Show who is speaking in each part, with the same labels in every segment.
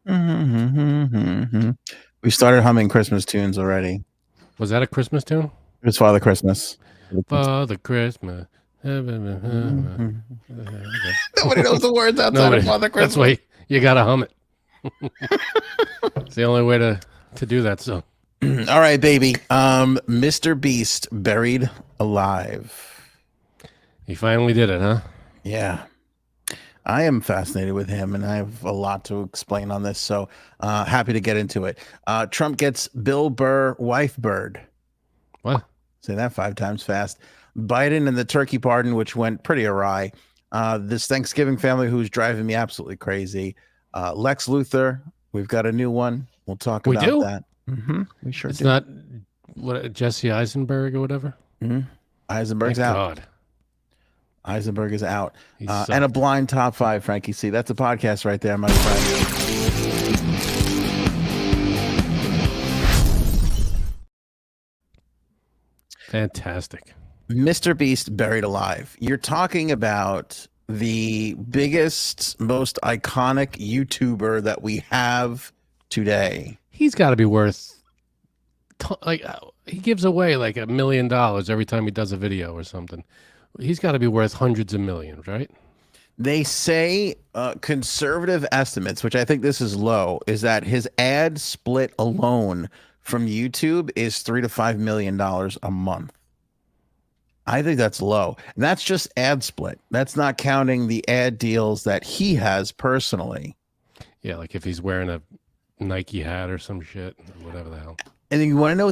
Speaker 1: We started humming Christmas tunes already.
Speaker 2: Was that a Christmas tune?
Speaker 1: It was Father Christmas.
Speaker 2: Father Christmas.
Speaker 1: Nobody
Speaker 2: Okay.
Speaker 1: knows the words outside of
Speaker 2: Nobody.
Speaker 1: Father
Speaker 2: That's
Speaker 1: Christmas.
Speaker 2: why you gotta hum it. It's the only way to do that. So
Speaker 1: All right, baby. Mr. Beast buried alive.
Speaker 2: he finally did it, huh?
Speaker 1: Yeah. I am fascinated with him, and I have a lot to explain on this. So happy to get into it. Trump gets Bill Burr wife bird.
Speaker 2: What?
Speaker 1: Say that 5 times fast. Biden and the turkey pardon, which went pretty awry. This Thanksgiving family who's driving me absolutely crazy. Lex Luthor, we've got a new one. We'll talk
Speaker 2: We
Speaker 1: about
Speaker 2: do?
Speaker 1: that. We sure
Speaker 2: It's
Speaker 1: do.
Speaker 2: not what Jesse Eisenberg or whatever.
Speaker 1: Eisenberg's
Speaker 2: Thank
Speaker 1: out.
Speaker 2: God.
Speaker 1: Eisenberg is out.
Speaker 2: He
Speaker 1: And a
Speaker 2: sucked.
Speaker 1: blind top 5, Frankie C. That's a podcast right there, my friend.
Speaker 2: Fantastic.
Speaker 1: Mr. Beast buried alive. You're talking about the biggest, most iconic YouTuber that we have today.
Speaker 2: He's got to be worth he gives away like $1 million every time he does a video or something. He's got to be worth hundreds of millions, right?
Speaker 1: They say conservative estimates, which I think this is low, is that his ad split alone from YouTube is $3 to $5 million a month. I think that's low. And that's just ad split. That's not counting the ad deals that he has personally.
Speaker 2: Yeah, like if he's wearing a Nike hat or some shit, or whatever the hell.
Speaker 1: And you want to know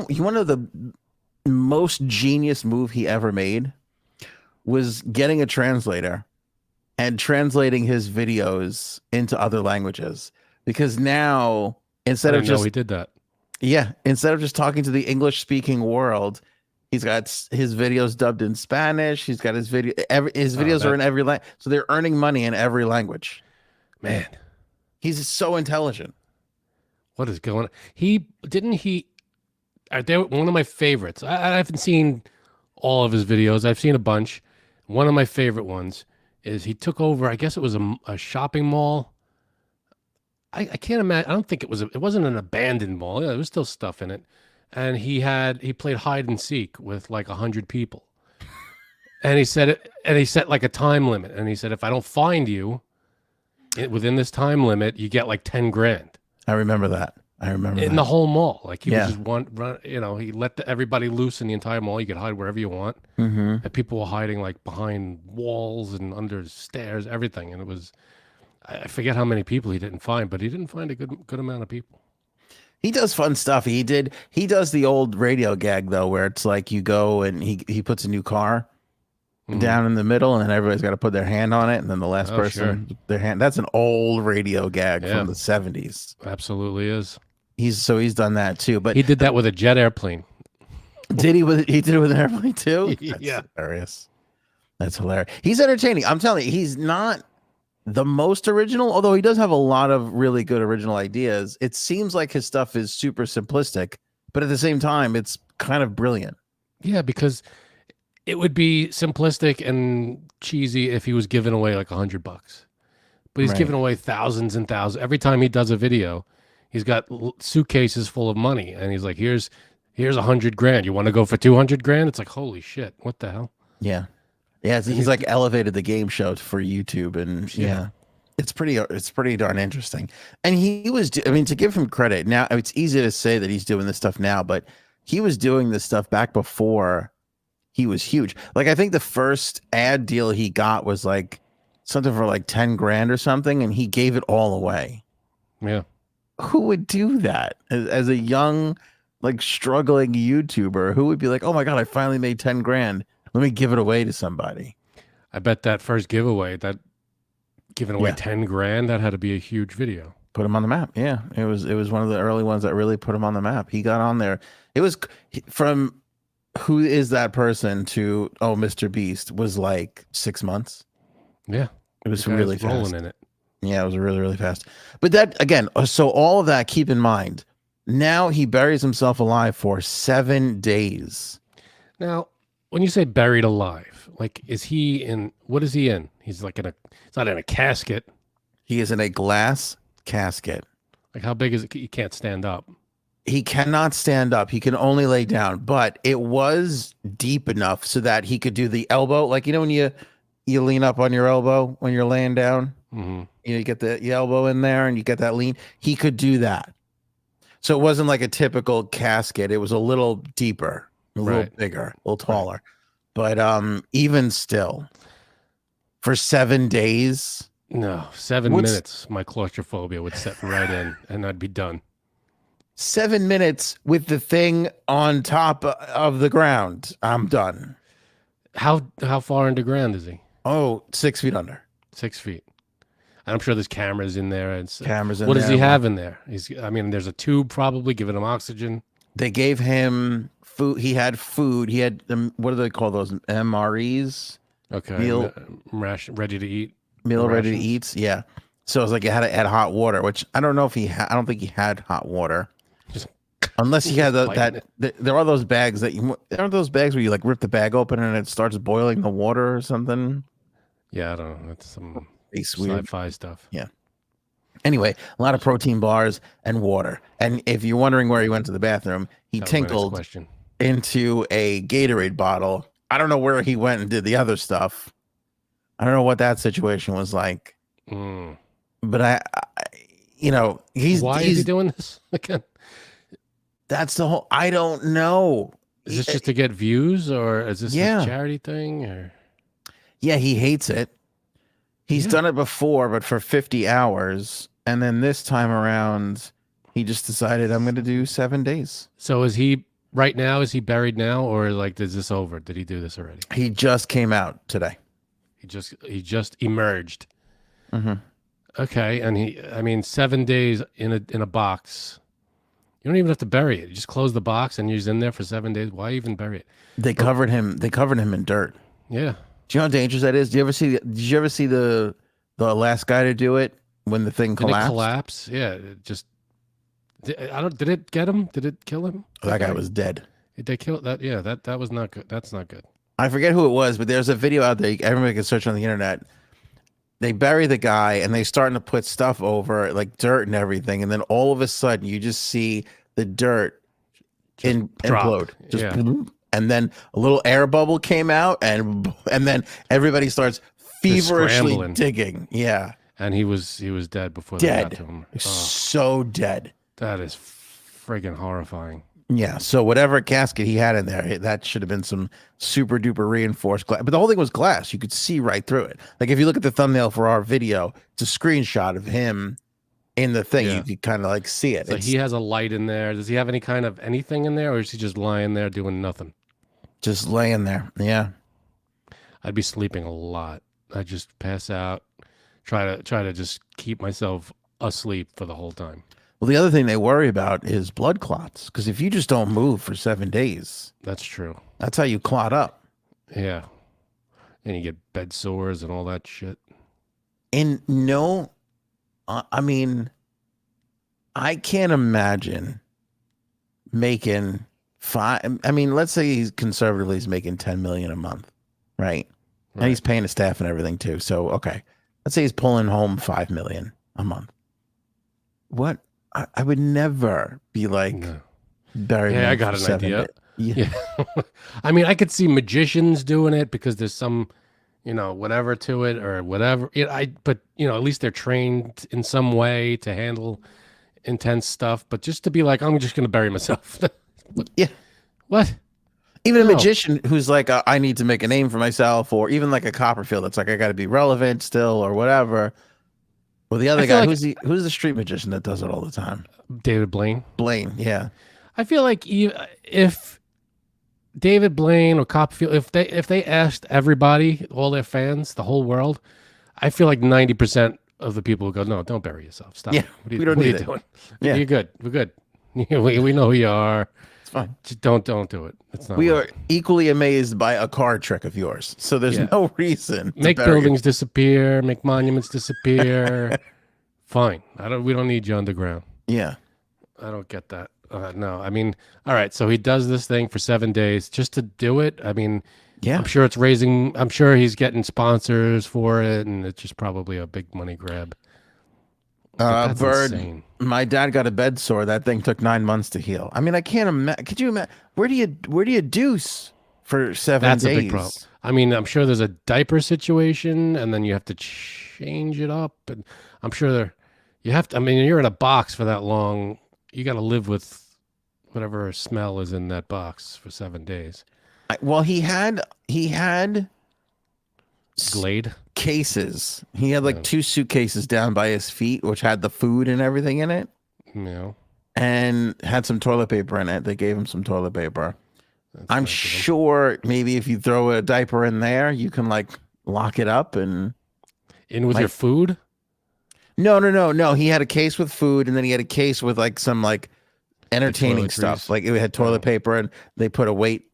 Speaker 1: you want to know the most genius move he ever made was getting a translator and translating his videos into other languages. Because now instead
Speaker 2: I
Speaker 1: of
Speaker 2: didn't know
Speaker 1: just
Speaker 2: he did that.
Speaker 1: instead of just talking to the English speaking world, he's got his videos dubbed in Spanish. He's got his videos are in every language. So they're earning money in every language.
Speaker 2: Man,
Speaker 1: He's so intelligent.
Speaker 2: what is going on? They're one of my favorites. I haven't seen all of his videos. I've seen a bunch. One of my favorite ones is he took over, I guess it was a shopping mall. I can't imagine. I don't think it wasn't an abandoned mall. Yeah, there was still stuff in it. And he played hide and seek with like 100 people. And he set like a time limit. And he said, if I don't find you within this time limit, you get like 10 grand.
Speaker 1: I remember that.
Speaker 2: In the whole mall. Like he was just he let everybody loose in the entire mall. You could hide wherever you want.
Speaker 1: Mm-hmm.
Speaker 2: And people were hiding like behind walls and under stairs, everything. And it was, I forget how many people he didn't find, but he didn't find a good amount of people.
Speaker 1: He does fun stuff. He does the old radio gag though, where it's like you go and he puts a new car down in the middle, and then everybody's got to put their hand on it, and then the last person their hand. That's an old radio gag from the 70s.
Speaker 2: Absolutely is.
Speaker 1: He's done that too. But
Speaker 2: he did that with a jet airplane.
Speaker 1: Did he did it with an airplane too?
Speaker 2: Yeah.
Speaker 1: Hilarious. That's hilarious. He's entertaining. I'm telling you, he's not the most original, although he does have a lot of really good original ideas. It seems like his stuff is super simplistic, but at the same time, it's kind of brilliant.
Speaker 2: Yeah, because it would be simplistic and cheesy if he was giving away like $100, but he's giving away thousands and thousands every time he does a video. He's got suitcases full of money, and he's like, "Here's $100 grand. You want to go for 200 grand?" It's like, holy shit, what the hell?
Speaker 1: Yeah. He's like elevated the game show for YouTube, and it's pretty darn interesting. And he was, I mean, to give him credit, now it's easy to say that he's doing this stuff now, but he was doing this stuff back before he was huge. Like I think the first ad deal he got was like something for like 10 grand or something, and he gave it all away.
Speaker 2: Yeah.
Speaker 1: Who would do that as a young, like struggling YouTuber? Who would be like, oh my God, I finally made 10 grand. Let me give it away to somebody.
Speaker 2: I bet that first giveaway, that giving away 10 grand, that had to be a huge video.
Speaker 1: Put him on the map. Yeah, it was one of the early ones that really put him on the map. He got on there. It was from who is that person to Mr. Beast was like 6 months.
Speaker 2: Yeah,
Speaker 1: it was really fast.
Speaker 2: Rolling in it.
Speaker 1: Yeah, it was really, really fast. But that again, so all of that, keep in mind. Now he buries himself alive for 7 days.
Speaker 2: Now, when you say buried alive, like, what is he in? He's like he's not in a casket.
Speaker 1: He is in a glass casket.
Speaker 2: Like how big is it? You can't stand up.
Speaker 1: He cannot stand up. He can only lay down, but it was deep enough so that he could do the elbow. Like, when you lean up on your elbow when you're laying down, you get the elbow in there and you get that lean. He could do that. So it wasn't like a typical casket. It was a little deeper, a little bigger, a little taller. But even still, for 7 days.
Speaker 2: No, 7 minutes, my claustrophobia would set right in and I'd be done.
Speaker 1: 7 minutes with the thing on top of the ground. I'm done.
Speaker 2: How far underground is he?
Speaker 1: Oh, 6 feet under.
Speaker 2: 6 feet. And I'm sure there's cameras in there.
Speaker 1: Cameras in there.
Speaker 2: What does he have in there? There's a tube probably giving him oxygen.
Speaker 1: They gave him food. He had food. He had, what do they call those? MREs?
Speaker 2: Okay.
Speaker 1: Meal
Speaker 2: Ready to eat.
Speaker 1: Meal ready to eat. Yeah. So it was like you had to add hot water, which I don't know if I don't think he had hot water. Unless he had there are those bags aren't those bags where you like rip the bag open and it starts boiling the water or something?
Speaker 2: Yeah, I don't know. That's some
Speaker 1: weird
Speaker 2: sci-fi stuff.
Speaker 1: Yeah. Anyway, a lot of protein bars and water. And if you're wondering where he went to the bathroom, he tinkled into a Gatorade bottle. I don't know where he went and did the other stuff. I don't know what that situation was like. But
Speaker 2: why is he doing this again?
Speaker 1: That's the whole. I don't know.
Speaker 2: Is this just to get views, or is this a charity thing? Or
Speaker 1: yeah, he hates it. He's done it before, but for 50 hours, and then this time around, he just decided I'm going to do 7 days.
Speaker 2: So is he right now? Is he buried now, or like is this over? Did he do this already?
Speaker 1: He just came out today.
Speaker 2: He just emerged. Okay, and 7 days in a box. You don't even have to bury it. You just close the box and he's in there for 7 days. Why even bury it?
Speaker 1: They covered him in dirt.
Speaker 2: Yeah.
Speaker 1: Do you know how dangerous that is? Did you ever see the last guy to do it when the thing collapsed?
Speaker 2: Did it collapse? Yeah. Did it get him? Did it kill him?
Speaker 1: That guy was dead.
Speaker 2: Did they kill that? Yeah, that was not good. That's not good.
Speaker 1: I forget who it was, but there's a video out there. Everybody can search on the internet. They bury the guy and they starting to put stuff over it, like dirt and everything. And then all of a sudden you just see the dirt implode. And then a little air bubble came out and then everybody starts feverishly digging. Yeah.
Speaker 2: And he was dead before they got to him.
Speaker 1: So dead.
Speaker 2: That is friggin' horrifying.
Speaker 1: Yeah, so whatever casket he had in there, that should have been some super duper reinforced glass. But the whole thing was glass. You could see right through it. Like if you look at the thumbnail for our video, it's a screenshot of him in the thing. You could kind of like see it.
Speaker 2: So he has a light in there. Does he have any kind of anything in there, or is he just lying there doing nothing?
Speaker 1: Just laying there. Yeah.
Speaker 2: I'd be sleeping a lot. I'd just pass out, try to just keep myself asleep for the whole time.
Speaker 1: Well, the other thing they worry about is blood clots, because if you just don't move for 7 days,
Speaker 2: that's true.
Speaker 1: That's how you clot up.
Speaker 2: Yeah, and you get bed sores and all that shit.
Speaker 1: And no, I mean, I can't imagine making let's say he's conservatively he's making 10 million a month, right? And he's paying his staff and everything too. So okay, let's say he's pulling home 5 million a month. What? I would never be like burying.
Speaker 2: Yeah, I got an idea. Yeah. I mean, I could see magicians doing it because there's some, whatever to it or whatever. But at least they're trained in some way to handle intense stuff. But just to be like, I'm just going to bury myself.
Speaker 1: Yeah.
Speaker 2: What?
Speaker 1: Even a magician who's like, I need to make a name for myself, or even like a Copperfield that's like, I got to be relevant still or whatever. Well, the other guy, who's the street magician that does it all the time?
Speaker 2: David Blaine.
Speaker 1: Blaine, yeah.
Speaker 2: I feel like if David Blaine or Copperfield, if they asked everybody, all their fans, the whole world, I feel like 90% of the people would go, no, don't bury yourself. Stop.
Speaker 1: Yeah, we don't need it.
Speaker 2: Doing?
Speaker 1: Yeah.
Speaker 2: You're good. We're good. We know who you are.
Speaker 1: It's fine.
Speaker 2: Just don't do it. It's not.
Speaker 1: We are equally amazed by a card trick of yours, so there's no reason to
Speaker 2: make buildings disappear, make monuments disappear. Fine. We don't need you underground.
Speaker 1: Yeah.
Speaker 2: I don't get that. No. I mean, all right. So he does this thing for 7 days just to do it. I mean,
Speaker 1: yeah.
Speaker 2: I'm sure he's getting sponsors for it, and it's just probably a big money grab. That's
Speaker 1: Bird,
Speaker 2: insane.
Speaker 1: my dad got a bed sore. That thing took 9 months to heal. I mean, I can't imagine. Could you imagine? Where do you deuce for 7
Speaker 2: That's a big problem.
Speaker 1: days?
Speaker 2: I mean, I'm sure there's a diaper situation, and then you have to change it up, and I'm sure you have to. I mean, you're in a box for that long. You got to live with whatever smell is in that box for 7 days.
Speaker 1: Well, he had
Speaker 2: Glade.
Speaker 1: cases. He had like
Speaker 2: Yeah.
Speaker 1: 2 suitcases down by his feet, which had the food and everything in it,
Speaker 2: You know,
Speaker 1: and had some toilet paper in it. They gave him some toilet paper.
Speaker 2: that's
Speaker 1: I'm
Speaker 2: nice of him.
Speaker 1: sure maybe if you throw a diaper in there, you can like lock it up and.
Speaker 2: In with
Speaker 1: Like-
Speaker 2: your food.
Speaker 1: No. He had a case with food, and then he had a case with like some like entertaining stuff.
Speaker 2: toiletries.
Speaker 1: Like it had toilet paper, and they put a weight.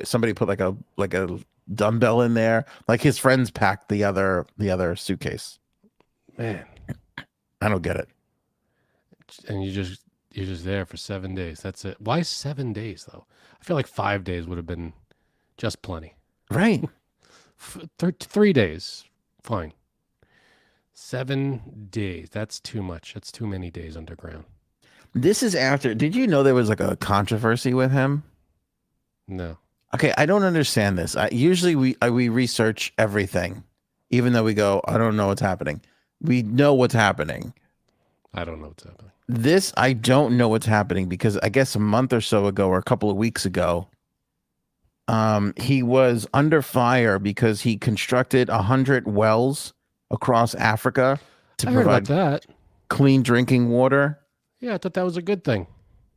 Speaker 1: Somebody put like a dumbbell in there. Like his friends packed the other suitcase.
Speaker 2: Man,
Speaker 1: I don't get it.
Speaker 2: and you're just there for 7 days. That's it. Why 7 days though? I feel like 5 days would have been just plenty.
Speaker 1: Right.
Speaker 2: 3 days, fine. 7 days. That's too much. That's too many days underground.
Speaker 1: This is after. Did you know there was like a controversy with him?
Speaker 2: No.
Speaker 1: Okay, I don't understand this. Usually we research everything, even though we go, I don't know what's happening. We know what's happening.
Speaker 2: I don't know what's happening.
Speaker 1: This, I don't know what's happening because I guess a month or so ago or a couple of weeks ago, he was under fire because he constructed 100 wells across Africa to
Speaker 2: I heard about
Speaker 1: provide
Speaker 2: that.
Speaker 1: clean drinking water.
Speaker 2: Yeah, I thought that was a good thing.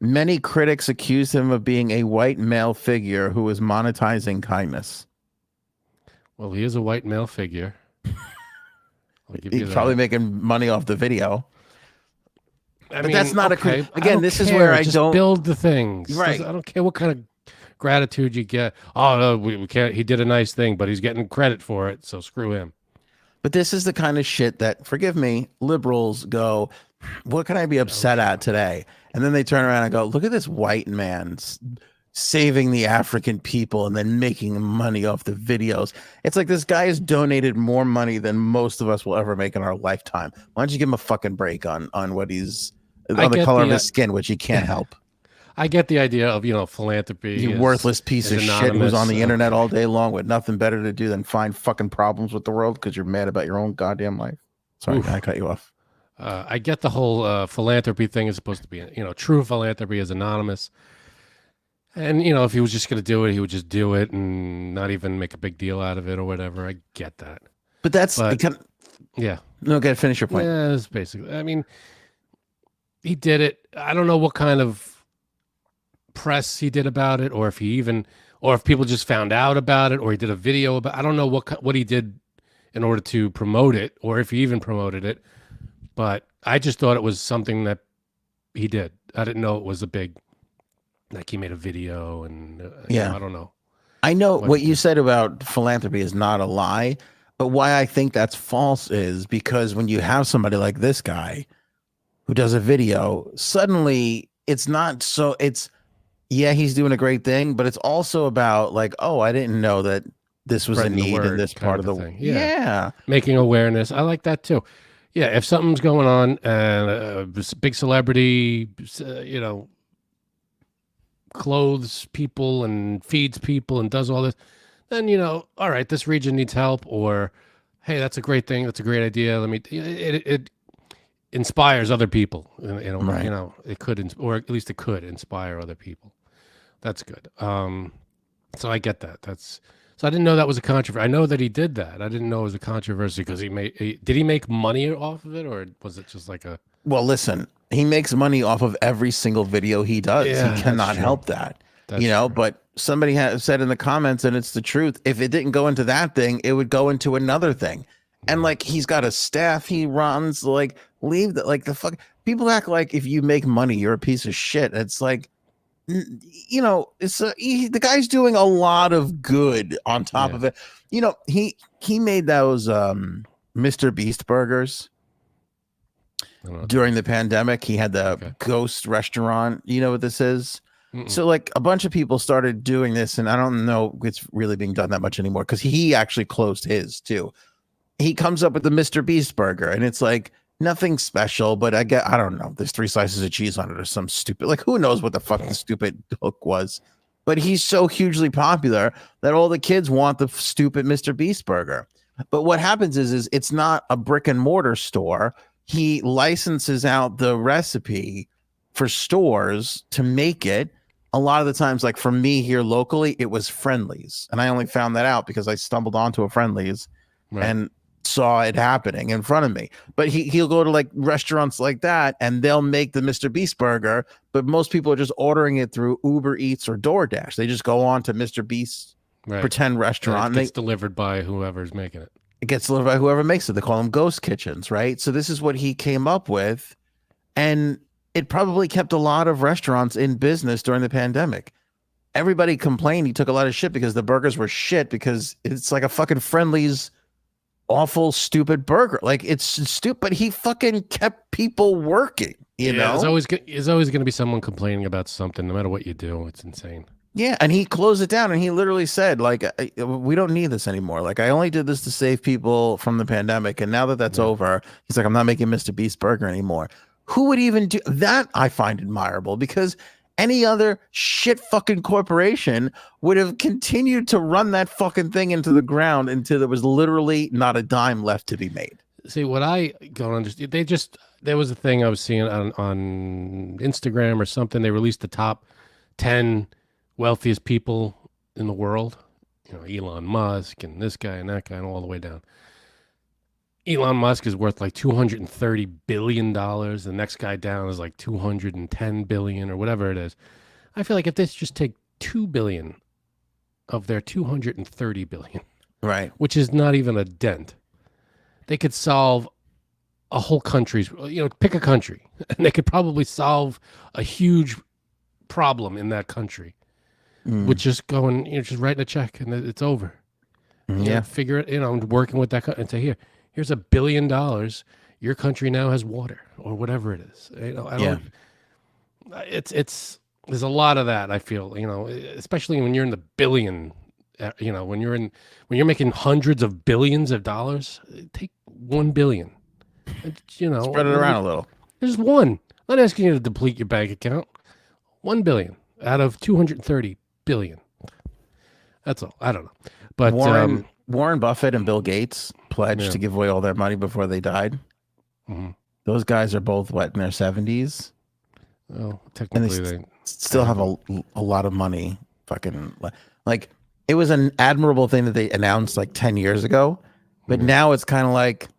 Speaker 1: Many critics accused him of being a white male figure who was monetizing kindness.
Speaker 2: Well, he is a white male figure. I'll give you
Speaker 1: He's
Speaker 2: that.
Speaker 1: probably making money off the video.
Speaker 2: I
Speaker 1: but that's not a
Speaker 2: okay,
Speaker 1: crit- again,
Speaker 2: I don't
Speaker 1: this is
Speaker 2: care.
Speaker 1: where I
Speaker 2: Just
Speaker 1: don't-
Speaker 2: build the things.
Speaker 1: Right.
Speaker 2: I don't care what kind of gratitude you get. Oh no, we can't. He did a nice thing, but he's getting credit for it. So screw him.
Speaker 1: But this is the kind of shit that, forgive me, liberals go, what can I be upset at today? And then they turn around and go, look at this white man saving the African people and then making money off the videos. It's like this guy has donated more money than most of us will ever make in our lifetime. Why don't you give him a fucking break on what he's on the
Speaker 2: get
Speaker 1: color of
Speaker 2: the,
Speaker 1: his skin, which he can't help.
Speaker 2: I get the idea of philanthropy.
Speaker 1: You
Speaker 2: is-
Speaker 1: worthless piece
Speaker 2: is
Speaker 1: of shit who's on the
Speaker 2: anonymous.
Speaker 1: internet all day long with nothing better to do than find fucking problems with the world because you're mad about your own goddamn life. Sorry,
Speaker 2: Oof.
Speaker 1: I cut you off.
Speaker 2: I get the whole philanthropy thing is supposed to be, true philanthropy is anonymous. And, if he was just going to do it, he would just do it and not even make a big deal out of it or whatever. I get that.
Speaker 1: But that's
Speaker 2: But- Yeah.
Speaker 1: no. Go ahead, finish your point.
Speaker 2: Yeah, it's basically. I mean, he did it. I don't know what kind of press he did about it, or if people just found out about it, or he did a video about. I don't know what he did in order to promote it, or if he even promoted it. But I just thought it was something that he did. I didn't know it was a big, like he made a video and
Speaker 1: Yeah.
Speaker 2: I don't know.
Speaker 1: I know
Speaker 2: What-
Speaker 1: what you said about philanthropy is not a lie, but why I think that's false is because when you have somebody like this guy who does a video, suddenly it's not so he's doing a great thing, but it's also about like, oh, I didn't know that this was a
Speaker 2: Spreading the
Speaker 1: need in
Speaker 2: word
Speaker 1: this
Speaker 2: kind
Speaker 1: part
Speaker 2: of
Speaker 1: of
Speaker 2: a
Speaker 1: the
Speaker 2: thing. Yeah.
Speaker 1: yeah.
Speaker 2: Making awareness. I like that too. Yeah, if something's going on and a big celebrity, clothes people and feeds people and does all this, then all right, this region needs help, or hey, that's a great thing, that's a great idea. It inspires other people.
Speaker 1: Right.
Speaker 2: It could, or at least it could inspire other people. That's good. So I get that. So I didn't know that was a controversy. I know that he did that. I didn't know it was a controversy because did he make money off of it, or was it just like a?
Speaker 1: Well, listen, he makes money off of every single video he does.
Speaker 2: Yeah,
Speaker 1: He
Speaker 2: that's
Speaker 1: cannot
Speaker 2: true.
Speaker 1: help that.
Speaker 2: That's
Speaker 1: But
Speaker 2: true.
Speaker 1: somebody has said in the comments, and it's the truth, if it didn't go into that thing, it would go into another thing. And like he's got a staff he runs, like leave the like the fuck people act like if you make money, you're a piece of shit. It's like it's the guy's doing a lot of good on top
Speaker 2: Yeah.
Speaker 1: of it. He made those Mr. Beast burgers
Speaker 2: I don't know.
Speaker 1: during the pandemic. He had the
Speaker 2: Okay.
Speaker 1: ghost restaurant. You know what this is?
Speaker 2: Mm-mm.
Speaker 1: So like a bunch of people started doing this, and I don't know if it's really being done that much anymore because he actually closed his too. He comes up with the Mr. Beast burger, and it's like, nothing special, but I don't know. There's 3 slices of cheese on it or some stupid, like, who knows what the fuck the stupid hook was. But he's so hugely popular that all the kids want the stupid Mr. Beast burger. But what happens is it's not a brick and mortar store. He licenses out the recipe for stores to make it. A lot of the times, like for me here locally, it was Friendly's. And I only found that out because I stumbled onto a Friendly's and saw it happening in front of me. But he'll go to like restaurants like that and they'll make the Mr. Beast burger, but most people are just ordering it through Uber Eats or DoorDash. They just go on to Mr. Beast's pretend restaurant.
Speaker 2: And it gets delivered by whoever's making it.
Speaker 1: It gets delivered by whoever makes it. They call them ghost kitchens, right? So this is what he came up with. And it probably kept a lot of restaurants in business during the pandemic. Everybody complained he took a lot of shit because the burgers were shit because it's like a fucking Friendly's awful, stupid burger. Like it's stupid, but he fucking kept people working, you know?
Speaker 2: There's always going to be someone complaining about something, no matter what you do. It's insane.
Speaker 1: Yeah, and he closed it down and he literally said, like, we don't need this anymore. Like, I only did this to save people from the pandemic. And now that that's over, he's like, I'm not making Mr. Beast burger anymore. Who would even do that? I find admirable because any other shit fucking corporation would have continued to run that fucking thing into the ground until there was literally not a dime left to be made.
Speaker 2: See, what I don't understand, there was a thing I was seeing on Instagram or something. They released the top 10 wealthiest people in the world, you know, Elon Musk and this guy and that guy and all the way down. Elon Musk is worth like $230 billion. The next guy down is like $210 billion or whatever it is. I feel like if they just take $2 billion of their $230 billion,
Speaker 1: right,
Speaker 2: which is not even a dent, they could solve a whole country's, you know, pick a country and they could probably solve a huge problem in that country. With just going, you know, just writing a check and it's over.
Speaker 1: Yeah.
Speaker 2: Figure it, you know, working with that and say, here's $1 billion. Your country now has water or whatever it is. You know, there's a lot of that. I feel, you know, especially when you're in the billion, you know, when you're making hundreds of billions of dollars, take 1 billion, you know,
Speaker 1: spread it around a little.
Speaker 2: There's one. I'm not asking you to deplete your bank account. 1 billion out of 230 billion. That's all. I don't know. But
Speaker 1: Warren Buffett and Bill Gates pledged to give away all their money before they died. Mm-hmm. Those guys are both in their 70s.
Speaker 2: Oh, technically
Speaker 1: they still have a lot of money. Fucking like it was an admirable thing that they announced like 10 years ago, but now it's kind of like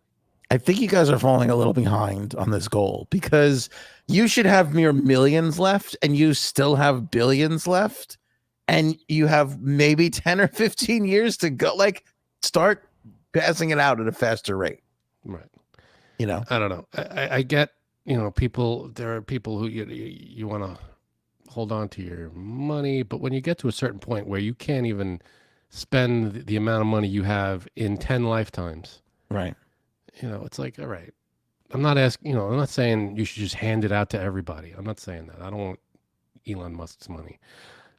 Speaker 1: I think you guys are falling a little behind on this goal because you should have mere millions left and you still have billions left and you have maybe 10 or 15 years to go. Like start passing it out at a faster rate.
Speaker 2: Right.
Speaker 1: You know,
Speaker 2: I don't know. I get, you know, there are people who you want to hold on to your money, but when you get to a certain point where you can't even spend the amount of money you have in 10 lifetimes.
Speaker 1: Right.
Speaker 2: You know, it's like, all right, I'm not saying you should just hand it out to everybody. I'm not saying that. I don't want Elon Musk's money.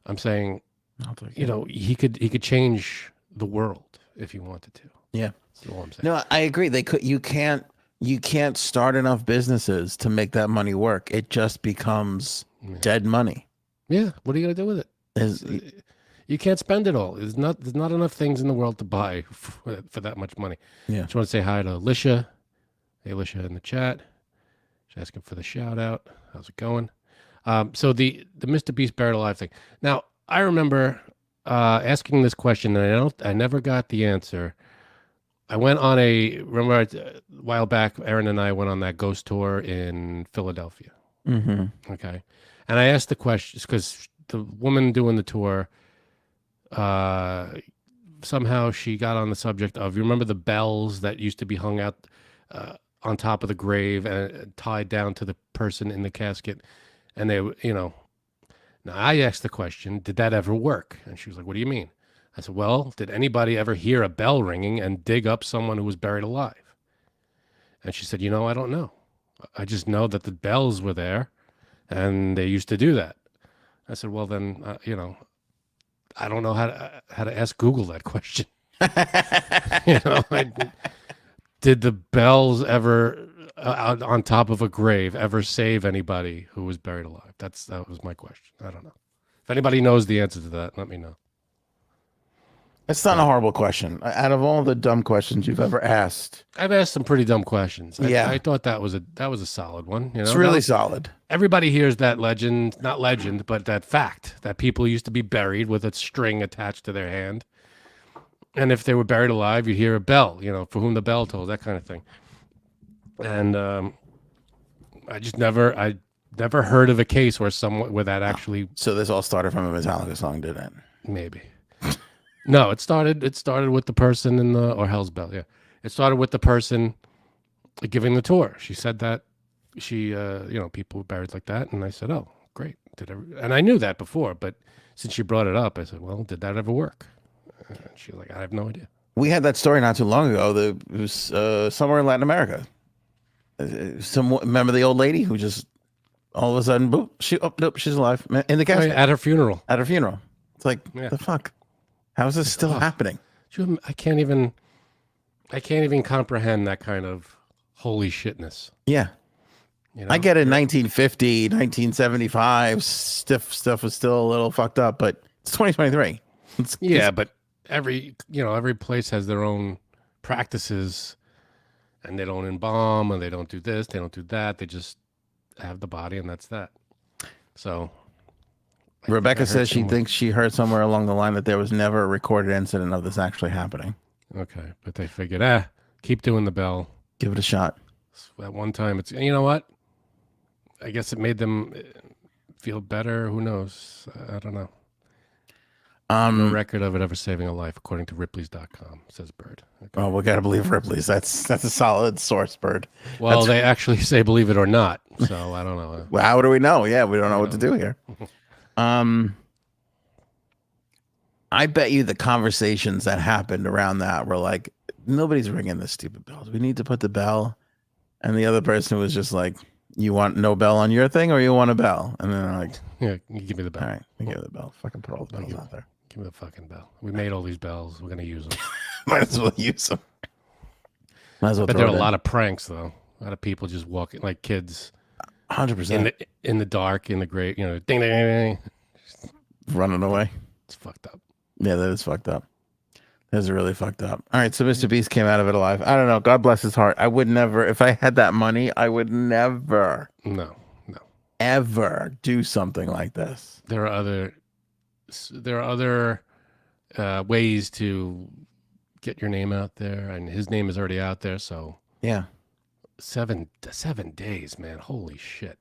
Speaker 2: I'm saying, you know, he could change the world if he wanted to.
Speaker 1: Yeah.
Speaker 2: That's all I'm saying.
Speaker 1: No, I agree. You can't start enough businesses to make that money work. It just becomes dead money.
Speaker 2: Yeah. What are you going to do with it? You can't spend it all. There's not enough things in the world to buy for that much money.
Speaker 1: Yeah.
Speaker 2: Just want to say hi to Alicia. Hey, Alicia in the chat. She's asking for the shout out. How's it going? So the Mr. Beast Buried Alive thing. Now, I remember asking this question, and I never got the answer. I went on a while back, Aaron and I went on that ghost tour in Philadelphia.
Speaker 1: Mm-hmm.
Speaker 2: Okay. And I asked the question because the woman doing the tour, somehow she got on the subject of, you remember the bells that used to be hung out on top of the grave and tied down to the person in the casket? And they, you know, now I asked the question, did that ever work? And she was like, what do you mean? I said, well, did anybody ever hear a bell ringing and dig up someone who was buried alive? And she said, you know, I don't know. I just know that the bells were there and they used to do that. I said, well, then, you know, I don't know how to ask Google that question. You know, did the bells ever out on top of a grave ever save anybody who was buried alive? That was my question. I don't know. If anybody knows the answer to that, let me know.
Speaker 1: It's not a horrible question. Out of all the dumb questions you've ever asked,
Speaker 2: I've asked some pretty dumb questions.
Speaker 1: Yeah.
Speaker 2: I thought that was a solid one. You know,
Speaker 1: it's really solid.
Speaker 2: everybody hears that legend, not legend, but that fact that people used to be buried with a string attached to their hand. And if they were buried alive, you hear a bell, you know, for whom the bell tolls, that kind of thing. And I never heard of a case where that actually.
Speaker 1: So this all started from a Metallica song, didn't it?
Speaker 2: Maybe. No, it started with the person or Hell's Bell, yeah. It started with the person giving the tour. She said that people were buried like that, and I said, "Oh, great." And I knew that before, but since she brought it up, I said, "Well, did that ever work?" And she was like, "I have no idea."
Speaker 1: We had that story not too long ago. It was somewhere in Latin America. Remember the old lady who just all of a sudden, boop, she's alive in the casket
Speaker 2: at her funeral.
Speaker 1: At her funeral, it's like the fuck. How is this still happening?
Speaker 2: I can't even comprehend that kind of holy shitness.
Speaker 1: Yeah. You know? I get it. 1950, 1975, stuff was still a little fucked up, but it's 2023.
Speaker 2: But every place has their own practices, and they don't embalm, and they don't do this, they don't do that. They just have the body, and that's that. So.
Speaker 1: Rebecca says she thinks she heard somewhere along the line that there was never a recorded incident of this actually happening.
Speaker 2: Okay, but they figured, keep doing the bell.
Speaker 1: Give it a shot.
Speaker 2: At one time, you know what? I guess it made them feel better. Who knows? I don't know. No record of it ever saving a life, according to Ripley's.com, says Bird. Okay.
Speaker 1: Oh, we got to believe Ripley's. That's a solid source, Bird.
Speaker 2: Well, they actually say believe it or not, so I don't know.
Speaker 1: Well, how do we know? Yeah, we don't know what to do here. I bet you the conversations that happened around that were like, nobody's ringing this stupid bell. We need to put the bell. And the other person was just like, you want no bell on your thing or you want a bell? And then they're like,
Speaker 2: yeah, you give me the bell.
Speaker 1: All right, give me the bell. Fucking put all the bells out there.
Speaker 2: Give me the fucking bell. We made all these bells. We're going to use them.
Speaker 1: Might as well use them. Might as well.
Speaker 2: But there are a lot of pranks, though. A lot of people just walking like kids.
Speaker 1: 100%.
Speaker 2: In the dark, in the gray, ding, ding, ding, ding.
Speaker 1: Running away.
Speaker 2: It's fucked up.
Speaker 1: Yeah, that is fucked up. That is really fucked up. All right, so Mr. Beast came out of it alive. I don't know. God bless his heart. I would never, if I had that money, I would never, ever do something like this.
Speaker 2: There are other ways to get your name out there, and his name is already out there. So
Speaker 1: yeah,
Speaker 2: 7 days, man. Holy shit.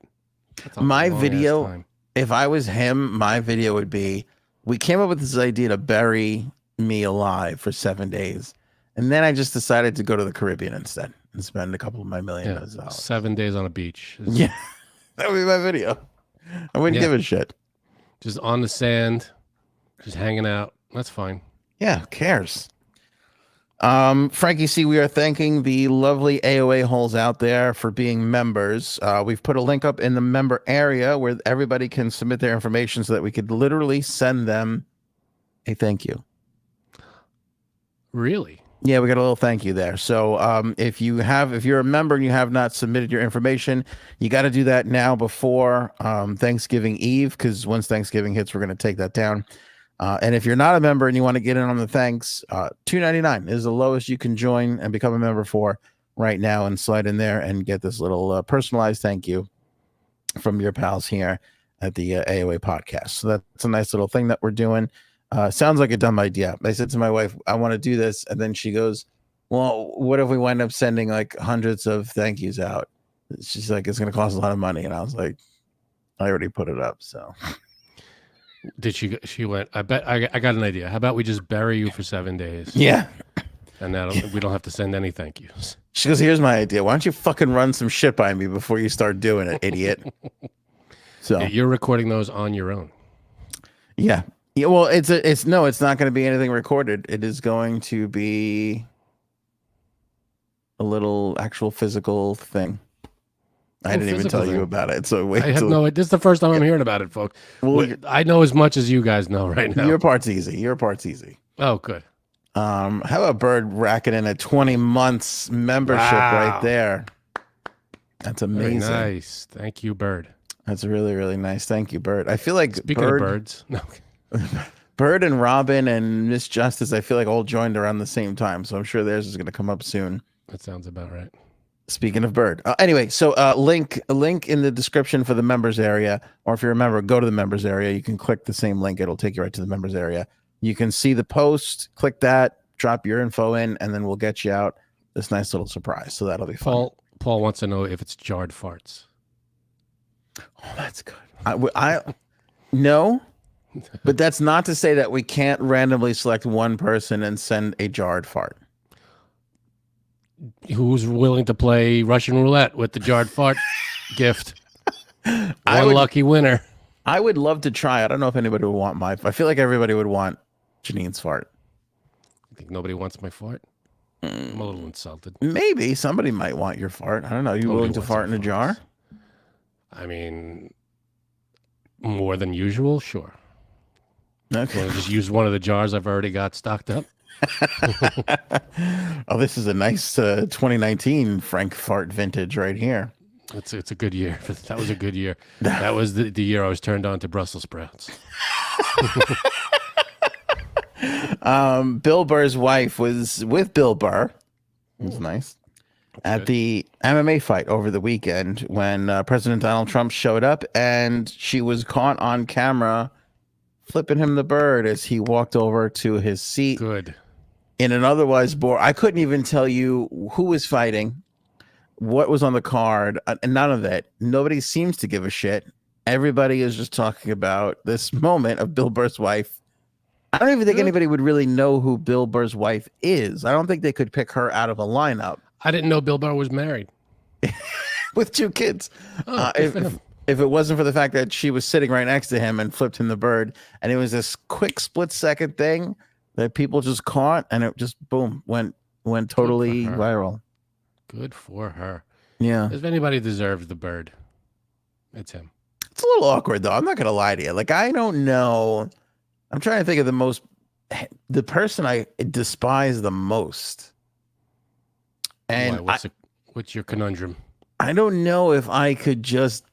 Speaker 1: My video, if I was him, my video would be, we came up with this idea to bury me alive for 7 days. And then I just decided to go to the Caribbean instead and spend a couple of my $1 million.
Speaker 2: 7 days on a beach.
Speaker 1: Yeah, that would be my video. I wouldn't give a shit.
Speaker 2: Just on the sand, just hanging out. That's fine.
Speaker 1: Yeah, who cares? Frankie C, we are thanking the lovely AOA holes out there for being members. We've put a link up in the member area where everybody can submit their information so that we could literally send them a thank you.
Speaker 2: Really?
Speaker 1: Yeah, we got a little thank you there. So if you're a member and you have not submitted your information, you got to do that now before Thanksgiving Eve, because once Thanksgiving hits, we're going to take that down. And if you're not a member and you want to get in on the thanks, $2.99 is the lowest you can join and become a member for right now, and slide in there and get this little personalized thank you from your pals here at the AOA podcast. So that's a nice little thing that we're doing. Sounds like a dumb idea. I said to my wife, I want to do this. And then she goes, well, what if we wind up sending like hundreds of thank yous out? She's like, it's going to cost a lot of money. And I was like, I already put it up. So
Speaker 2: did she went, I bet I got an idea. How about we just bury you for 7 days?
Speaker 1: Yeah.
Speaker 2: And we don't have to send any thank yous.
Speaker 1: She goes, here's my idea. Why don't you fucking run some shit by me before you start doing it, idiot? So
Speaker 2: you're recording those on your own.
Speaker 1: Yeah. Yeah, well, it's not going to be anything recorded. It is going to be a little actual physical thing. I didn't even tell you about it. So wait.
Speaker 2: This is the first time I'm hearing about it, folks. Well, I know as much as you guys know right now.
Speaker 1: Your part's easy.
Speaker 2: Oh, good.
Speaker 1: How about Bird racking in a 20 months membership right there? That's
Speaker 2: Very
Speaker 1: amazing.
Speaker 2: nice. Thank you, Bird.
Speaker 1: That's really, really nice. Thank you, Bird. I feel like
Speaker 2: Speaking of birds, no.
Speaker 1: Bird and Robin and Miss Justice, I feel like all joined around the same time. So I'm sure theirs is going to come up soon.
Speaker 2: That sounds about right.
Speaker 1: Speaking of Bird. Anyway, so link in the description for the members area, or if you remember, go to the members area. You can click the same link. It'll take you right to the members area. You can see the post, click that, drop your info in, and then we'll get you out this nice little surprise. So that'll be fun.
Speaker 2: Paul wants to know if it's jarred farts.
Speaker 1: Oh, that's good. I no, but that's not to say that we can't randomly select one person and send a jarred fart.
Speaker 2: Who's willing to play Russian roulette with the jarred fart gift? One lucky winner.
Speaker 1: I would love to try. I don't know if anybody would want my. I feel like everybody would want Janine's fart.
Speaker 2: I think nobody wants my fart. I'm a little insulted.
Speaker 1: Maybe somebody might want your fart. I don't know. Are you willing to fart in a jar?
Speaker 2: I mean, more than usual, sure.
Speaker 1: Okay.
Speaker 2: Want to just use one of the jars I've already got stocked up?
Speaker 1: Oh, this is a nice 2019 Frank fart vintage right here.
Speaker 2: It's a good year. That was a good year. That was the year I was turned on to Brussels sprouts.
Speaker 1: Bill Burr's wife was with Bill Burr. It was nice. At the MMA fight over the weekend when President Donald Trump showed up, and she was caught on camera flipping him the bird as he walked over to his seat.
Speaker 2: Good.
Speaker 1: In an otherwise boring, I couldn't even tell you who was fighting, what was on the card, and none of that. Nobody seems to give a shit. Everybody is just talking about this moment of Bill Burr's wife. I don't even think anybody would really know who Bill Burr's wife is. I don't think they could pick her out of a lineup.
Speaker 2: I didn't know Bill Burr was married.
Speaker 1: With 2 kids.
Speaker 2: Oh,
Speaker 1: If it wasn't for the fact that she was sitting right next to him and flipped him the bird, and it was this quick split-second thing that people just caught, and it just, boom, went totally viral.
Speaker 2: Good for her.
Speaker 1: Yeah.
Speaker 2: If anybody deserves the bird, it's him.
Speaker 1: It's a little awkward, though. I'm not going to lie to you. Like, I don't know. I'm trying to think of the person I despise the most. And
Speaker 2: what's your conundrum?
Speaker 1: I don't know if I could just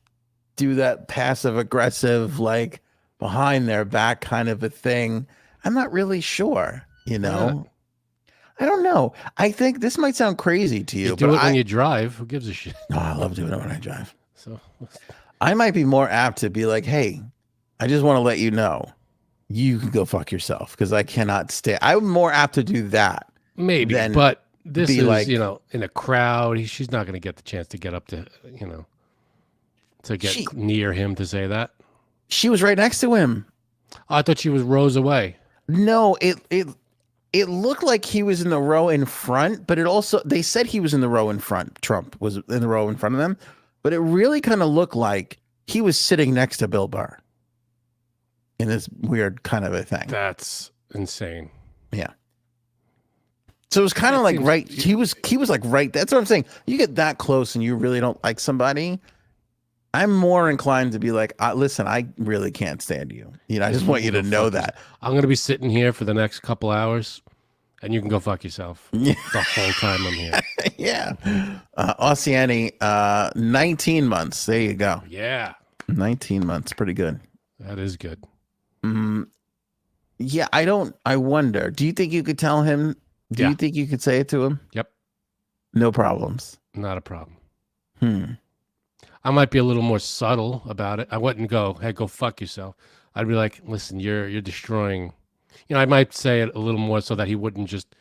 Speaker 1: do that passive aggressive, like behind their back kind of a thing. I'm not really sure, you know. I don't know. I think this might sound crazy to you,
Speaker 2: but do it when you drive. Who gives a shit?
Speaker 1: No, I love doing it when I drive.
Speaker 2: So
Speaker 1: I might be more apt to be like, hey, I just want to let you know you can go fuck yourself because I cannot stay. I'm more apt to do that.
Speaker 2: Maybe, but this is like, in a crowd. She's not going to get the chance to get up to, to get near him to say that.
Speaker 1: She was right next to him.
Speaker 2: I thought she was rows away.
Speaker 1: No, it looked like he was in the row in front, but they said he was in the row in front. Trump was in the row in front of them, but it really kind of looked like he was sitting next to Bill Burr in this weird kind of a thing.
Speaker 2: That's insane.
Speaker 1: Yeah. So it was kind of like right. He was like right. That's what I'm saying. You get that close and you really don't like somebody. I'm more inclined to be like, listen, I really can't stand you. I just want you to know that.
Speaker 2: I'm going to be sitting here for the next couple hours, and you can go fuck yourself the whole time I'm here.
Speaker 1: Yeah. Oceani, 19 months. There you go.
Speaker 2: Yeah.
Speaker 1: 19 months. Pretty good.
Speaker 2: That is good.
Speaker 1: Yeah, I wonder. Do you think you could tell him? Do you think you could say it to him?
Speaker 2: Yep.
Speaker 1: No problems.
Speaker 2: Not a problem. I might be a little more subtle about it. I wouldn't go, hey, go fuck yourself. I'd be like, listen, you're destroying. I might say it a little more so that he wouldn't just.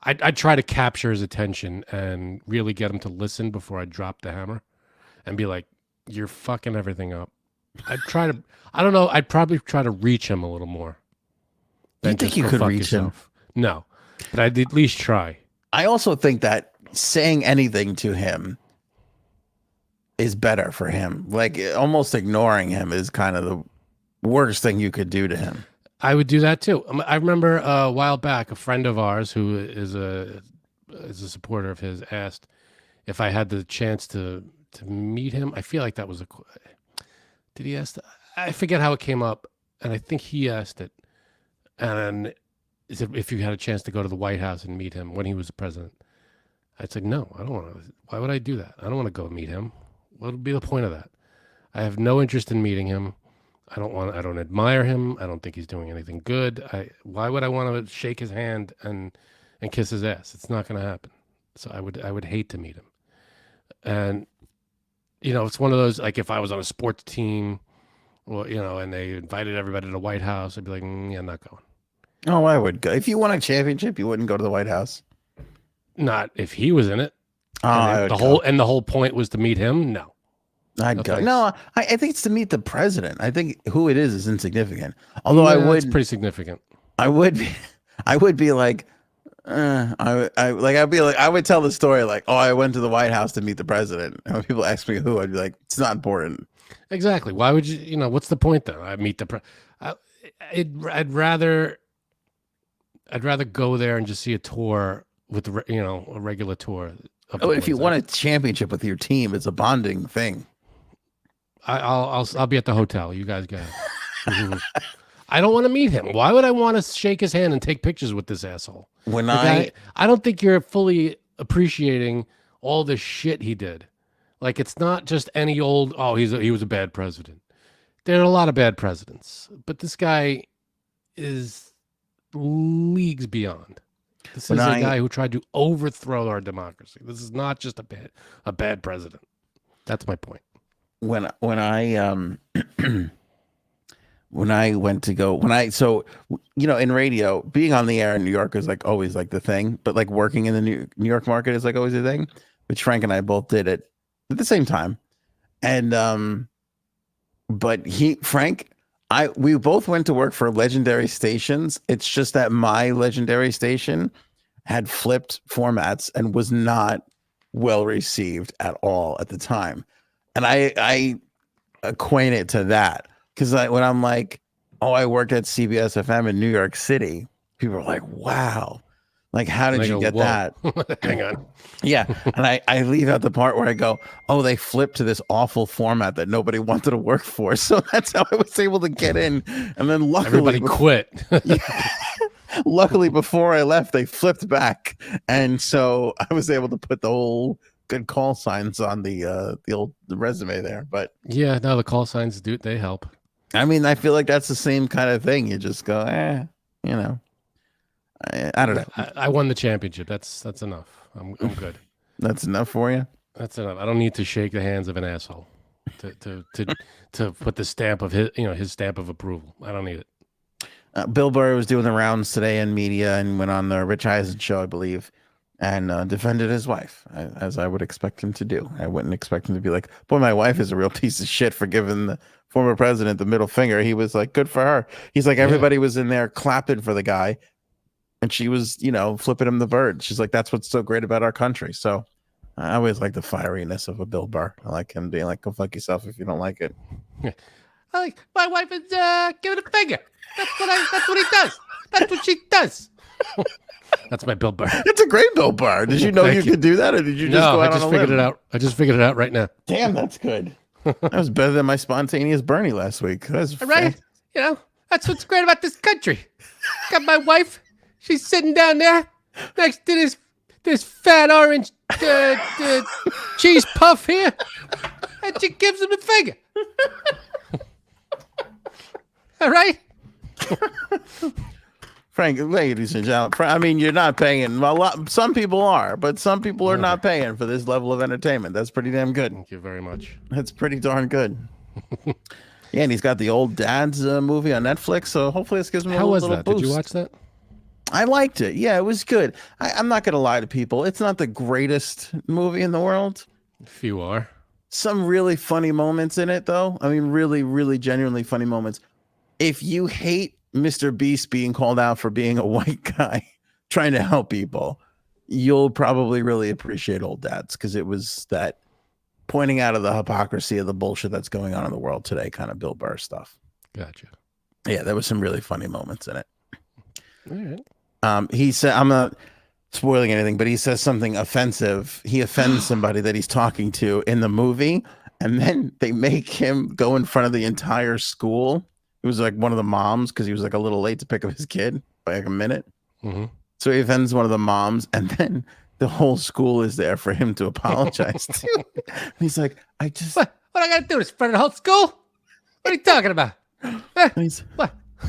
Speaker 2: I'd try to capture his attention and really get him to listen before I drop the hammer, and be like, you're fucking everything up. I'd try to. I don't know. I'd probably try to reach him a little more.
Speaker 1: Do you think you could reach him?
Speaker 2: No, but I'd at least try.
Speaker 1: I also think that saying anything to him is better for him. Like almost ignoring him is kind of the worst thing you could do to him.
Speaker 2: I would do that too. I remember a while back, a friend of ours who is a supporter of his asked if I had the chance to meet him. I feel like that was did he ask? I forget how it came up, and I think he asked it. And if you had a chance to go to the White House and meet him when he was the president, It's like, no, I don't want to. Why would I do that? I don't want to go meet him. What would be the point of that? I have no interest in meeting him. I don't want. I don't admire him. I don't think he's doing anything good. Why would I want to shake his hand and kiss his ass? It's not going to happen. So I would hate to meet him. And it's one of those, like, if I was on a sports team, well, and they invited everybody to the White House, I'd be like, yeah, I'm not going.
Speaker 1: Oh, I would go. If you won a championship, you wouldn't go to the White House.
Speaker 2: Not if he was in it.
Speaker 1: Oh, I would go.
Speaker 2: The whole point was to meet him. No,
Speaker 1: I'd go.
Speaker 2: thanks.
Speaker 1: No, I think it's to meet the president. I think who it is insignificant. Although
Speaker 2: it's pretty significant.
Speaker 1: I would be like, I would tell the story like, oh, I went to the White House to meet the president. And when people ask me who, I'd be like, it's not important.
Speaker 2: Exactly. Why would you? What's the point then? I meet the I'd rather go there and just see a tour with a regular tour.
Speaker 1: Oh, if you won a championship with your team, it's a bonding thing.
Speaker 2: I'll be at the hotel. You guys go. I don't want to meet him. Why would I want to shake his hand and take pictures with this asshole? I don't think you're fully appreciating all the shit he did. Like, it's not just any old, he was a bad president. There are a lot of bad presidents, but this guy is leagues beyond. This is a guy who tried to overthrow our democracy. This is not just a bad president. That's my point.
Speaker 1: When I in radio, being on the air in New York is like always like the thing, but like working in the New York market is like always the thing, which Frank and I both did it at the same time. And but we both went to work for legendary stations. It's just that my legendary station had flipped formats and was not well received at all at the time. And I acquaint it to that. Because when I'm like, oh, I worked at CBS FM in New York City, people are like, wow. Like, how did you get that?
Speaker 2: Hang on.
Speaker 1: Yeah. And I leave out the part where I go, oh, they flipped to this awful format that nobody wanted to work for. So that's how I was able to get in. And then luckily
Speaker 2: everybody quit.
Speaker 1: Luckily, before I left, they flipped back. And so I was able to put the whole good call signs on the resume there. But
Speaker 2: yeah, no, the call signs they help.
Speaker 1: I mean, I feel like that's the same kind of thing. You just go, I don't know.
Speaker 2: I won the championship. That's enough. I'm good.
Speaker 1: That's enough for you?
Speaker 2: That's enough. I don't need to shake the hands of an asshole to put the stamp of his stamp of approval. I don't need it.
Speaker 1: Bill Burr was doing the rounds today in media and went on the Rich Eisen show, I believe, and defended his wife, as I would expect him to do. I wouldn't expect him to be like, boy, my wife is a real piece of shit for giving the former president the middle finger. He was like, good for her. He's like, everybody was in there clapping for the guy, and she was, flipping him the bird. She's like, that's what's so great about our country. So I always like the fieriness of a Bill Burr. I like him being like, go fuck yourself if you don't like it.
Speaker 2: I like, my wife is giving a finger. That's what he does. That's what she does. That's my Bill Burr.
Speaker 1: It's a great Bill Burr. Did you know you could do that, or did you just go out
Speaker 2: I just figured it out. I just figured it out right now.
Speaker 1: Damn, that's good. That was better than my spontaneous Bernie last week. That's
Speaker 2: right. That's what's great about this country. Got my wife. She's sitting down there next to this fat orange cheese puff here, and she gives him the finger. All right.
Speaker 1: Frank, ladies and gentlemen, I mean, you're not paying. Some people are, but some people are not paying for this level of entertainment. That's pretty damn good.
Speaker 2: Thank you very much.
Speaker 1: That's pretty darn good. Yeah, and he's got the Old Dads movie on Netflix, so hopefully this gives him a little boost.
Speaker 2: Did you watch that?
Speaker 1: I liked it. Yeah, it was good. I'm not going to lie to people. It's not the greatest movie in the world.
Speaker 2: If you are.
Speaker 1: Some really funny moments in it, though. I mean, really, really genuinely funny moments. If you hate Mr. Beast being called out for being a white guy trying to help people, you'll probably really appreciate Old Dads, because it was that pointing out of the hypocrisy of the bullshit that's going on in the world today kind of Bill Burr stuff.
Speaker 2: Gotcha.
Speaker 1: Yeah, there was some really funny moments in it.
Speaker 2: All right.
Speaker 1: He said, I'm not spoiling anything, but he says something offensive. He offends somebody that he's talking to in the movie, and then they make him go in front of the entire school. It was like one of the moms, because he was like a little late to pick up his kid by like a minute.
Speaker 2: Mm-hmm.
Speaker 1: So he offends one of the moms, and then the whole school is there for him to apologize to. He's like, I just.
Speaker 2: What I gotta do? Is spread the whole school? What are you talking about? What?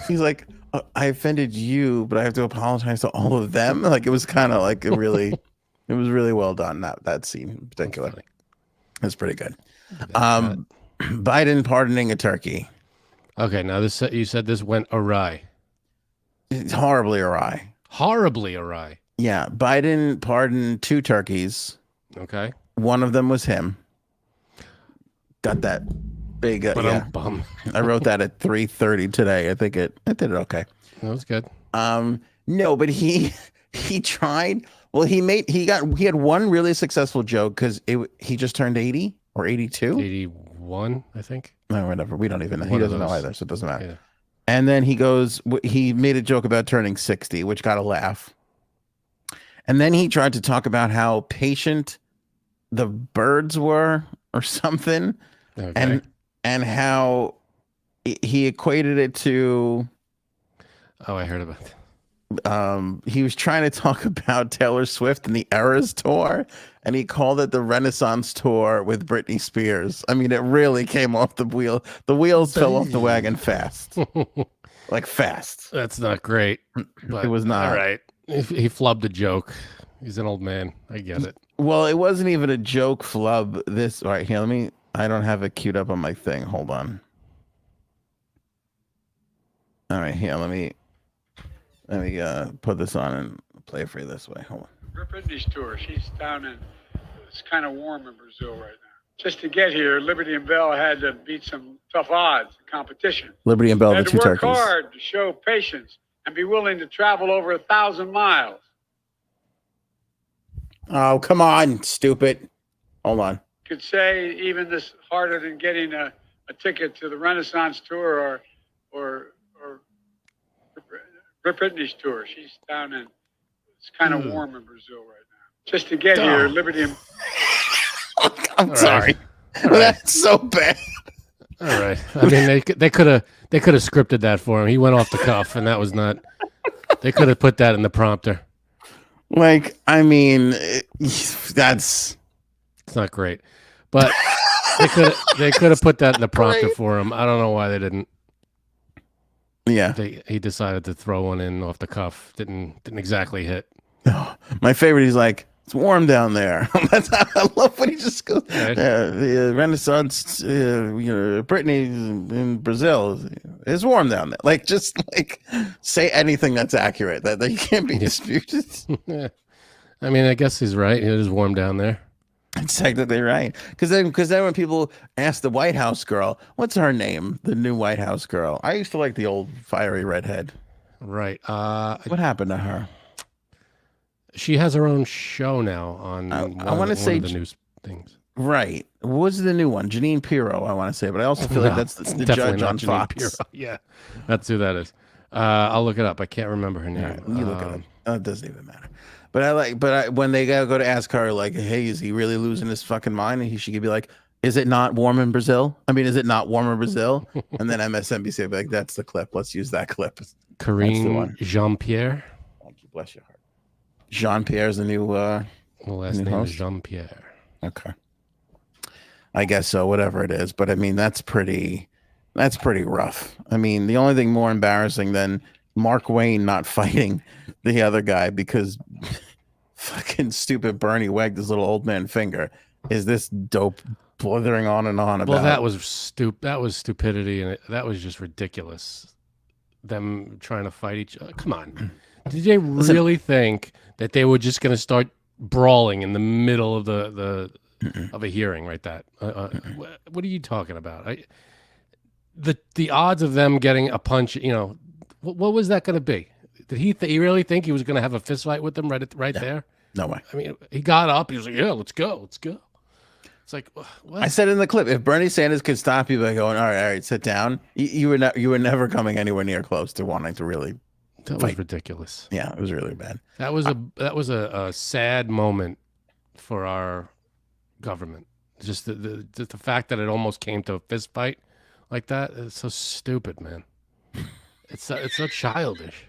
Speaker 1: He's like, I offended you, but I have to apologize to all of them. Like it was kind of like it was really well done. That scene in particular, it's pretty good. Biden pardoning a turkey.
Speaker 2: Okay, now this you said this went awry.
Speaker 1: It's horribly awry.
Speaker 2: Horribly awry.
Speaker 1: Yeah, Biden pardoned 2 turkeys.
Speaker 2: Okay.
Speaker 1: One of them was him. Got that big. Yeah. I wrote that at 3:30 today. I did it okay.
Speaker 2: That was good.
Speaker 1: No, but he tried. Well, he had one really successful joke because he just turned 80 or 82.
Speaker 2: 81, I think.
Speaker 1: No, whatever. We don't even know. He doesn't know either, so it doesn't matter.
Speaker 2: Yeah.
Speaker 1: And then he made a joke about turning 60, which got a laugh. And then he tried to talk about how patient the birds were or something.
Speaker 2: Okay.
Speaker 1: And how he equated it to.
Speaker 2: Oh, I heard about that.
Speaker 1: He was trying to talk about Taylor Swift and the Eras tour, and he called it the Renaissance tour with Britney Spears. I mean, it really came off the wheel. The wheels fell off the wagon fast, like fast.
Speaker 2: That's not great. But
Speaker 1: it was not.
Speaker 2: All right. He flubbed a joke. He's an old man. I get it.
Speaker 1: Well, it wasn't even a joke flub. All right, here, I don't have it queued up on my thing. Hold on. All right, here, let me put this on and play it for you this way. Hold on.
Speaker 3: Britney's tour. She's down in, it's kind of warm in Brazil right now. Just to get here, Liberty and Bell had to beat some tough odds in competition.
Speaker 1: Liberty and Bell, the 2 turkeys.
Speaker 3: They had to work hard to show patience and be willing to travel over 1,000 miles.
Speaker 1: Oh, come on, stupid. Hold on.
Speaker 3: Could say even this harder than getting a ticket to the Renaissance tour or Britney's tour. She's down in, it's kind of warm in Brazil right now. Just to get here, Liberty and...
Speaker 1: I'm sorry. Right. That's so bad.
Speaker 2: All right. I mean, they could have scripted that for him. He went off the cuff, and that was not. They could have put that in the prompter.
Speaker 1: Like, I mean, that's.
Speaker 2: It's not great, but they could have put that in the prompter for him. I don't know why they didn't.
Speaker 1: Yeah.
Speaker 2: He decided to throw one in off the cuff. Didn't exactly hit.
Speaker 1: Oh, my favorite. He's like, it's warm down there. I love when he just goes.
Speaker 2: Right.
Speaker 1: The Renaissance, Britney in Brazil, it's warm down there. Like, just like say anything that's accurate that can't be disputed.
Speaker 2: Yeah. I mean, I guess he's right. It is warm down there.
Speaker 1: It's technically right. Because then when people ask the White House girl, what's her name? The new White House girl. I used to like the old fiery redhead.
Speaker 2: Right.
Speaker 1: What happened to her?
Speaker 2: She has her own show now on
Speaker 1: I want to say
Speaker 2: the news things.
Speaker 1: Right. What was the new one? Janine Pirro, I want to say. But I also feel like that's the judge on Fox.
Speaker 2: Pirro. Yeah, that's who that is. I'll look it up. I can't remember her name.
Speaker 1: Right, you look it up. It doesn't even matter. But when they go to ask her, like, hey, is he really losing his fucking mind? And she could be like, is it not warm in Brazil? I mean, is it not warm in Brazil? And then MSNBC would be like, that's the clip. Let's use that clip.
Speaker 2: Karine Jean-Pierre.
Speaker 1: Thank you. Bless your heart. Jean-Pierre's the new
Speaker 2: the last name
Speaker 1: host?
Speaker 2: is Jean-Pierre.
Speaker 1: Okay. I guess so, whatever it is. But I mean, that's pretty rough. I mean, the only thing more embarrassing than Mark Wayne not fighting the other guy because fucking stupid Bernie wagged his little old man finger is this dope blithering on and on about.
Speaker 2: Well, that was stupidity, and that was just ridiculous. Them trying to fight each other. Come on. Did they really think that they were just going to start brawling in the middle of of a hearing like that? What are you talking about? The odds of them getting a punch, what was that going to be? Did he really think he was going to have a fist fight with them right there?
Speaker 1: No way.
Speaker 2: I mean, he got up. He was like, "Yeah, let's go." It's like, what?
Speaker 1: I said in the clip, if Bernie Sanders could stop you by going, all right, sit down, you were never coming anywhere near close to wanting to really.
Speaker 2: That was ridiculous.
Speaker 1: Yeah, it was really bad.
Speaker 2: That was a sad moment for our government. Just the fact that it almost came to a fist fight like that. It's so stupid, man. It's so childish.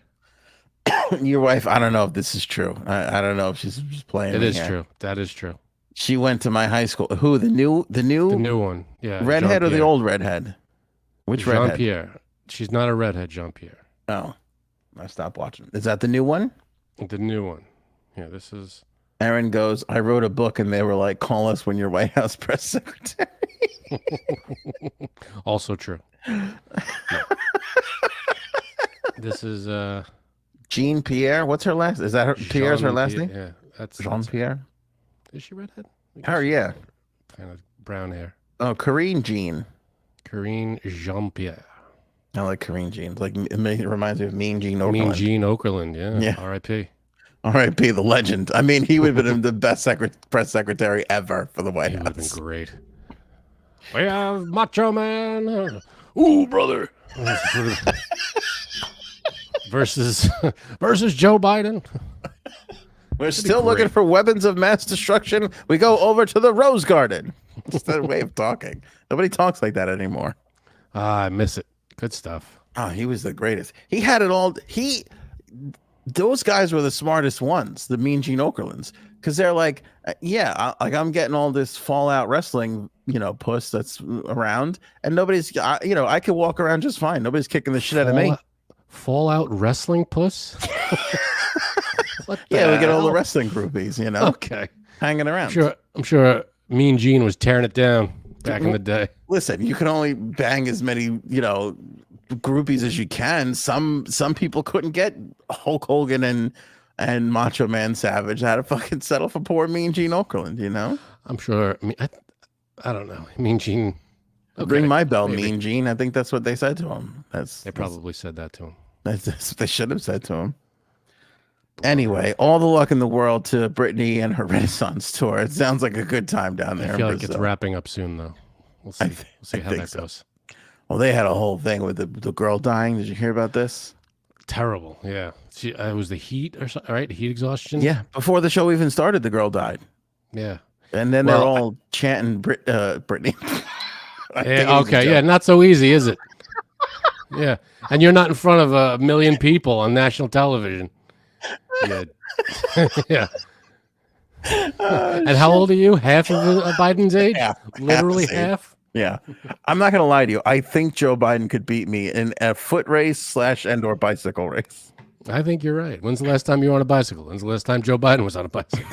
Speaker 1: Your wife, I don't know if this is true. I don't know if she's just playing.
Speaker 2: It
Speaker 1: me
Speaker 2: is
Speaker 1: here.
Speaker 2: true. That is true.
Speaker 1: She went to my high school. Who, the new
Speaker 2: The new one. Yeah.
Speaker 1: redhead or the
Speaker 2: Jean-Pierre.
Speaker 1: old redhead? Which redhead?
Speaker 2: Jean-Pierre. She's not a redhead, Jean-Pierre.
Speaker 1: Oh, I stopped watching. Is that the new one?
Speaker 2: The new one. Yeah, this is.
Speaker 1: Aaron goes, I wrote a book and they were like, call us when you're White House press secretary.
Speaker 2: Also true. No. This is
Speaker 1: Jean Pierre. What's her last? Is that her? Pierre's her last name?
Speaker 2: Yeah, that's
Speaker 1: Jean Pierre.
Speaker 2: Is she redhead?
Speaker 1: Her, yeah.
Speaker 2: Kind of brown hair.
Speaker 1: Oh, Corinne Jean.
Speaker 2: Corinne Jean-Pierre.
Speaker 1: I like Corinne Jean. It reminds me of Mean Gene Okerlund.
Speaker 2: Mean Gene Okerlund, yeah.
Speaker 1: Yeah.
Speaker 2: R.I.P.
Speaker 1: R.I.P. the legend. I mean, he would have been the best press secretary ever for the White
Speaker 2: He would have been
Speaker 1: House.
Speaker 2: great. We have Macho Man. Ooh, brother. versus Joe Biden.
Speaker 1: We're still looking for weapons of mass destruction. We go over to the Rose Garden. Just that way of talking. Nobody talks like that anymore.
Speaker 2: I miss it. Good stuff.
Speaker 1: Oh, he was the greatest. He had it all. Those guys were the smartest ones, the Mean Gene Okerlunds, because they're like, I'm getting all this Fallout wrestling, puss that's around, and nobody's, I could walk around just fine. Nobody's kicking the shit out of me.
Speaker 2: Fallout wrestling puss?
Speaker 1: We get all the wrestling groupies,
Speaker 2: Okay.
Speaker 1: hanging around.
Speaker 2: I'm sure Mean Gene was tearing it down back in the day.
Speaker 1: Listen, you can only bang as many, groupies as you can. Some people couldn't get Hulk Hogan and Macho Man Savage. Had to fucking settle for poor Mean Gene Okerlund,
Speaker 2: I'm sure. I don't know. Mean Gene. Okay,
Speaker 1: Ring my bell,
Speaker 2: maybe.
Speaker 1: Mean Gene. I think that's what they said to him.
Speaker 2: They probably said that to him.
Speaker 1: That's what they should have said to him. Anyway, all the luck in the world to Brittany and her Renaissance tour. It sounds like a good time down there.
Speaker 2: I feel like it's wrapping up soon, though. We'll see. We'll see how that goes.
Speaker 1: Well, they had a whole thing with the girl dying. Did you hear about this?
Speaker 2: Terrible. Yeah. It was the heat or something, right? Heat exhaustion.
Speaker 1: Yeah. Before the show even started, the girl died.
Speaker 2: Yeah.
Speaker 1: And then they're all chanting Brittany.
Speaker 2: Yeah, okay. Yeah. Not so easy, is it? Yeah. And you're not in front of a million people on national television. Yeah. Yeah. And how old are you? Half of Biden's age? Literally half?
Speaker 1: Yeah. I'm not going to lie to you. I think Joe Biden could beat me in a foot race / and/or bicycle race.
Speaker 2: I think you're right. When's the last time you were on a bicycle? When's the last time Joe Biden was on a bicycle?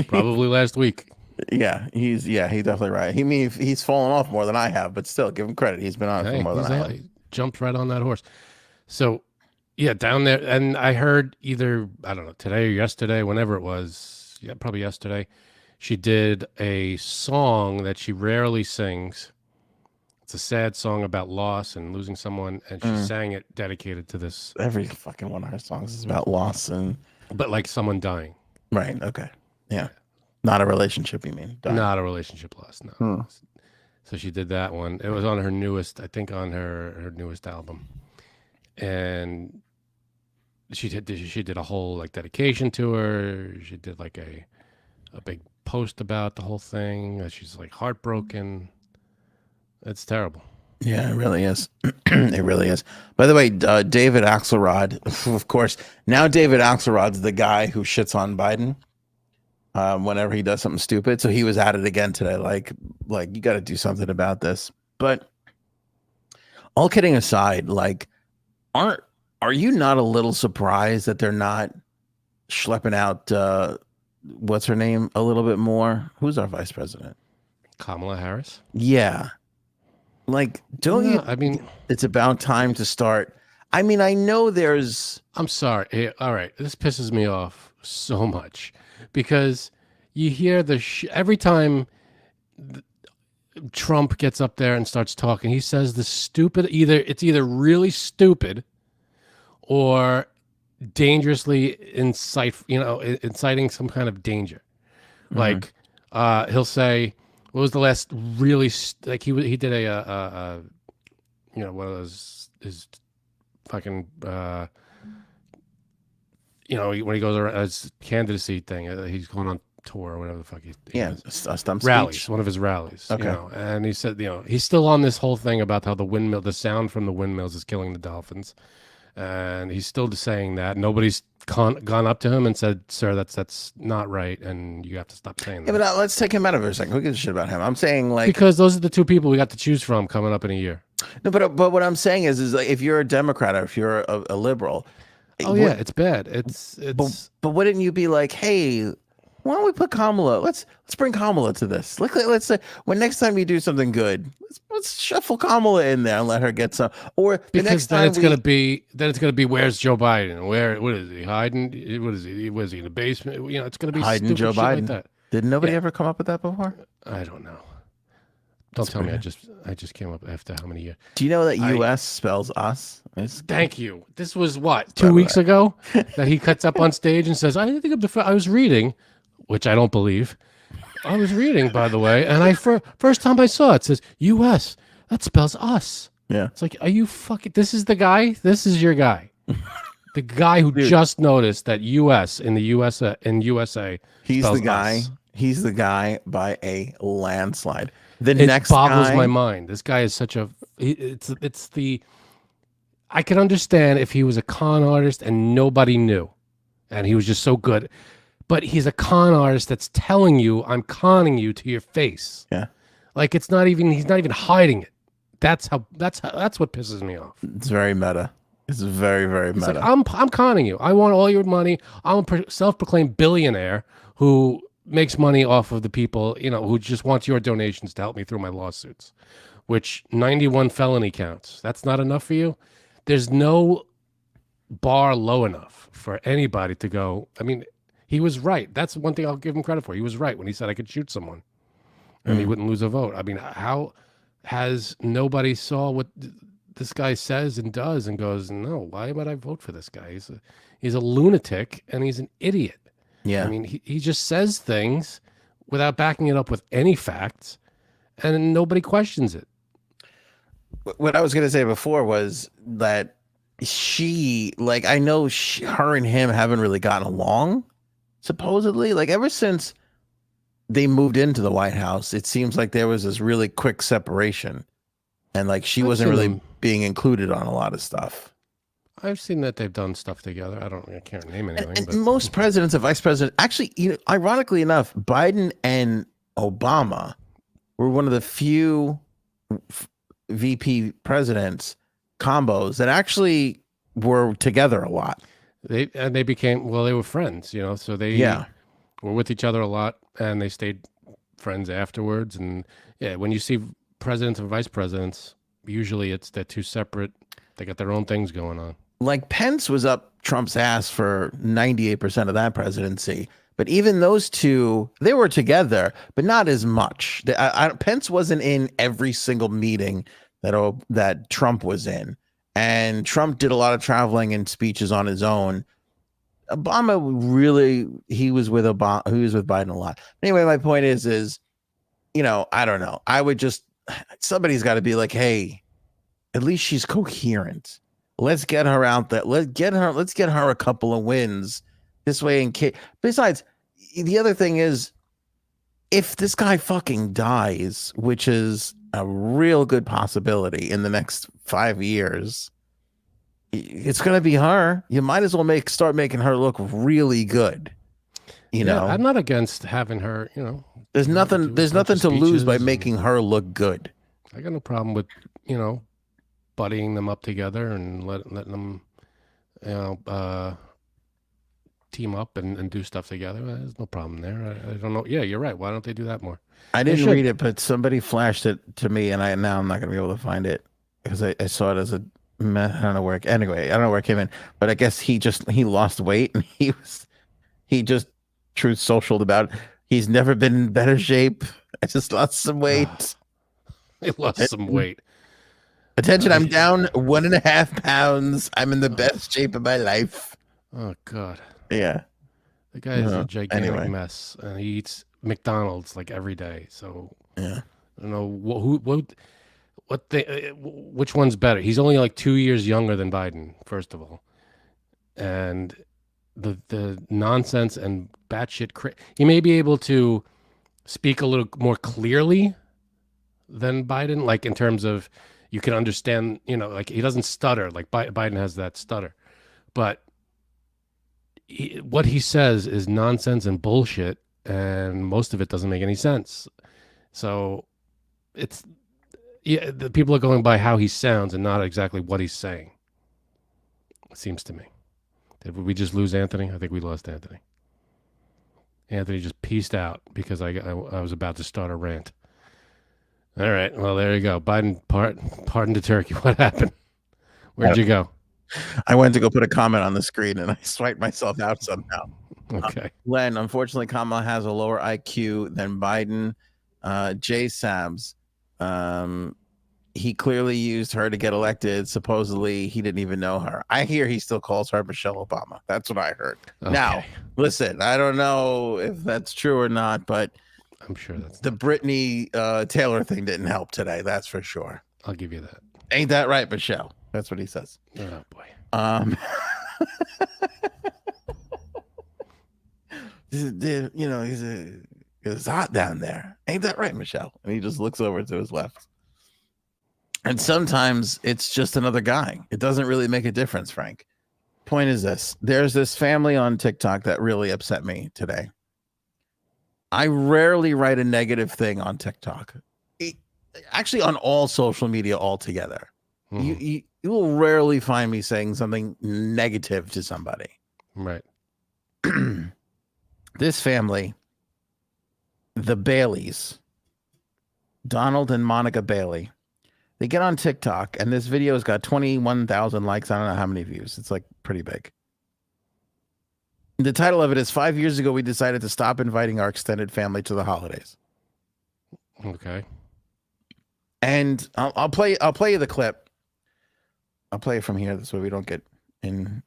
Speaker 2: Probably last week.
Speaker 1: Yeah, he's definitely right. He's fallen off more than I have, but still, give him credit. He's been on it for more than I have.
Speaker 2: He jumped right on that horse. So, yeah, down there, and I heard either, I don't know, today or yesterday, whenever it was, probably yesterday, she did a song that she rarely sings. It's a sad song about loss and losing someone, and she sang it dedicated to this.
Speaker 1: Every fucking one of her songs is about loss
Speaker 2: but like someone dying.
Speaker 1: Right. Okay. Yeah. Not a relationship, you mean? Dying.
Speaker 2: Not a relationship loss. No. So she did that one. It was on her newest, I think, on her newest album, and she did a whole like dedication to her. She did like a big post about the whole thing. She's like heartbroken. It's terrible.
Speaker 1: Yeah, it really is. It really is. By the way, David Axelrod, of course, now David Axelrod's the guy who shits on Biden whenever he does something stupid. So he was at it again today. Like you got to do something about this. But all kidding aside, like, are you not a little surprised that they're not schlepping out what's her name a little bit more? Who's our vice president?
Speaker 2: Kamala Harris.
Speaker 1: Yeah. Like, don't you?
Speaker 2: I mean,
Speaker 1: it's about time to start. I mean, I know there's.
Speaker 2: I'm sorry. Hey, all right, this pisses me off so much because you hear every time Trump gets up there and starts talking, he says the stupid. It's either really stupid or dangerously inciting some kind of danger. Like he'll say. What was the last really like he did a one of those his fucking when he goes around his candidacy thing, he's going on tour or whatever the fuck
Speaker 1: a stump
Speaker 2: rallies,
Speaker 1: speech.
Speaker 2: one of his rallies.
Speaker 1: Okay.
Speaker 2: And he said he's still on this whole thing about how the sound from the windmills is killing the dolphins, and he's still saying that. Nobody's gone up to him and said, "Sir, that's not right, and you have to stop saying that."
Speaker 1: Yeah, but let's take him out of it for a second. Who gives a shit about him? I'm saying like
Speaker 2: because those are the two people we got to choose from coming up in a year.
Speaker 1: no, but what I'm saying is like if you're a Democrat or if you're a liberal,
Speaker 2: yeah, it's bad. It's
Speaker 1: but wouldn't you be like, hey, why don't we put Kamala? Let's bring Kamala to this. Let's say when next time you do something good, let's shuffle Kamala in there and let her get some. Or the
Speaker 2: because
Speaker 1: next
Speaker 2: then
Speaker 1: time
Speaker 2: it's gonna be where's Joe Biden? What is he hiding? What is he? Was he in the basement? You know, it's gonna be
Speaker 1: hiding Joe Biden.
Speaker 2: Like that.
Speaker 1: Did nobody ever come up with that before?
Speaker 2: I don't know. Don't tell me I just came up after how many years?
Speaker 1: Do you know that U.S. spells us?
Speaker 2: Thank you. This was what 2 weeks ago that he cuts up on stage and says, "I think I was reading." Which I don't believe. I was reading, by the way, and first time I saw it says U.S. That spells us.
Speaker 1: Yeah,
Speaker 2: it's like, are you fucking? This is the guy. This is your guy. The guy who just noticed that U.S. in the USA in USA.
Speaker 1: He's the guy.
Speaker 2: Us.
Speaker 1: He's the guy by a landslide.
Speaker 2: It boggles my mind. This guy is such a. It's the. I could understand if he was a con artist and nobody knew, and he was just so good. But he's a con artist that's telling you, I'm conning you to your face.
Speaker 1: Yeah.
Speaker 2: Like he's not even hiding it. That's what pisses me off.
Speaker 1: It's very meta. It's very, very meta.
Speaker 2: Like, I'm conning you. I want all your money. I'm a self-proclaimed billionaire who makes money off of the people, who just wants your donations to help me through my lawsuits, which 91 felony counts. That's not enough for you. There's no bar low enough for anybody to go. I mean, he was right. That's one thing I'll give him credit for. He was right when he said I could shoot someone and he wouldn't lose a vote. I mean, how has nobody saw what this guy says and does and goes, no, why would I vote for this guy? He's a lunatic and he's an idiot.
Speaker 1: Yeah.
Speaker 2: I mean, he just says things without backing it up with any facts and nobody questions it.
Speaker 1: What I was going to say before was that I know her and him haven't really gotten along. Supposedly, like ever since they moved into the White House, it seems like there was this really quick separation, and like she wasn't really being included on a lot of stuff.
Speaker 2: I've seen that they've done stuff together. I can't name anything.
Speaker 1: And
Speaker 2: but
Speaker 1: most presidents and vice presidents, actually, ironically enough, Biden and Obama were one of the few VP presidents combos that actually were together a lot.
Speaker 2: They became, they were friends, so they were with each other a lot and they stayed friends afterwards. And yeah, when you see presidents and vice presidents, usually they're two separate, they got their own things going on.
Speaker 1: Like Pence was up Trump's ass for 98% of that presidency. But even those two, they were together, but not as much. Pence wasn't in every single meeting that Trump was in. And Trump did a lot of traveling and speeches on his own. Obama he was with Biden a lot. Anyway, my point is, I don't know. Somebody's got to be like, hey, at least she's coherent. Let's get her out there. Let's get her a couple of wins this way. Besides, the other thing is, if this guy fucking dies, which is a real good possibility in the next 5 years, it's going to be her. You might as well start making her look really good.
Speaker 2: I'm not against having her,
Speaker 1: there's nothing to lose by making her look good.
Speaker 2: I got no problem with, buddying them up together and letting them, team up and do stuff together. There's no problem there. I don't know. Yeah, you're right. Why don't they do that more?
Speaker 1: I didn't read it, but somebody flashed it to me, and now I'm not going to be able to find it because I saw it as a. I don't know where. Anyway, I don't know where it came in, but I guess he lost weight, and he just truth socialed about it. He's never been in better shape. I just lost some weight.
Speaker 2: He lost some weight.
Speaker 1: Attention, I'm down 1.5 pounds. I'm in the best shape of my life.
Speaker 2: Oh God.
Speaker 1: Yeah.
Speaker 2: The guy is a gigantic mess, and he eats McDonald's like every day. So
Speaker 1: yeah,
Speaker 2: I don't know which one's better. He's only like 2 years younger than Biden, first of all, and the nonsense and batshit. He may be able to speak a little more clearly than Biden, like in terms of you can understand, like he doesn't stutter like Biden has that stutter, but what he says is nonsense and bullshit, and most of it doesn't make any sense. So the people are going by how he sounds and not exactly what he's saying. It seems to me. Did we just lose Anthony? I think we lost Anthony. Anthony just peaced out because I was about to start a rant. All right. Well, there you go. Biden pardoned the turkey. What happened? Where'd you go?
Speaker 1: I went to go put a comment on the screen and I swiped myself out somehow.
Speaker 2: Okay.
Speaker 1: Len, unfortunately, Kamala has a lower IQ than Biden. Jay Sabs, he clearly used her to get elected. Supposedly, he didn't even know her. I hear he still calls her Michelle Obama. That's what I heard. Okay. Now, listen, I don't know if that's true or not, but
Speaker 2: I'm sure that's
Speaker 1: the Brittany Taylor thing didn't help today. That's for sure.
Speaker 2: I'll give you that.
Speaker 1: Ain't that right, Michelle? That's what he says.
Speaker 2: Oh boy.
Speaker 1: It's hot down there. Ain't that right, Michelle? And he just looks over to his left. And sometimes it's just another guy. It doesn't really make a difference, Frank. Point is this. There's this family on TikTok that really upset me today. I rarely write a negative thing on TikTok. Actually, on all social media altogether. You will rarely find me saying something negative to somebody.
Speaker 2: Right.
Speaker 1: This family, the Baileys, Donald and Monica Bailey, they get on TikTok, and this video has got 21,000 likes. I don't know how many views. It's like pretty big. The title of it is 5 years ago, we decided to stop inviting our extended family to the holidays.
Speaker 2: Okay.
Speaker 1: And I'll play you the clip. I'll play it from here. This way we don't get in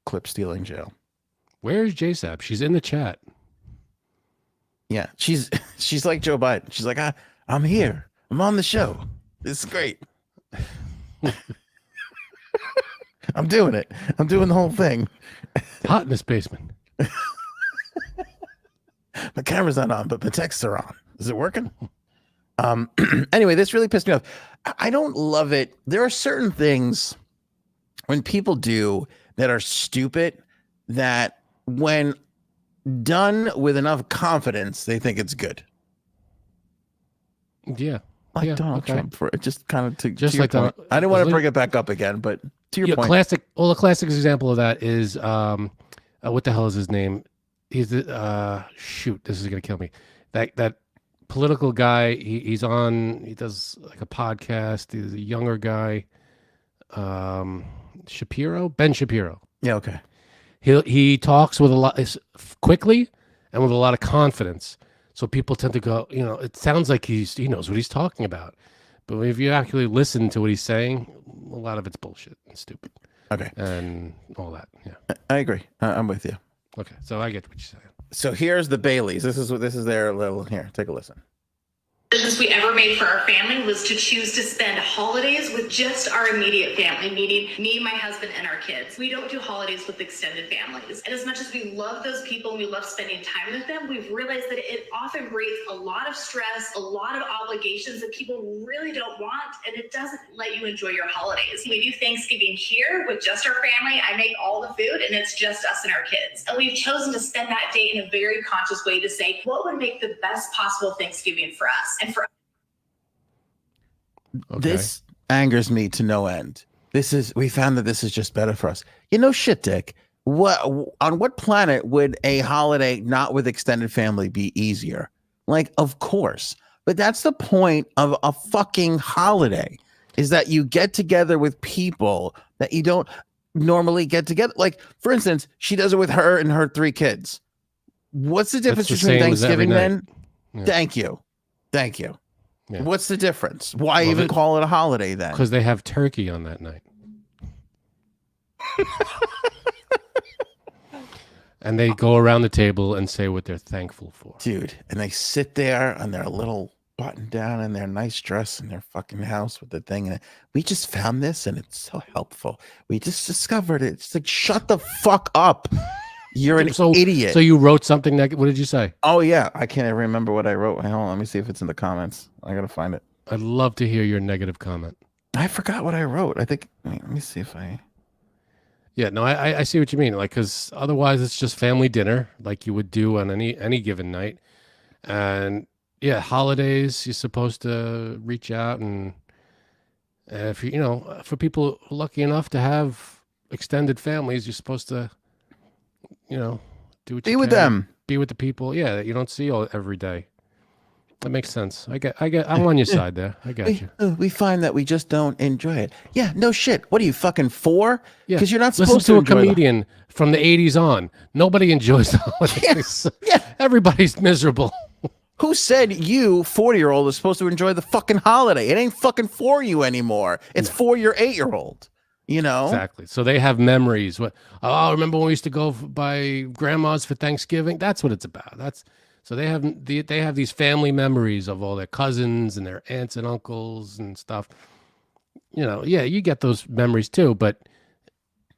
Speaker 1: clip stealing jail.
Speaker 2: Where's JSAP? She's in the chat.
Speaker 1: Yeah, she's like Joe Biden. She's like, I'm here. I'm on the show. This is great. I'm doing it. I'm doing the whole thing.
Speaker 2: Hot in this basement.
Speaker 1: My camera's not on, but my texts are on. Is it working? Anyway, this really pissed me off. I don't love it. There are certain things when people do that are stupid that when done with enough confidence, they think it's good.
Speaker 2: Yeah.
Speaker 1: Like Donald Trump for it, just kind of
Speaker 2: just
Speaker 1: to
Speaker 2: like
Speaker 1: that. I didn't want to bring it back up again, but to your point.
Speaker 2: The classic example of that is what the hell is his name? He's shoot, this is gonna kill me. That political guy, he does like a podcast. He's a younger guy. Ben Shapiro. Yeah,
Speaker 1: okay.
Speaker 2: He talks with a lot quickly and with a lot of confidence. So people tend to go, it sounds like he knows what he's talking about. But if you actually listen to what he's saying, a lot of it's bullshit and stupid.
Speaker 1: Okay.
Speaker 2: And all that. Yeah.
Speaker 1: I agree. I'm with you.
Speaker 2: Okay. So I get what you're saying.
Speaker 1: So here's the Baileys. This is their little, here, take a listen.
Speaker 4: Decisions we ever made for our family was to choose to spend holidays with just our immediate family, meaning me, my husband, and our kids. We don't do holidays with extended families. And as much as we love those people and we love spending time with them, we've realized that it often creates a lot of stress, a lot of obligations that people really don't want, and it doesn't let you enjoy your holidays. We do Thanksgiving here with just our family. I make all the food, and it's just us and our kids. And we've chosen to spend that day in a very conscious way to say, what would make the best possible Thanksgiving for us? And for
Speaker 1: This angers me to no end. We found that this is just better for us. Shit, Dick. On what planet would a holiday not with extended family be easier? Like, of course. But that's the point of a fucking holiday, is that you get together with people that you don't normally get together. Like, for instance, she does it with her and her 3 kids. What's the difference between Thanksgiving then? Yeah. Thank you. Yeah. What's the difference? Why even call it a holiday then?
Speaker 2: Because they have turkey on that night. And they go around the table and say what they're thankful for.
Speaker 1: Dude, and they sit there on their little button down in their nice dress in their fucking house with the thing. And we just found this and it's so helpful. We just discovered it. It's like, shut the fuck up. You're an idiot.
Speaker 2: So you wrote something what did you say?
Speaker 1: Oh, yeah. I can't even remember what I wrote. Hold on. Let me see if it's in the comments. I got to find it.
Speaker 2: I'd love to hear your negative comment.
Speaker 1: I forgot what I wrote. I think. Let me see if I.
Speaker 2: Yeah, no, I see what you mean. Like, because otherwise it's just family dinner, like you would do on any given night. And yeah, holidays, you're supposed to reach out and if you know, for people lucky enough to have extended families, you're supposed to, you know, do what you
Speaker 1: Be with
Speaker 2: can,
Speaker 1: them.
Speaker 2: be with the people, yeah, that you don't see every day. That makes sense. I'm on your side there. I got you.
Speaker 1: We find that we just don't enjoy it. Yeah, no shit. What are you fucking for?
Speaker 2: Yeah,
Speaker 1: Because you're not
Speaker 2: listen
Speaker 1: supposed
Speaker 2: to
Speaker 1: to
Speaker 2: a
Speaker 1: enjoy
Speaker 2: comedian from the '80s on. Nobody enjoys the holidays.
Speaker 1: Yeah.
Speaker 2: Everybody's miserable.
Speaker 1: Who said you, 40-year-old, is supposed to enjoy the fucking holiday? It ain't fucking for you anymore. It's for your 8-year-old. You know?
Speaker 2: Exactly. So they have memories. Oh, remember when we used to go by grandma's for Thanksgiving? That's what it's about. So they have these family memories of all their cousins and their aunts and uncles and stuff. You know, yeah, you get those memories too, but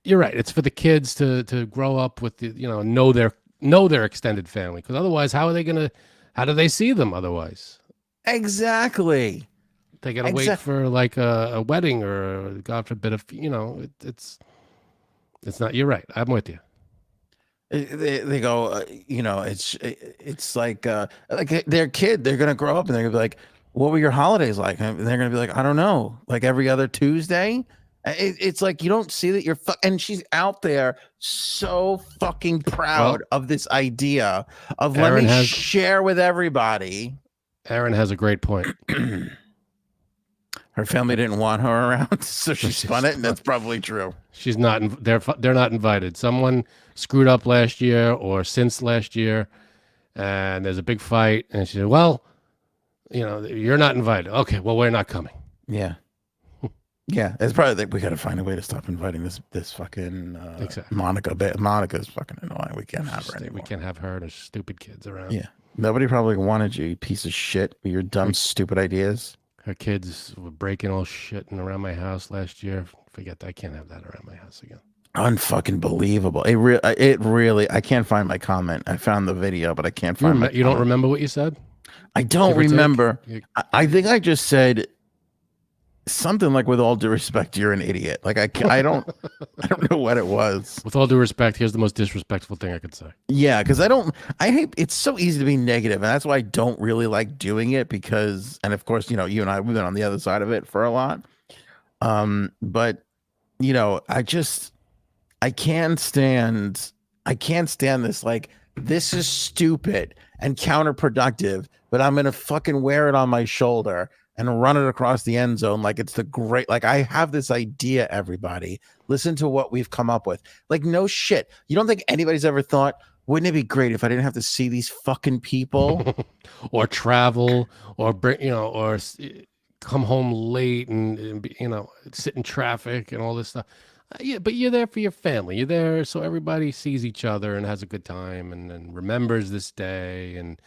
Speaker 2: you're right. It's for the kids to grow up with the, you know their extended family, because otherwise how do they see them otherwise?
Speaker 1: Exactly.
Speaker 2: They got to wait for like a wedding or God forbid it's not, you're right. I'm with you.
Speaker 1: They go, it's like their kid. They're gonna grow up and they're gonna be like, "What were your holidays like?" And they're gonna be like, "I don't know, like every other Tuesday." It's like you don't see that you're and she's out there so fucking proud of this idea of let me share with everybody.
Speaker 2: Aaron has a great point.
Speaker 1: Her family didn't want her around, so she spun it, and that's probably true.
Speaker 2: She's not. They're not invited. Someone screwed up last year or since last year, and there's a big fight. And she said, "Well, you're not invited." Okay, well, we're not coming.
Speaker 1: Yeah, yeah. It's probably like we got to find a way to stop inviting this fucking
Speaker 2: exactly.
Speaker 1: Monica. Monica's fucking annoying. We can't have her anymore.
Speaker 2: We can't have her and her stupid kids around.
Speaker 1: Yeah, nobody probably wanted you piece of shit with your dumb, stupid ideas.
Speaker 2: Her kids were breaking all shit around my house last year. Forget that. I can't have that around my house again.
Speaker 1: Unfucking believable. It really. I can't find my comment. I found the video, but I can't find.
Speaker 2: You don't remember what you said?
Speaker 1: I don't remember. I think I just said something like, "With all due respect, you're an idiot." Like I don't know what it was.
Speaker 2: With all due respect, here's the most disrespectful thing I could say.
Speaker 1: Yeah, because I hate. It's so easy to be negative, and that's why I don't really like doing it. Because, and of course, you and I, we've been on the other side of it for a lot. But I can't stand this. Like, this is stupid and counterproductive, but I'm gonna fucking wear it on my shoulder and run it across the end zone like it's like I have this idea, everybody. Listen to what we've come up with. Like, no shit. You don't think anybody's ever thought, wouldn't it be great if I didn't have to see these fucking people?
Speaker 2: Or travel, or bring, or come home late and sit in traffic and all this stuff. Yeah, but you're there for your family. You're there so everybody sees each other and has a good time and remembers this day. And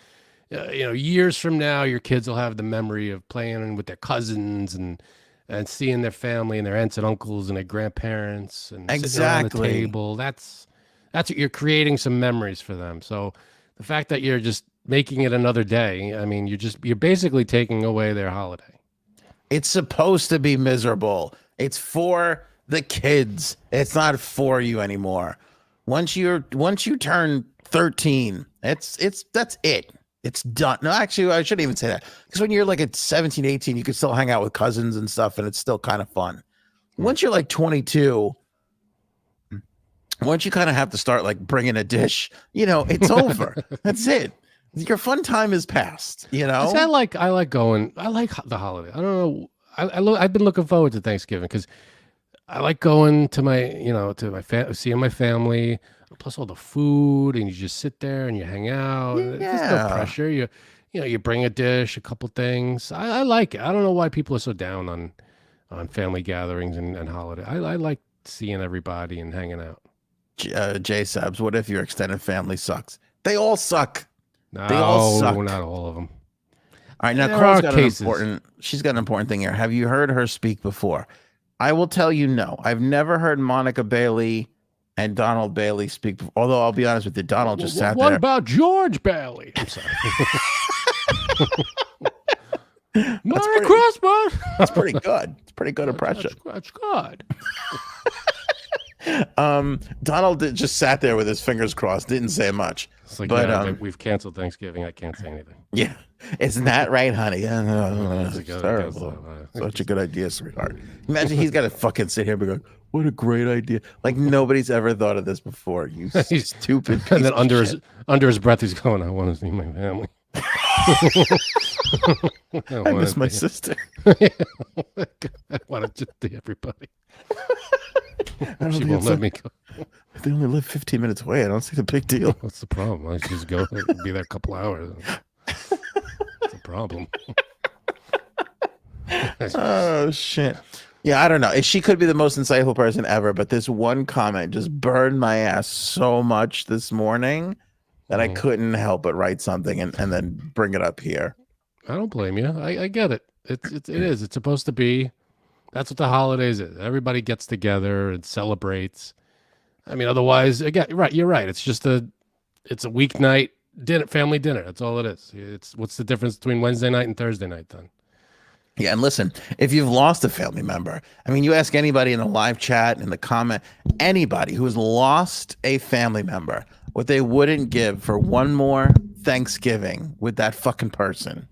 Speaker 2: years from now, your kids will have the memory of playing with their cousins and seeing their family and their aunts and uncles and their grandparents and sitting around the table. That's what you're creating, some memories for them. So the fact that you're just making it another day, I mean, you're basically taking away their holiday.
Speaker 1: It's supposed to be miserable. It's for the kids. It's not for you anymore. Once you turn 13, that's it. It's done. No, actually, I shouldn't even say that. Because when you're like at 17, 18, you can still hang out with cousins and stuff, and it's still kind of fun. Once you're like 22, once you kind of have to start like bringing a dish, it's over. That's it. Your fun time is past,
Speaker 2: I like going. I like the holiday. I don't know. I've been looking forward to Thanksgiving because I like going to seeing my family. Plus all the food, and you just sit there and you hang out. Yeah. There's no pressure. You bring a dish, a couple things. I like it. I don't know why people are so down on family gatherings and holiday. I like seeing everybody and hanging out.
Speaker 1: J Sabs, what if your extended family sucks? They all suck.
Speaker 2: No,
Speaker 1: they all suck.
Speaker 2: Not all of them.
Speaker 1: All right, now Carl's got she's got an important thing here. Have you heard her speak before? I will tell you no. I've never heard Monica Bailey and Donald Bailey speak before. Although I'll be honest with you, Donald just sat there.
Speaker 2: What about George Bailey? I'm sorry. Merry Christmas.
Speaker 1: That's pretty good. It's pretty good impression.
Speaker 2: That's good.
Speaker 1: Donald just sat there with his fingers crossed, didn't say much.
Speaker 2: It's like,
Speaker 1: but
Speaker 2: we've canceled Thanksgiving. I can't say anything.
Speaker 1: Yeah, isn't that right, honey?
Speaker 2: It's
Speaker 1: It's terrible. Such a good idea, sweetheart. Imagine he's got to fucking sit here and be like, "What a great idea!" Like nobody's ever thought of this before. You stupid. Piece
Speaker 2: And then
Speaker 1: of
Speaker 2: under
Speaker 1: shit.
Speaker 2: his breath, he's going, "I want to see my family."
Speaker 1: I miss my sister.
Speaker 2: I want to just see everybody.
Speaker 1: I don't
Speaker 2: She
Speaker 1: think
Speaker 2: won't
Speaker 1: it's
Speaker 2: let
Speaker 1: like-
Speaker 2: me go.
Speaker 1: They only live 15 minutes away. I don't see the big deal.
Speaker 2: What's the problem? I just go be there a couple hours. What's the problem?
Speaker 1: Oh shit. Yeah, I don't know. She could be the most insightful person ever, but this one comment just burned my ass so much this morning that I couldn't help but write something and then bring it up here.
Speaker 2: I don't blame you. I get it. It is. It's supposed to be. That's what the holidays is. Everybody gets together and celebrates. I mean, otherwise, again, right? You're right. It's just it's a weeknight dinner, family dinner. That's all it is. It's what's the difference between Wednesday night and Thursday night then?
Speaker 1: Yeah, and listen, if you've lost a family member, I mean, you ask anybody in the live chat, in the comment, anybody who has lost a family member, what they wouldn't give for one more Thanksgiving with that fucking person.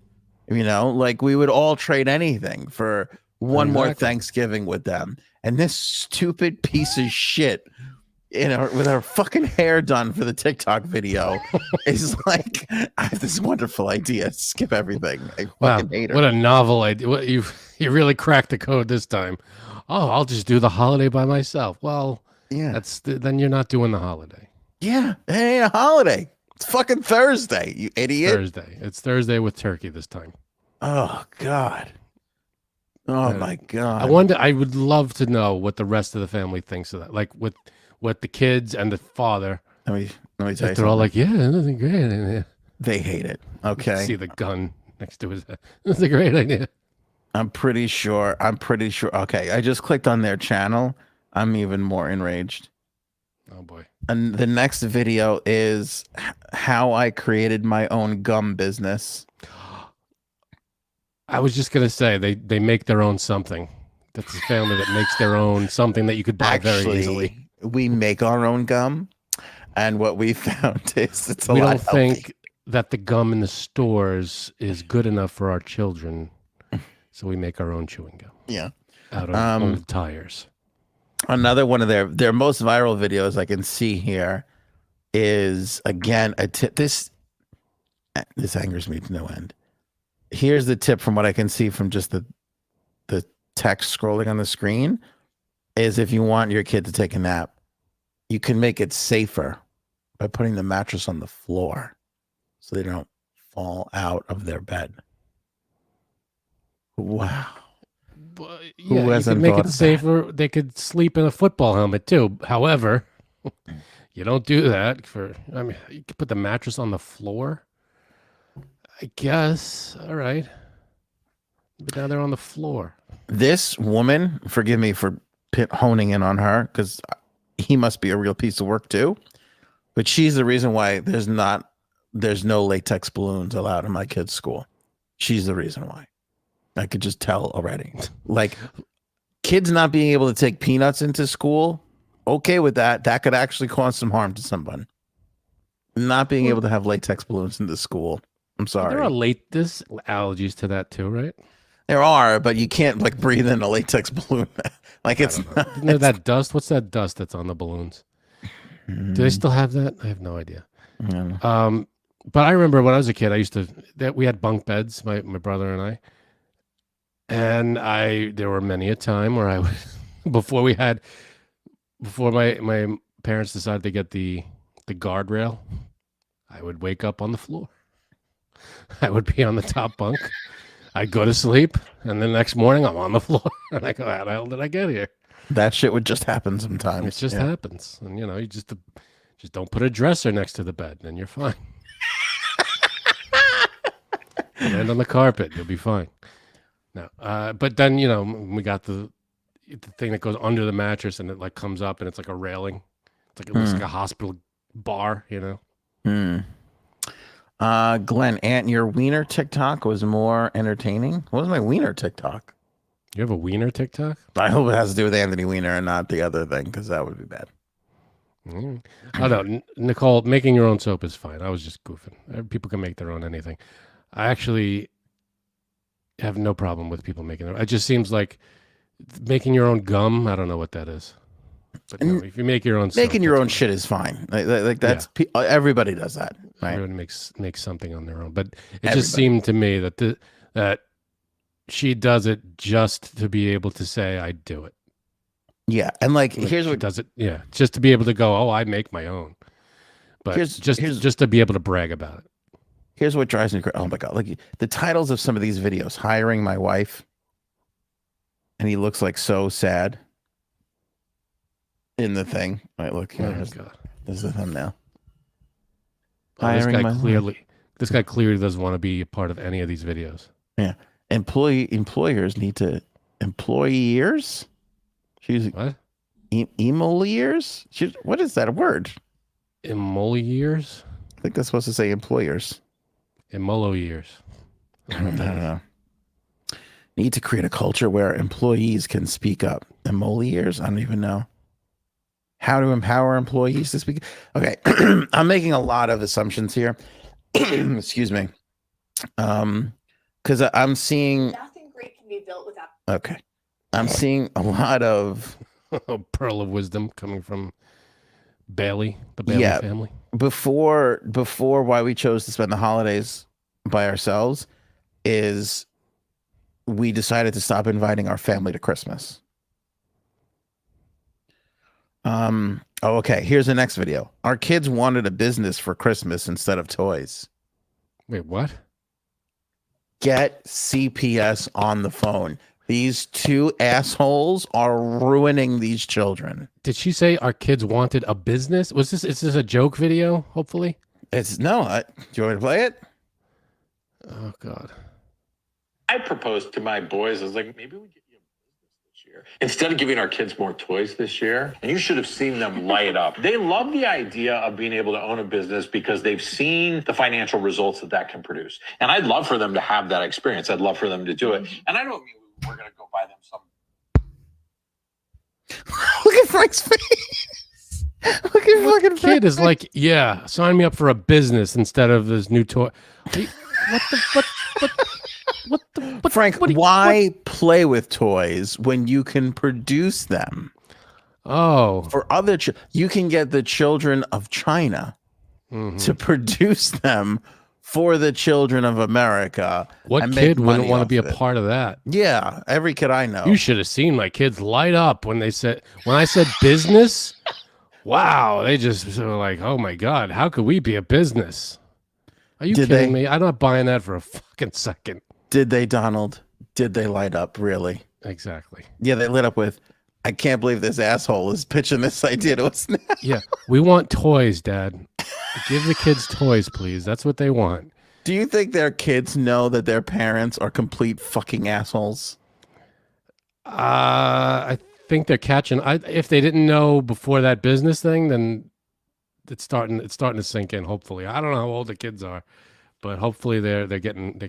Speaker 1: You know, like we would all trade anything for one more Thanksgiving with them. And this stupid piece of shit with her fucking hair done for the TikTok video is like, I have this wonderful idea. Skip everything. I fucking hate her.
Speaker 2: What a novel idea. What you really cracked the code this time. Oh, I'll just do the holiday by myself. Well,
Speaker 1: yeah,
Speaker 2: then you're not doing the holiday.
Speaker 1: Yeah, it ain't a holiday. It's fucking Thursday, you idiot.
Speaker 2: It's Thursday with turkey this time.
Speaker 1: Oh God. Oh my God.
Speaker 2: I would love to know what the rest of the family thinks of that. Like with the kids and the father.
Speaker 1: Let me tell you something.
Speaker 2: They're all like, yeah, that's a great idea.
Speaker 1: They hate it. Okay.
Speaker 2: See the gun next to his head. That's a great idea.
Speaker 1: I'm pretty sure. Okay, I just clicked on their channel. I'm even more enraged.
Speaker 2: Oh boy.
Speaker 1: And the next video is how I created my own gum business.
Speaker 2: I was just gonna say they make their own something. That's a family that makes their own something that you could buy very easily.
Speaker 1: We make our own gum, and what we found is it's a
Speaker 2: we
Speaker 1: lot
Speaker 2: don't
Speaker 1: healthy.
Speaker 2: think that the gum in the stores is good enough for our children, so we make our own chewing gum.
Speaker 1: Yeah,
Speaker 2: out of old tires.
Speaker 1: Another one of their most viral videos I can see here is again a tip. This angers me to no end. Here's the tip from what I can see from just the text scrolling on the screen is if you want your kid to take a nap, you can make it safer by putting the mattress on the floor so they don't fall out of their bed. Wow.
Speaker 2: But,
Speaker 1: Who
Speaker 2: yeah, you
Speaker 1: hasn't
Speaker 2: could make
Speaker 1: thought
Speaker 2: it
Speaker 1: of
Speaker 2: safer. They could sleep in a football helmet too. However, you don't do that I mean, you could put the mattress on the floor. I guess. All right. But now they're on the floor.
Speaker 1: This woman, forgive me for honing in on her because he must be a real piece of work too. But she's the reason why there's no latex balloons allowed in my kid's school. She's the reason why. I could just tell already. Like kids not being able to take peanuts into school, okay with that. That could actually cause some harm to someone. Not being able to have latex balloons into school. I'm sorry.
Speaker 2: There are there's allergies to that too, right?
Speaker 1: There are, but you can't like breathe in a latex balloon. Like it's not.
Speaker 2: Isn't there that dust? What's that dust that's on the balloons? Do they still have that? I have no idea.
Speaker 1: Yeah.
Speaker 2: But I remember when I was a kid, we had bunk beds, my brother and I. And there were many a time where I was before my parents decided to get the guardrail, I would wake up on the floor. I would be on the top bunk. I'd go to sleep, and the next morning I'm on the floor, and I go, "How the hell did I get here?"
Speaker 1: That shit would just happen sometimes.
Speaker 2: It just happens, and you just don't put a dresser next to the bed, and you're fine. Land on the carpet, you'll be fine. No, but then we got the thing that goes under the mattress, and it like comes up, and it's like a railing. It's like it looks like a hospital bar,
Speaker 1: Glenn, your wiener TikTok was more entertaining. What was my wiener TikTok?
Speaker 2: You have a wiener TikTok?
Speaker 1: I hope it has to do with Anthony Weiner and not the other thing, because that would be bad.
Speaker 2: Oh no, Nicole, making your own soap is fine. I was just goofing. People can make their own anything. I actually have no problem with people making their own. It just seems like making your own gum. I don't know what that is. But no, if you make your own soap,
Speaker 1: Making your own
Speaker 2: fine.
Speaker 1: shit is fine. Like that's everybody does that. Right?
Speaker 2: Everyone makes something on their own. But it just seemed to me that that she does it just to be able to say, I do it.
Speaker 1: Yeah. And like here's
Speaker 2: she
Speaker 1: what
Speaker 2: does it. Yeah. Just to be able to go, oh, I make my own. But just to be able to brag about it.
Speaker 1: Here's what drives me crazy. Oh my God. Like the titles of some of these videos, hiring my wife. And he looks like so sad in the thing. Right, look here. This is the thumbnail.
Speaker 2: This guy clearly doesn't want to be a part of any of these videos.
Speaker 1: Yeah. Employers need to employers. She's
Speaker 2: what?
Speaker 1: Emoliers? What is that word?
Speaker 2: Emoliers?
Speaker 1: I think that's supposed to say employers.
Speaker 2: Emoliers.
Speaker 1: I don't know. Need to create a culture where employees can speak up. Emoliers? I don't even know. How to empower employees to speak. Okay. I'm making a lot of assumptions here. Excuse me. Because I'm seeing
Speaker 4: Nothing great can be built without.
Speaker 1: Okay. I'm seeing a lot of
Speaker 2: a pearl of wisdom coming from Bailey, the Bailey family.
Speaker 1: Before why we chose to spend the holidays by ourselves is we decided to stop inviting our family to Christmas. Okay, here's the next video. Our kids wanted a business for Christmas instead of toys.
Speaker 2: Wait, what?
Speaker 1: Get CPS on the phone. These two assholes are ruining these children.
Speaker 2: Did she say our kids wanted a business? Is this a joke video, hopefully?
Speaker 1: It's no. Do you want me to play it?
Speaker 2: Oh, God.
Speaker 5: I proposed to my boys, I was like, maybe we get you a business this year. Instead of giving our kids more toys this year, and you should have seen them light up. They love the idea of being able to own a business because they've seen the financial results that can produce. And I'd love for them to have that experience. I'd love for them to do it. And I don't mean we're going to go buy them some.
Speaker 1: Look at Frank's face. Look at fucking
Speaker 2: kid is like, yeah, sign me up for a business instead of this new toy. What
Speaker 1: Frank, why play with toys when you can produce them?
Speaker 2: Oh,
Speaker 1: for other you can get the children of China to produce them for the children of America.
Speaker 2: What kid wouldn't want to be a part of that?
Speaker 1: Yeah, every kid I know.
Speaker 2: You should have seen my kids light up when I said business. Wow, they just were like, oh my God, how could we be a business? Are you kidding me? I'm not buying that for a fucking second.
Speaker 1: Did they, Donald? Did they light up, really?
Speaker 2: Exactly.
Speaker 1: Yeah, they lit up with, I can't believe this asshole is pitching this idea to us now.
Speaker 2: Yeah, we want toys, Dad. Give the kids toys, please. That's what they want.
Speaker 1: Do you think their kids know that their parents are complete fucking assholes?
Speaker 2: I think they're catching. If they didn't know before that business thing, then it's starting to sink in. Hopefully, I don't know how old the kids are, but hopefully they're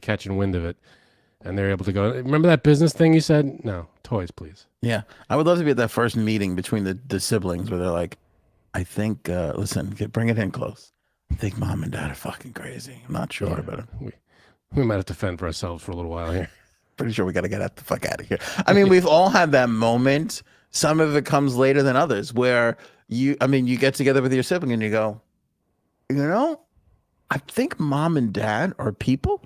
Speaker 2: catching wind of it, and they're able to go. Remember that business thing you said? No, toys, please.
Speaker 1: Yeah, I would love to be at that first meeting between the siblings where they're like, I think, listen, bring it in close. I think mom and dad are fucking crazy. I'm not sure, but
Speaker 2: we might have to fend for ourselves for a little while here.
Speaker 1: Pretty sure we got to get the fuck out of here. I mean, we've all had that moment. Some of it comes later than others where you get together with your sibling and you go, I think mom and dad are people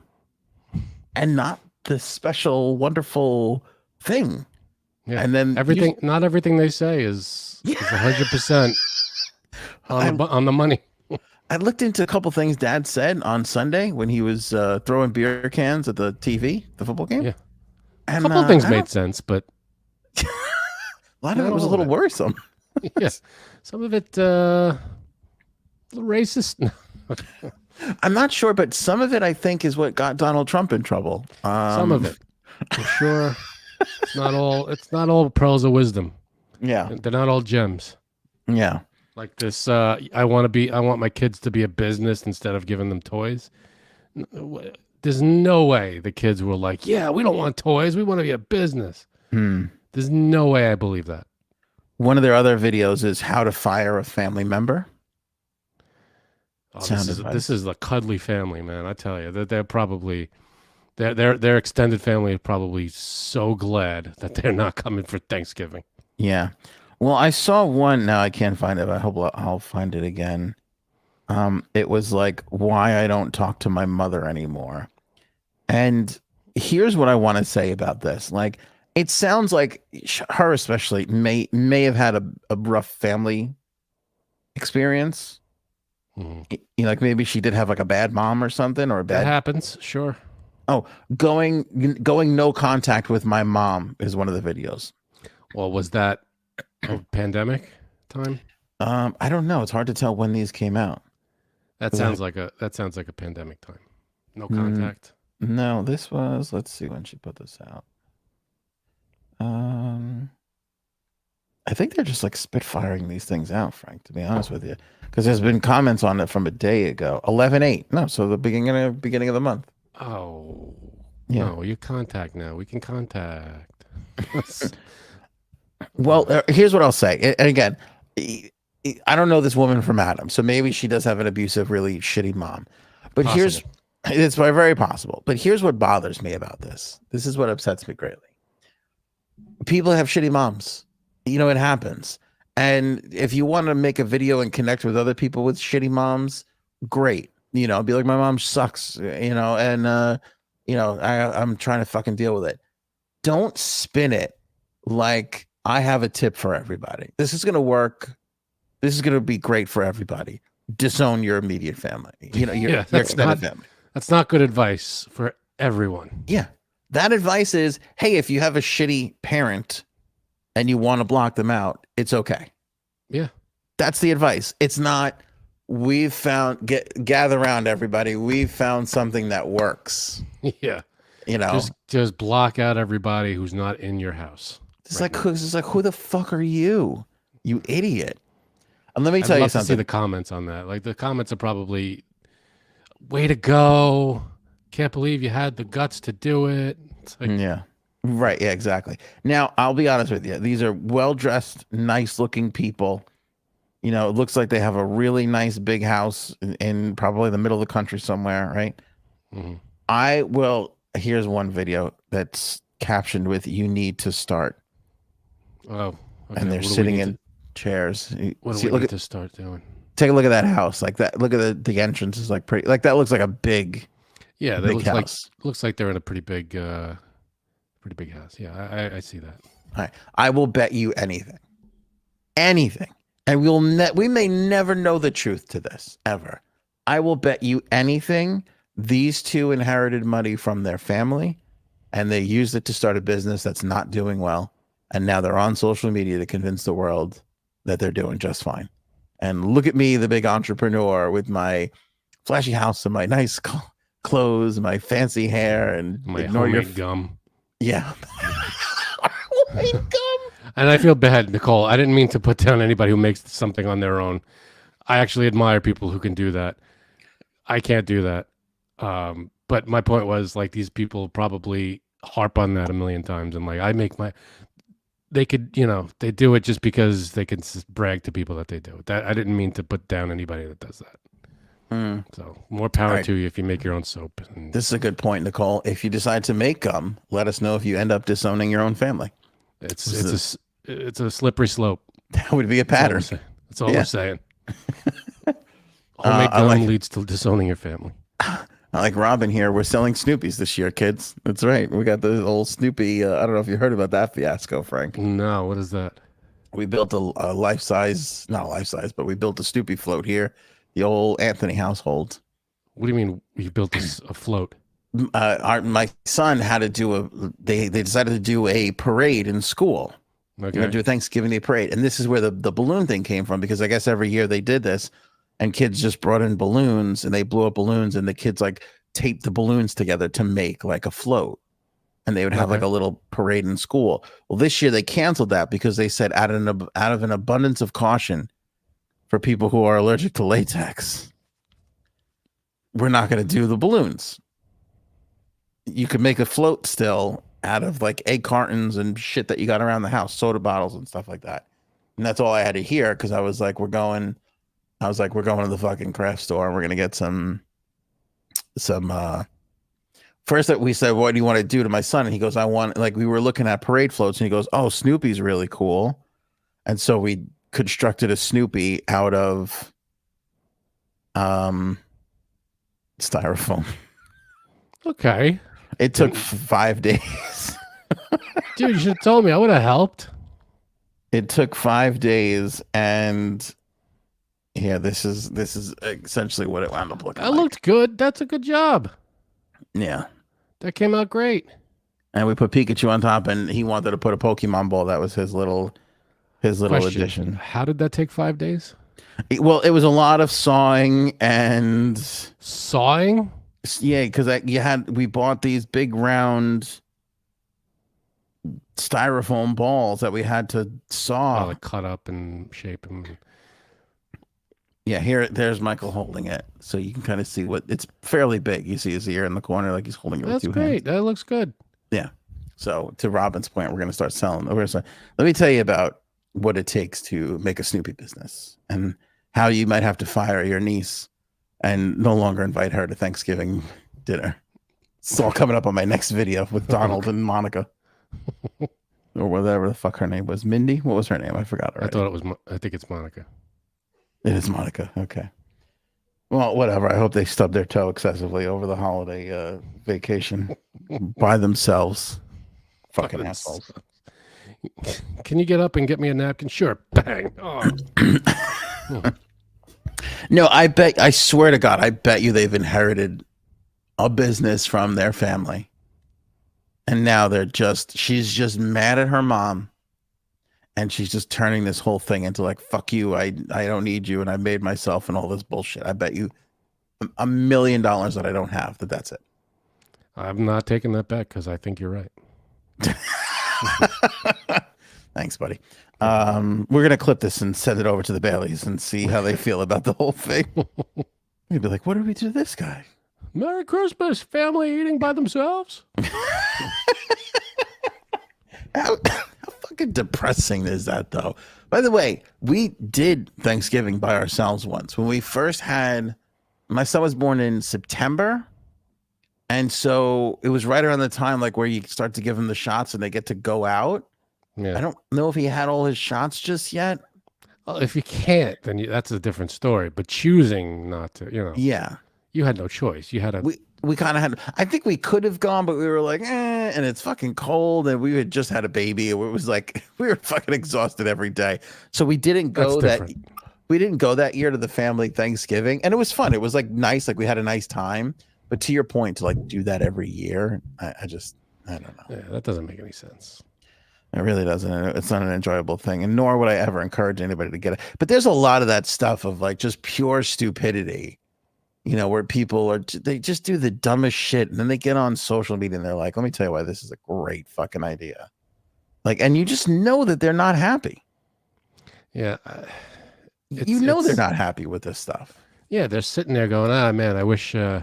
Speaker 1: and not the special, wonderful thing.
Speaker 2: Yeah.
Speaker 1: And then
Speaker 2: not everything they say is 100% on the money.
Speaker 1: I looked into a couple things Dad said on Sunday when he was throwing beer cans at the TV, the football game.
Speaker 2: Yeah,
Speaker 1: and
Speaker 2: a couple of things made sense, but
Speaker 1: a lot of it was a little worrisome.
Speaker 2: Yes, some of it a little racist.
Speaker 1: I'm not sure, but some of it I think is what got Donald Trump in trouble.
Speaker 2: Some of it, for sure. It's not all pearls of wisdom.
Speaker 1: Yeah,
Speaker 2: they're not all gems.
Speaker 1: Yeah.
Speaker 2: Like this, I want my kids to be a business instead of giving them toys. There's no way the kids were like, yeah, we don't want toys. We want to be a business. There's no way I believe that.
Speaker 1: One of their other videos is how to fire a family member.
Speaker 2: Oh, this is a cuddly family, man. I tell you that they're probably their extended family is probably so glad that they're not coming for Thanksgiving.
Speaker 1: Yeah. Well, I saw one. Now I can't find it. I hope I'll find it again. It was like why I don't talk to my mother anymore. And here's what I want to say about this. Like, it sounds like her especially may have had a rough family experience. You know, like maybe she did have like a bad mom or something, or a bad.
Speaker 2: That happens, sure.
Speaker 1: Oh, going no contact with my mom is one of the videos.
Speaker 2: Well, was that a pandemic time?
Speaker 1: I don't know. It's hard to tell when these came out.
Speaker 2: That sounds like a pandemic time. No contact.
Speaker 1: No, this was. Let's see when she put this out. I think they're just like spitfiring these things out, Frank, to be honest with you. Because there's been comments on it from a day ago. 11/8. No, so the beginning of the month.
Speaker 2: Oh.
Speaker 1: Yeah.
Speaker 2: No, you contact now. We can contact.
Speaker 1: Well, here's what I'll say. And again, I don't know this woman from Adam, so maybe she does have an abusive, really shitty mom. But it's very possible. But here's what bothers me about this. This is what upsets me greatly. People have shitty moms. You know, it happens. And if you want to make a video and connect with other people with shitty moms, great. You know, be like, my mom sucks, you know, and, you know, I'm trying to fucking deal with it. Don't spin it like I have a tip for everybody. This is going to work. This is going to be great for everybody. Disown your immediate family. You know, your extended family.
Speaker 2: That's not good advice for everyone.
Speaker 1: Yeah. That advice is, hey, if you have a shitty parent and you want to block them out, it's okay.
Speaker 2: Yeah.
Speaker 1: That's the advice. It's not, gather around everybody. We've found something that works.
Speaker 2: Yeah.
Speaker 1: You know,
Speaker 2: just block out everybody who's not in your house.
Speaker 1: It's like who the fuck are you? You idiot. And let me tell you something.
Speaker 2: To see the comments on that. Like the comments are probably, way to go. Can't believe you had the guts to do it. It's like,
Speaker 1: yeah. Right. Yeah, exactly. Now, I'll be honest with you. These are well-dressed, nice-looking people. You know, it looks like they have a really nice big house in probably the middle of the country somewhere, right? Mm-hmm. Here's one video that's captioned with, "You need to start."
Speaker 2: Oh. Okay.
Speaker 1: And they're sitting in chairs.
Speaker 2: What do we need to start doing?
Speaker 1: Take a look at that house. Like that. Look at the entrance is like pretty. Like that looks like a big.
Speaker 2: Yeah, that
Speaker 1: big house.
Speaker 2: looks like they're in a pretty big house. Yeah, I see that.
Speaker 1: All right. I will bet you anything, and we may never know the truth to this ever. I will bet you anything. These two inherited money from their family, and they used it to start a business that's not doing well, and now they're on social media to convince the world that they're doing just fine. And look at me, the big entrepreneur, with my flashy house and my nice clothes, my fancy hair, and
Speaker 2: my homemade gum.
Speaker 1: Yeah. Homemade gum.
Speaker 2: And I feel bad, Nicole. I didn't mean to put down anybody who makes something on their own. I actually admire people who can do that. I can't do that. But my point was, like, these people probably harp on that a million times, and like they could, you know, they do it just because they can brag to people that they do it. That I didn't mean to put down anybody that does that. So more power to you if you make your own soap.
Speaker 1: This is a good point, Nicole. If you decide to make gum, let us know if you end up disowning your own family.
Speaker 2: It's a slippery slope.
Speaker 1: That would be a pattern.
Speaker 2: That's all we're saying. Homemade gum leads to disowning your family.
Speaker 1: Like Robin here, we're selling Snoopies this year, kids. That's right. We got the old Snoopy. I don't know if you heard about that fiasco, Frank.
Speaker 2: No, what is that?
Speaker 1: We built a not life-size, but we built a Snoopy float here. The old Anthony household.
Speaker 2: What do you mean you built a float?
Speaker 1: My son had to do they decided to do a parade in school. Okay. We're gonna do a Thanksgiving Day parade. And this is where the balloon thing came from, because I guess every year they did this and kids just brought in balloons and they blew up balloons and the kids like taped the balloons together to make like a float. And they would have like a little parade in school. Well, this year they canceled that because they said out of an abundance of caution for people who are allergic to latex, we're not going to do the balloons. You could make a float still out of like egg cartons and shit that you got around the house, soda bottles and stuff like that. And that's all I had to hear because I was like, we're going to the fucking craft store and we're going to get some first that we said, what do you want to do to my son? And he goes, I want, like, we were looking at parade floats and he goes, oh, Snoopy's really cool. And so we constructed a Snoopy out of styrofoam.
Speaker 2: Okay.
Speaker 1: It took 5 days.
Speaker 2: Dude, you should have told me. I would have helped.
Speaker 1: It took 5 days, and yeah, this is essentially what it wound up looking
Speaker 2: That
Speaker 1: like.
Speaker 2: looked good. That's a good job.
Speaker 1: Yeah.
Speaker 2: That came out great.
Speaker 1: And we put Pikachu on top, and he wanted to put a Pokemon ball. That was his little
Speaker 2: Question.
Speaker 1: addition.
Speaker 2: How did that take 5 days?
Speaker 1: Well, it was a lot of sawing and
Speaker 2: Sawing?
Speaker 1: yeah, because we bought these big round styrofoam balls that we had to saw.
Speaker 2: Oh, like cut up and shape them.
Speaker 1: Yeah, there's Michael holding it, so you can kind of see what it's fairly big. You see his ear in the corner, like he's holding it with
Speaker 2: That's
Speaker 1: two
Speaker 2: great.
Speaker 1: hands.
Speaker 2: That looks good.
Speaker 1: Yeah. So to Robin's point, we're going to start selling. Let me tell you about what it takes to make a Snoopy business and how you might have to fire your niece and no longer invite her to Thanksgiving dinner. It's all coming up on my next video with Donald and Monica. Or whatever the fuck her name was. Mindy? What was her name? I forgot already.
Speaker 2: I thought it was. I think it's Monica.
Speaker 1: It is Monica. Okay. Well, whatever. I hope they stubbed their toe excessively over the holiday vacation by themselves. Fucking assholes.
Speaker 2: Can you get up and get me a napkin? Sure. Bang. Oh.
Speaker 1: No, I swear to God, I bet you they've inherited a business from their family. And now she's just mad at her mom. And she's just turning this whole thing into like, fuck you, I don't need you, and I made myself and all this bullshit. I bet you $1 million that I don't have, that's it.
Speaker 2: I'm not taking that back because I think you're right.
Speaker 1: Thanks, buddy. We're going to clip this and send it over to the Baileys and see how they feel about the whole thing. You'd be like, what did we do to this guy?
Speaker 2: Merry Christmas, family eating by themselves.
Speaker 1: How fucking depressing is that, though? By the way, we did Thanksgiving by ourselves once. When we first had, my son was born in September. And so it was right around the time like where you start to give him the shots and they get to go out.
Speaker 2: Yeah.
Speaker 1: I don't know if he had all his shots just yet.
Speaker 2: Well, if you can't, then that's a different story. But choosing not to,
Speaker 1: Yeah.
Speaker 2: You had no choice. You had to.
Speaker 1: We kind of had, I think we could have gone, but we were like, and it's fucking cold. And we had just had a baby. And it was like, we were fucking exhausted every day. So we didn't go we didn't go that year to the family Thanksgiving. And it was fun. It was like nice. Like we had a nice time. But to your point, to like do that every year, I don't know.
Speaker 2: Yeah, that doesn't make any sense.
Speaker 1: It really doesn't. It's not an enjoyable thing. And nor would I ever encourage anybody to get it. But there's a lot of that stuff of like just pure stupidity. Where people they just do the dumbest shit and then they get on social media and they're like, let me tell you why this is a great fucking idea. Like, and you just know that they're not happy.
Speaker 2: Yeah.
Speaker 1: They're not happy with this stuff.
Speaker 2: Yeah. They're sitting there going, man, I wish we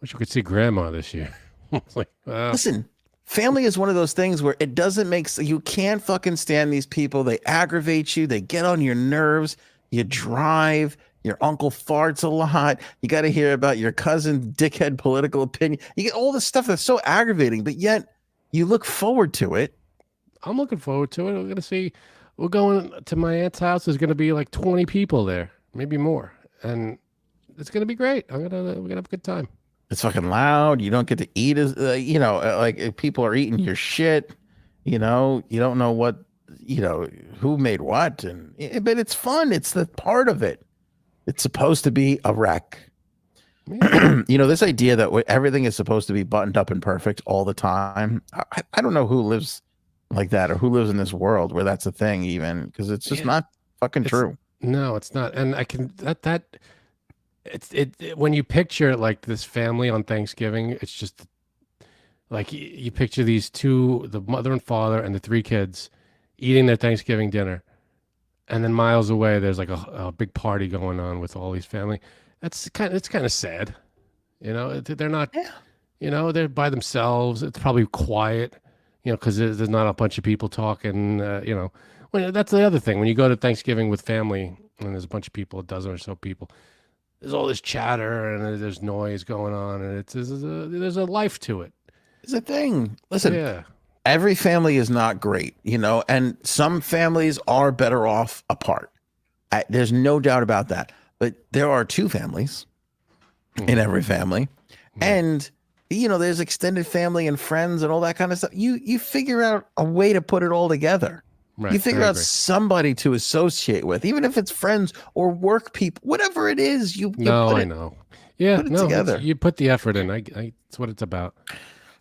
Speaker 2: could see grandma this year. It's like,
Speaker 1: listen, family is one of those things where it doesn't you can't fucking stand these people. They aggravate you. They get on your nerves. You drive. Your uncle farts a lot. You got to hear about your cousin dickhead political opinion. You get all this stuff that's so aggravating, but yet you look forward to it.
Speaker 2: I'm looking forward to it. We're going to see. We're going to my aunt's house. There's going to be like 20 people there, maybe more. And it's going to be great. We're going to have a good time.
Speaker 1: It's fucking loud. You don't get to eat as, like if people are eating your shit, you don't know what, who made what. But it's fun. It's the part of it. It's supposed to be a wreck.
Speaker 2: Yeah.
Speaker 1: This idea that everything is supposed to be buttoned up and perfect all the time. I don't know who lives like that or who lives in this world where that's a thing even, because it's just not fucking true.
Speaker 2: No, it's not. And I can, when you picture like this family on Thanksgiving, it's just like you picture these two, the mother and father and the three kids eating their Thanksgiving dinner. And then miles away, there's like a big party going on with all these family. It's kind of sad. You know, they're not.
Speaker 1: Yeah.
Speaker 2: You know, they're by themselves. It's probably quiet. You know, because there's not a bunch of people talking. You know, that's the other thing. When you go to Thanksgiving with family and there's a bunch of people, a dozen or so people, there's all this chatter and there's noise going on, and there's a life to it.
Speaker 1: It's a thing. Listen,
Speaker 2: Yeah.
Speaker 1: every family is not great, you know, and some families are better off apart. There's no doubt about that. But there are two families in every family. And, you know, there's extended family and friends and all that kind of stuff. You figure out a way to put it all together.
Speaker 2: Right.
Speaker 1: You figure
Speaker 2: I
Speaker 1: out
Speaker 2: agree.
Speaker 1: somebody to associate with, even if it's friends or work people, whatever it is. You
Speaker 2: No,
Speaker 1: put
Speaker 2: I
Speaker 1: it,
Speaker 2: know. Yeah,
Speaker 1: put it
Speaker 2: no,
Speaker 1: together.
Speaker 2: you put the effort in. That's what it's about.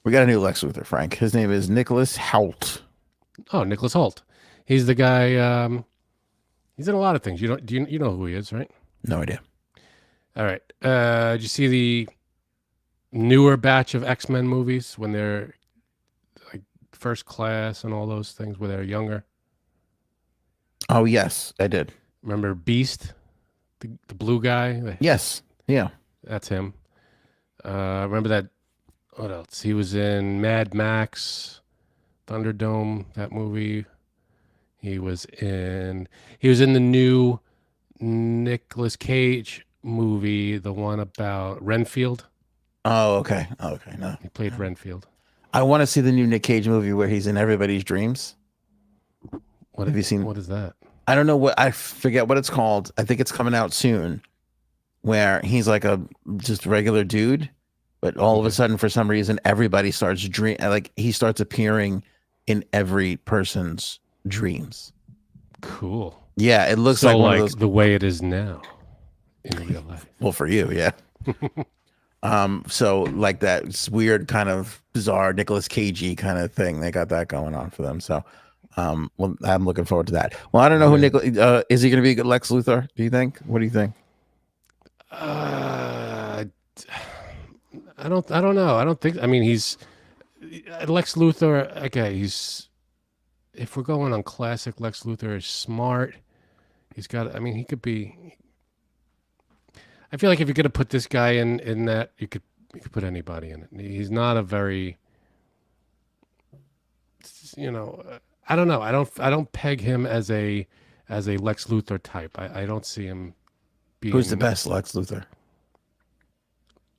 Speaker 1: We got a new Lex Luthor, Frank. His name is Nicholas Hoult.
Speaker 2: Oh, Nicholas Hoult. He's the guy. He's in a lot of things. You know who he is, right?
Speaker 1: No idea.
Speaker 2: All right. Did you see the newer batch of X-Men movies when they're like First Class and all those things where they're younger?
Speaker 1: Oh, yes, I did.
Speaker 2: Remember Beast, the blue guy?
Speaker 1: Yes. Yeah.
Speaker 2: That's him. Remember that? What else? He was in Mad Max, Thunderdome, that movie. He was in the new Nicolas Cage movie, the one about Renfield.
Speaker 1: Oh, okay. Okay. No.
Speaker 2: He played Renfield.
Speaker 1: I want to see the new Nick Cage movie where he's in everybody's dreams.
Speaker 2: What
Speaker 1: Have you seen?
Speaker 2: What is that?
Speaker 1: I don't know I forget what it's called. I think it's coming out soon, where he's like a just regular dude, but all of a sudden, for some reason, everybody starts he starts appearing in every person's dreams.
Speaker 2: Cool.
Speaker 1: Yeah, it looks
Speaker 2: So
Speaker 1: like one
Speaker 2: like
Speaker 1: of those.
Speaker 2: the way it is now in real life.
Speaker 1: Well, for you, yeah. So like that it's weird kind of bizarre Nicolas Cagey kind of thing. They got that going on for them. So, well, I'm looking forward to that. Well, I don't know who is he going to be a good Lex Luthor? Do you think? What do you think?
Speaker 2: I don't know. I don't think. I mean, he's Lex Luthor. Okay, if we're going on classic, Lex Luthor is smart. He's got. I mean, he could be. I feel like if you're gonna put this guy in that, you could put anybody in it. He's not a very. You know, I don't know. I don't peg him as a Lex Luthor type. I don't see him being.
Speaker 1: Who's the best Lex Luthor?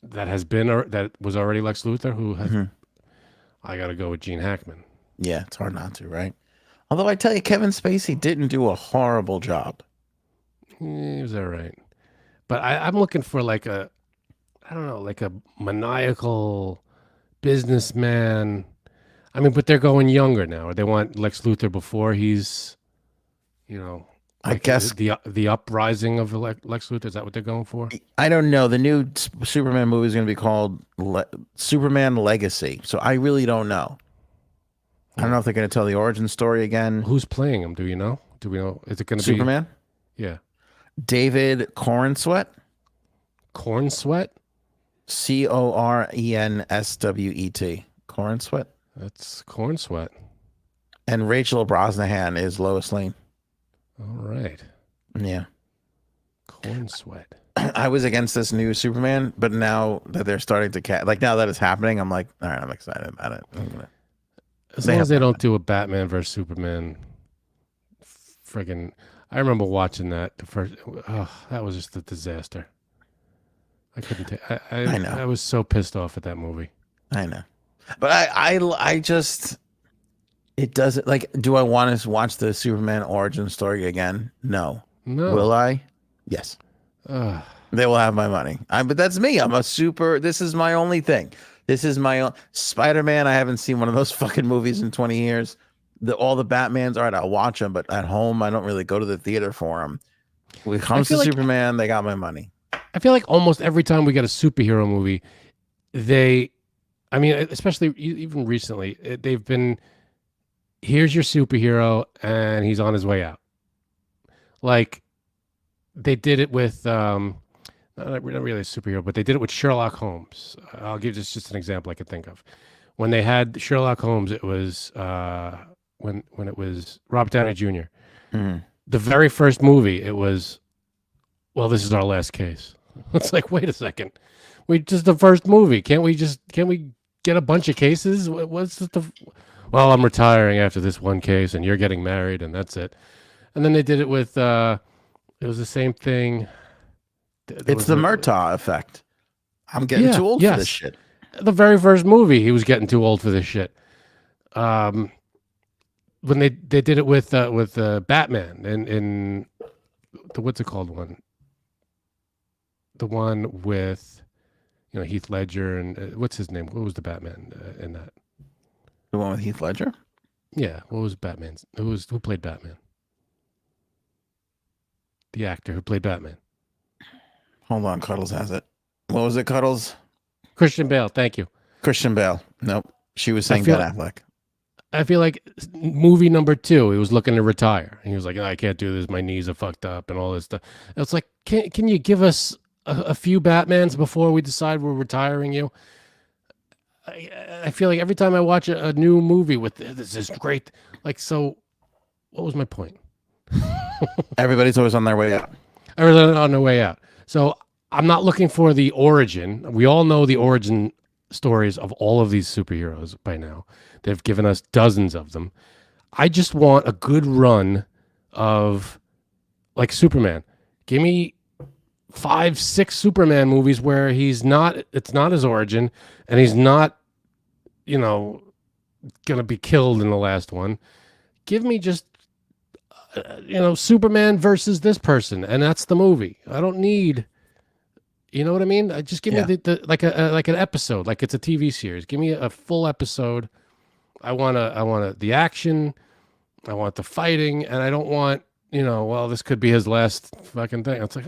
Speaker 2: That has been or that was already Lex Luthor. Who has? I got to go with Gene Hackman.
Speaker 1: Yeah, it's hard not to, right? Although I tell you, Kevin Spacey didn't do a horrible job.
Speaker 2: He was all right. But I'm looking for like a maniacal businessman. I mean, but they're going younger now. They want Lex Luthor before he's, you know,
Speaker 1: I guess
Speaker 2: the uprising of Lex Luthor. Is that what they're going for?
Speaker 1: I don't know. The new Superman movie is going to be called Superman Legacy. So I really don't know. I don't know if they're going to tell the origin story again.
Speaker 2: Who's playing him? Do you know? Do we know? Is it going to be
Speaker 1: Superman?
Speaker 2: Yeah.
Speaker 1: David Corenswet.
Speaker 2: Corn Sweat?
Speaker 1: Corenswet. Corenswet.
Speaker 2: That's Corn Sweat.
Speaker 1: And Rachel Brosnahan is Lois Lane.
Speaker 2: All right.
Speaker 1: Yeah.
Speaker 2: Corn Sweat.
Speaker 1: I was against this new Superman, but now that they're starting to now that it's happening, I'm like, all right, I'm excited about it.
Speaker 2: As long as they don't do a Batman versus Superman, friggin', I remember watching that the first. Oh, that was just a disaster. I couldn't take. I
Speaker 1: know.
Speaker 2: I was so pissed off at that movie.
Speaker 1: I know, but I just it doesn't like. Do I want to watch the Superman origin story again? No.
Speaker 2: No.
Speaker 1: Will I? Yes. They will have my money. But that's me. This is my only thing. This is my own Spider-Man. I haven't seen one of those fucking movies in 20 years. All the Batmans, all right, I'll watch them, but at home, I don't really go to the theater for them. When it comes to Superman, they got my money.
Speaker 2: I feel like almost every time we get a superhero movie, especially even recently, they've been, here's your superhero, and he's on his way out. Like, they did it with, not really a superhero, but they did it with Sherlock Holmes. I'll give just an example I could think of. When they had Sherlock Holmes, it was when it was Robert Downey Jr.
Speaker 1: Mm-hmm.
Speaker 2: The very first movie, it was, well, this is our last case. It's like, wait a second. We just the first movie. Can't we get a bunch of cases? What's the? Well, I'm retiring after this one case, and you're getting married, and that's it. And then they did it with. It was the same thing.
Speaker 1: It's the Murtaugh effect. I'm getting too old for this shit.
Speaker 2: The very first movie, he was getting too old for this shit. When they did it with Batman in the what's it called one? The one with Heath Ledger and what's his name? What was the Batman in that?
Speaker 1: The one with Heath Ledger?
Speaker 2: Yeah, what was Batman's? Who played Batman? The actor who played Batman.
Speaker 1: Hold on, Cuddles has it. What was it, Cuddles?
Speaker 2: Christian Bale. Thank you.
Speaker 1: Christian Bale. Nope. She was saying Ben Affleck.
Speaker 2: I feel like movie number 2, he was looking to retire. And he was like, I can't do this. My knees are fucked up and all this stuff. And it's like, can you give us a few Batmans before we decide we're retiring you? I feel like every time I watch a new movie with this is great. Like, so what was my point?
Speaker 1: Everybody's always on their way out.
Speaker 2: Everybody's on their way out. So I'm not looking for the origin. We all know the origin stories of all of these superheroes by now. They've given us dozens of them. I just want a good run of like Superman. Give me 5, 6 Superman movies where it's not his origin and he's not, gonna be killed in the last one. Give me just, Superman versus this person, and that's the movie. I don't need, you know what I mean? Just give me the like an episode, like it's a TV series. Give me a full episode. I want the action. I want the fighting, and I don't want, this could be his last fucking thing. It's like,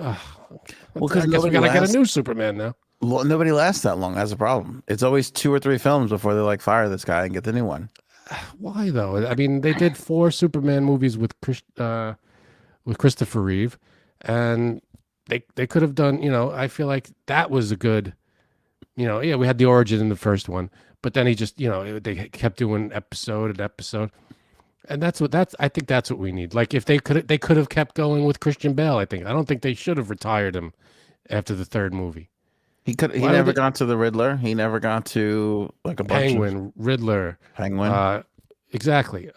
Speaker 2: because I guess we gotta get a new Superman now.
Speaker 1: Well, nobody lasts that long. That's a problem. It's always 2 or 3 films before they fire this guy and get the new one.
Speaker 2: Why though? I mean, they did 4 Superman movies with Christopher Reeve, and they could have done. I feel like that was a good. We had the origin in the first one, but then he just, they kept doing episode, and I think that's what we need. Like if they could have kept going with Christian Bale. I don't think they should have retired him after the 3rd movie.
Speaker 1: He never got to the Riddler. He never got to like a
Speaker 2: Penguin, Riddler.
Speaker 1: Penguin.
Speaker 2: Exactly.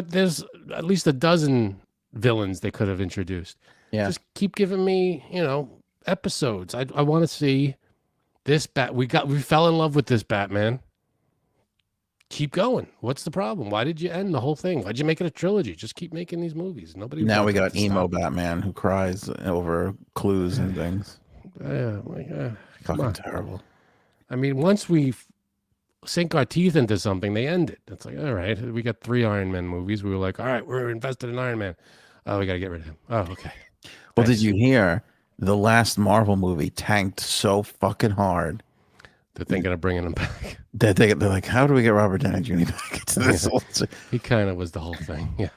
Speaker 2: There's at least a dozen villains they could have introduced.
Speaker 1: Yeah.
Speaker 2: Just keep giving me, episodes. I want to see this we fell in love with this Batman. Keep going. What's the problem? Why did you end the whole thing? Why'd you make it a trilogy? Just keep making these movies.
Speaker 1: Now we got emo Batman who cries over clues and things. Fucking terrible.
Speaker 2: I mean, once we sink our teeth into something, they end it. It's like, all right, we got 3 Iron Man movies. We were like, all right, we're invested in Iron Man. Oh, we got to get rid of him. Oh, okay.
Speaker 1: Well, did you hear the last Marvel movie tanked so fucking hard?
Speaker 2: They're thinking of bringing him back.
Speaker 1: They're like, how do we get Robert Downey Jr. back into this?
Speaker 2: He kind of was the whole thing. Yeah.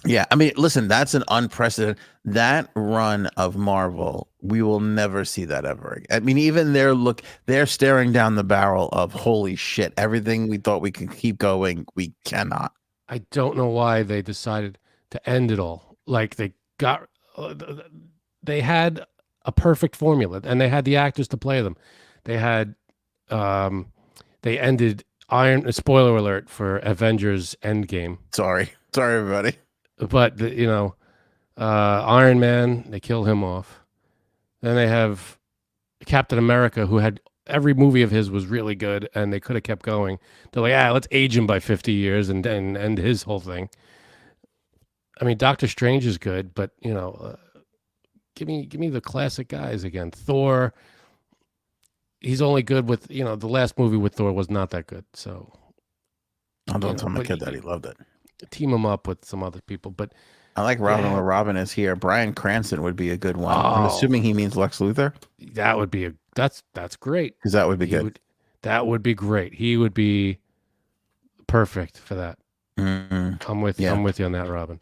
Speaker 1: Yeah, I mean, listen, that's an unprecedented, that run of Marvel, we will never see that ever again. I mean, even they're staring down the barrel of holy shit, everything we thought we could keep going, we cannot.
Speaker 2: I don't know why they decided to end it all. Like they had a perfect formula and they had the actors to play them. They had, they ended spoiler alert for Avengers Endgame.
Speaker 1: Sorry, everybody.
Speaker 2: But Iron Man, they kill him off. Then they have Captain America, who had every movie of his was really good, and they could have kept going. They're like, let's age him by 50 years and end his whole thing. I mean, Doctor Strange is good, but give me the classic guys again. Thor, he's only good with the last movie with Thor was not that good. So
Speaker 1: don't tell my kid that he loved it.
Speaker 2: Team him up with some other people, but
Speaker 1: I like Robin where Robin is here. Bryan Cranston would be a good one. I'm assuming he means Lex Luthor.
Speaker 2: That would be that's great,
Speaker 1: because that would be good.
Speaker 2: That would be great. He would be perfect for that.
Speaker 1: Mm-hmm.
Speaker 2: I'm with you on that, Robin.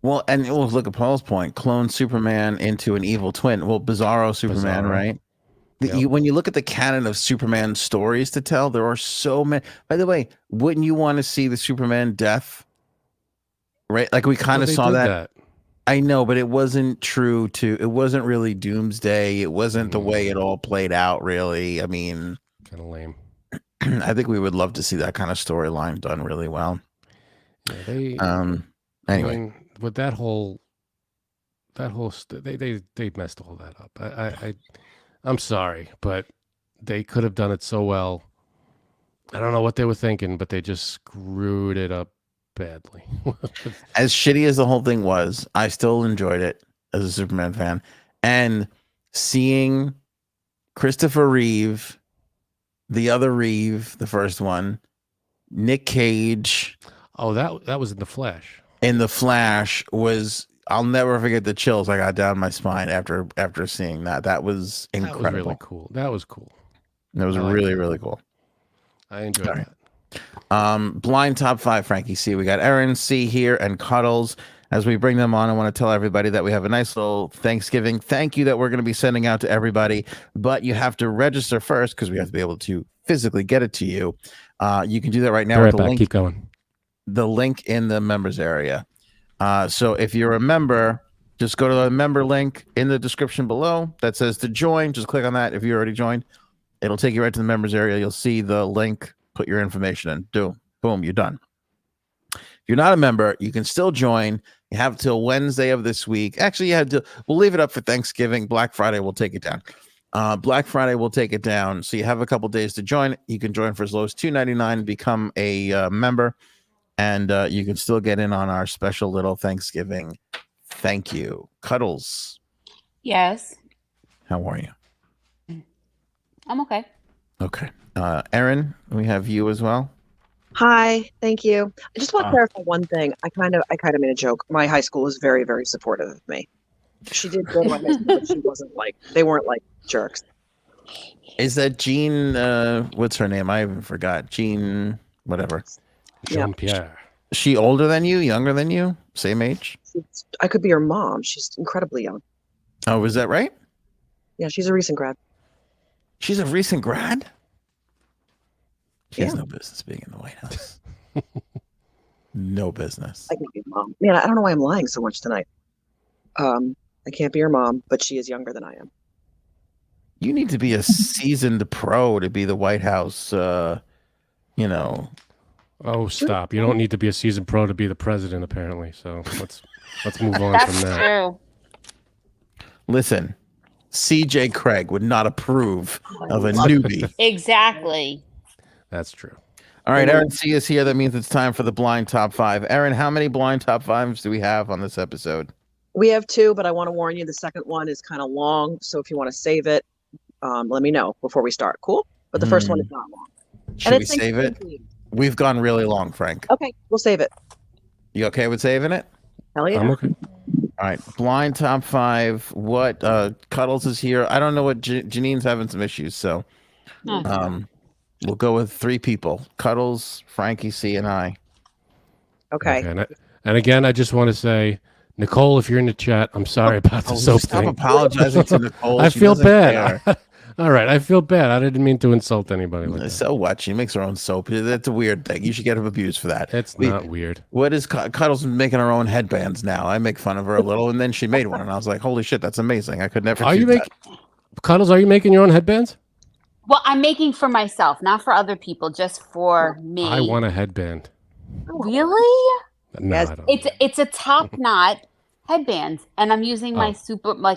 Speaker 1: Well, and look at Paul's point. Clone Superman into an evil twin. Well, Bizarro Superman, right? When you look at the canon of Superman stories to tell, there are so many. By the way, wouldn't you want to see the Superman death? Right, like we kind of saw that. I know, but it wasn't true to. It wasn't really Doomsday. It wasn't the way it all played out. Really, I mean,
Speaker 2: Kind of lame.
Speaker 1: I think we would love to see that kind of storyline done really well.
Speaker 2: Yeah, they.
Speaker 1: Anyway,
Speaker 2: I mean, with that whole they messed all that up. I'm sorry, but they could have done it so well. I don't know what they were thinking, but they just screwed it up badly.
Speaker 1: as shitty as the whole thing was, I still enjoyed it as a Superman fan, and seeing Christopher Reeve, the other Reeve, the first one, Nick Cage.
Speaker 2: Oh, that was in the Flash.
Speaker 1: In the Flash was. I'll never forget the chills I got down my spine after seeing that. That was incredible.
Speaker 2: That was really cool. That was cool.
Speaker 1: That was really cool.
Speaker 2: I enjoyed that.
Speaker 1: Blind top 5, Frankie C. We got Aaron C here and Cuddles. As we bring them on, I want to tell everybody that we have a nice little Thanksgiving thank you that we're going to be sending out to everybody, but you have to register first because we have to be able to physically get it to you. You can do that right now with the link.
Speaker 2: Keep going.
Speaker 1: The link in the members area. So if you're a member, just go to the member link in the description below that says to join. Just click on that. If you already joined, it'll take you right to the members area. You'll see the link. Put your information in. Boom, you're done. If you're not a member, you can still join. You have till Wednesday of this week. Actually, we'll leave it up for Thanksgiving. Black Friday, we'll take it down. Black Friday, we'll take it down. So you have a couple days to join. You can join for as low as $2.99, become a member. And you can still get in on our special little Thanksgiving. Thank you. Cuddles.
Speaker 6: Yes.
Speaker 1: How are you?
Speaker 6: I'm okay.
Speaker 1: Okay. Erin, we have you as well.
Speaker 7: Hi, thank you. I just want to clarify one thing. I kind of made a joke. My high school was very, very supportive of me. She did go to my high school, but she wasn't they weren't like jerks.
Speaker 1: Is that Jean? What's her name? I even forgot. Jean, whatever.
Speaker 2: Jean Pierre.
Speaker 1: She older than you? Younger than you? Same age?
Speaker 7: I could be her mom. She's incredibly young.
Speaker 1: Oh, was that right?
Speaker 7: Yeah, she's a recent grad.
Speaker 1: She's a recent grad? She has no business being in the White House. No business.
Speaker 7: I can't be her mom. Man, I don't know why I'm lying so much tonight. I can't be her mom, but she is younger than I am.
Speaker 1: You need to be a seasoned pro to be the White House,
Speaker 2: Oh, stop. You don't need to be a seasoned pro to be the president, apparently. So let's move on from that.
Speaker 6: That's true.
Speaker 1: Listen, CJ Craig would not approve of a newbie.
Speaker 6: Exactly.
Speaker 2: That's true.
Speaker 1: All right, Aaron C is here. That means it's time for the blind top 5. Aaron, how many blind top 5s do we have on this episode?
Speaker 7: We have 2, but I want to warn you, the second one is kind of long. So if you want to save it, let me know before we start. Cool? But the first one is not long.
Speaker 1: Should we save it? We've gone really long, Frank.
Speaker 7: Okay, we'll save it.
Speaker 1: You okay with saving it?
Speaker 7: Hell yeah.
Speaker 2: I'm okay.
Speaker 1: All right, blind top 5. What Cuddles is here. I don't know what Janine's having some issues, so we'll go with 3 people: Cuddles, Frankie C, and I.
Speaker 7: Okay.
Speaker 2: And again, I just want to say, Nicole, if you're in the chat, I'm sorry about the soap
Speaker 1: Stop
Speaker 2: thing.
Speaker 1: apologizing to Nicole.
Speaker 2: I
Speaker 1: She
Speaker 2: feel
Speaker 1: doesn't
Speaker 2: bad.
Speaker 1: care.
Speaker 2: All right, I feel bad. I didn't mean to insult anybody like that.
Speaker 1: So what? She makes her own soap. That's a weird thing. You should get abused for that.
Speaker 2: It's not weird.
Speaker 1: What is Cuddles making her own headbands now? I make fun of her a little, and then she made one, and I was like, "Holy shit, that's amazing! I could never."
Speaker 2: Are you
Speaker 1: that.
Speaker 2: Cuddles? Are you making your own headbands?
Speaker 6: Well, I'm making for myself, not for other people, just for me.
Speaker 2: I want a headband.
Speaker 6: Really?
Speaker 2: No,
Speaker 7: Yes.
Speaker 2: I don't.
Speaker 6: It's a top knot headband, and I'm using my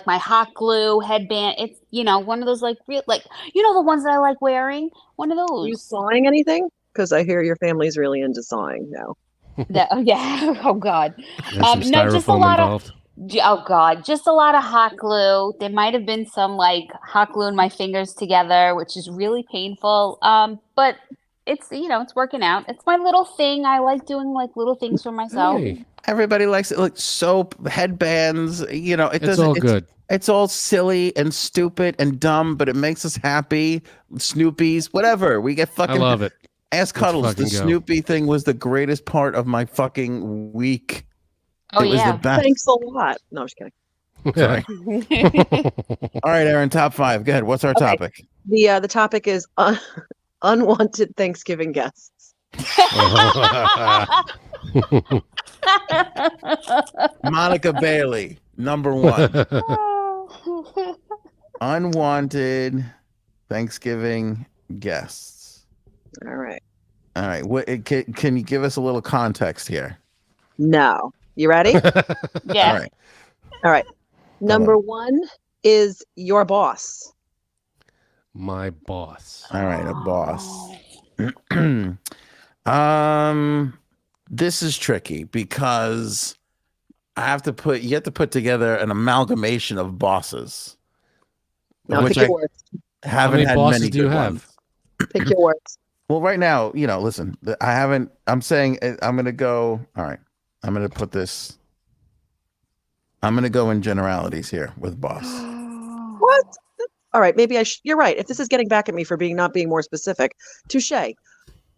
Speaker 6: my hot glue headband. It's one of those the ones that I like wearing. One of
Speaker 7: Are you
Speaker 6: those.
Speaker 7: sawing anything? Because I hear your family's really into sawing now.
Speaker 6: Yeah. Oh God.
Speaker 2: There's some
Speaker 6: No, just a
Speaker 2: styrofoam
Speaker 6: lot
Speaker 2: involved.
Speaker 6: Oh God, just a lot of hot glue. There might have been some hot glue in my fingers together, which is really painful. But it's it's working out. It's my little thing. I like doing little things for myself.
Speaker 2: Hey,
Speaker 1: Everybody likes it. Like soap, headbands.
Speaker 2: it's all good.
Speaker 1: It's all silly and stupid and dumb, but it makes us happy. Snoopies, whatever. We get fucking.
Speaker 2: I love it.
Speaker 1: Ask Cuddles. The
Speaker 2: fucking go.
Speaker 1: Snoopy thing was the greatest part of my fucking week.
Speaker 6: Oh
Speaker 1: It was
Speaker 6: yeah.
Speaker 1: the best.
Speaker 7: Thanks a lot. No, I'm just kidding.
Speaker 1: Sorry. All right, Aaron. Top 5. Go ahead. What's our
Speaker 7: Okay.
Speaker 1: topic?
Speaker 7: The topic is unwanted Thanksgiving guests.
Speaker 1: Monica Bailey, number one. Unwanted Thanksgiving guests.
Speaker 7: All right.
Speaker 1: All right. What can you give us a little context here?
Speaker 7: No. You ready?
Speaker 6: Yeah.
Speaker 1: All right.
Speaker 7: All right. Number one is your boss.
Speaker 2: My boss.
Speaker 1: All right, a boss. This is tricky because you have to put together an amalgamation of bosses.
Speaker 7: Now
Speaker 1: Which
Speaker 7: pick
Speaker 1: I
Speaker 7: your words.
Speaker 1: haven't
Speaker 2: many
Speaker 1: had
Speaker 2: bosses
Speaker 1: many
Speaker 2: do you
Speaker 1: good
Speaker 2: have?
Speaker 1: ones.
Speaker 7: Pick your words.
Speaker 1: Well, right now, listen, I'm saying I'm going to go. All right. I'm going to put this. I'm going to go in generalities here with boss.
Speaker 7: What? All right, maybe you're right. If this is getting back at me for not being more specific, touche.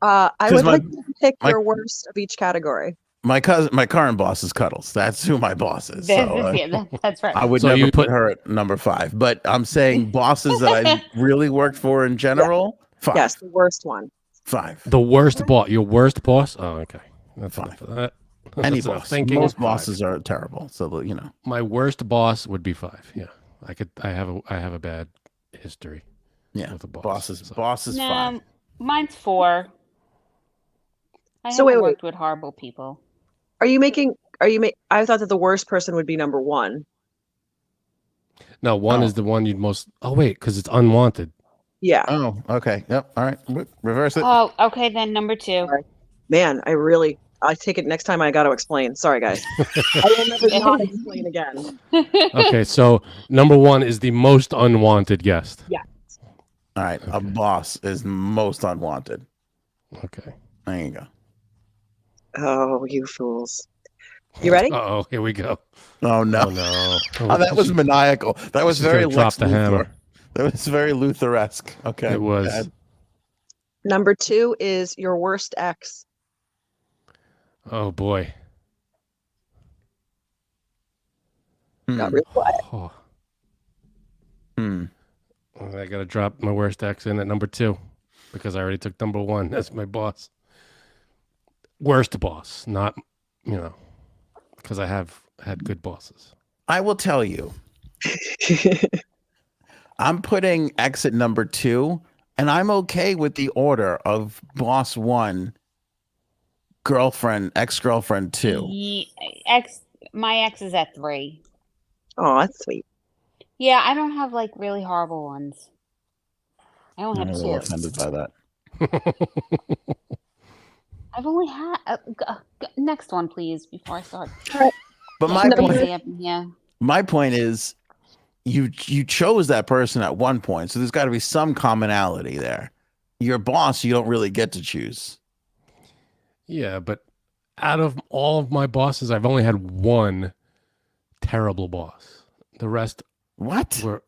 Speaker 7: I would like to pick your worst of each category.
Speaker 1: My current boss is Cuddles. That's who my boss is. So,
Speaker 6: That's right.
Speaker 1: I would
Speaker 2: So
Speaker 1: never
Speaker 2: you
Speaker 1: put her at number 5. But I'm saying bosses that I really worked for in general. 5.
Speaker 7: Yes, the worst one.
Speaker 1: 5.
Speaker 2: The worst boss. Your worst boss? Oh, okay. That's
Speaker 1: Fine.
Speaker 2: enough of that.
Speaker 1: Any
Speaker 2: That's enough
Speaker 1: boss.
Speaker 2: thinking.
Speaker 1: Most
Speaker 2: 5.
Speaker 1: bosses are terrible. So
Speaker 2: My worst boss would be 5. Yeah. I have a bad history.
Speaker 1: Yeah.
Speaker 2: With the
Speaker 1: Bosses.
Speaker 2: So.
Speaker 1: Bosses.
Speaker 6: No,
Speaker 1: 5.
Speaker 6: mine's 4. I
Speaker 7: So
Speaker 6: haven't
Speaker 7: wait.
Speaker 6: worked with horrible people.
Speaker 7: I thought that the worst person would be number 1.
Speaker 2: No, 1 is the one you'd most. Oh wait, because it's unwanted.
Speaker 7: Yeah.
Speaker 1: Oh, okay. Yep. All right. Reverse it.
Speaker 6: Oh, okay, then number 2.
Speaker 7: Man, I take it next time I got to explain. Sorry, guys. I will never not explain again.
Speaker 2: Okay, so number 1 is the most unwanted guest.
Speaker 7: Yeah.
Speaker 1: All right. A boss is most unwanted.
Speaker 2: Okay.
Speaker 1: There you go.
Speaker 7: Oh, you fools. You ready?
Speaker 2: Oh, here we go.
Speaker 1: Oh no.
Speaker 2: Oh no.
Speaker 1: Oh, that was maniacal. That was
Speaker 2: She's
Speaker 1: very
Speaker 2: gonna drop
Speaker 1: Lex
Speaker 2: the
Speaker 1: Luthor.
Speaker 2: hammer.
Speaker 1: That was very Luthor-esque. Okay.
Speaker 2: It was.
Speaker 1: Bad.
Speaker 7: Number 2 is your worst ex.
Speaker 2: Oh boy.
Speaker 7: Got real quiet.
Speaker 2: Oh,
Speaker 1: Hmm.
Speaker 2: I gotta drop my worst ex in at number 2 because I already took number 1. That's my boss. Worst boss, not because I have had good bosses.
Speaker 1: I will tell you. I'm putting X at number 2, and I'm okay with the order of boss 1, ex-girlfriend 2.
Speaker 6: My ex is at 3.
Speaker 7: Oh, that's sweet.
Speaker 6: Yeah, I don't have like really horrible ones. I only
Speaker 1: I'm
Speaker 6: have
Speaker 1: a
Speaker 6: 2.
Speaker 1: little offended by that.
Speaker 6: I've only had next one, please, before I start.
Speaker 1: But my point is, you chose that person at one point, so there's got to be some commonality there. Your boss, you don't really get to choose.
Speaker 2: Yeah, but out of all of my bosses, I've only had 1 terrible boss. The rest were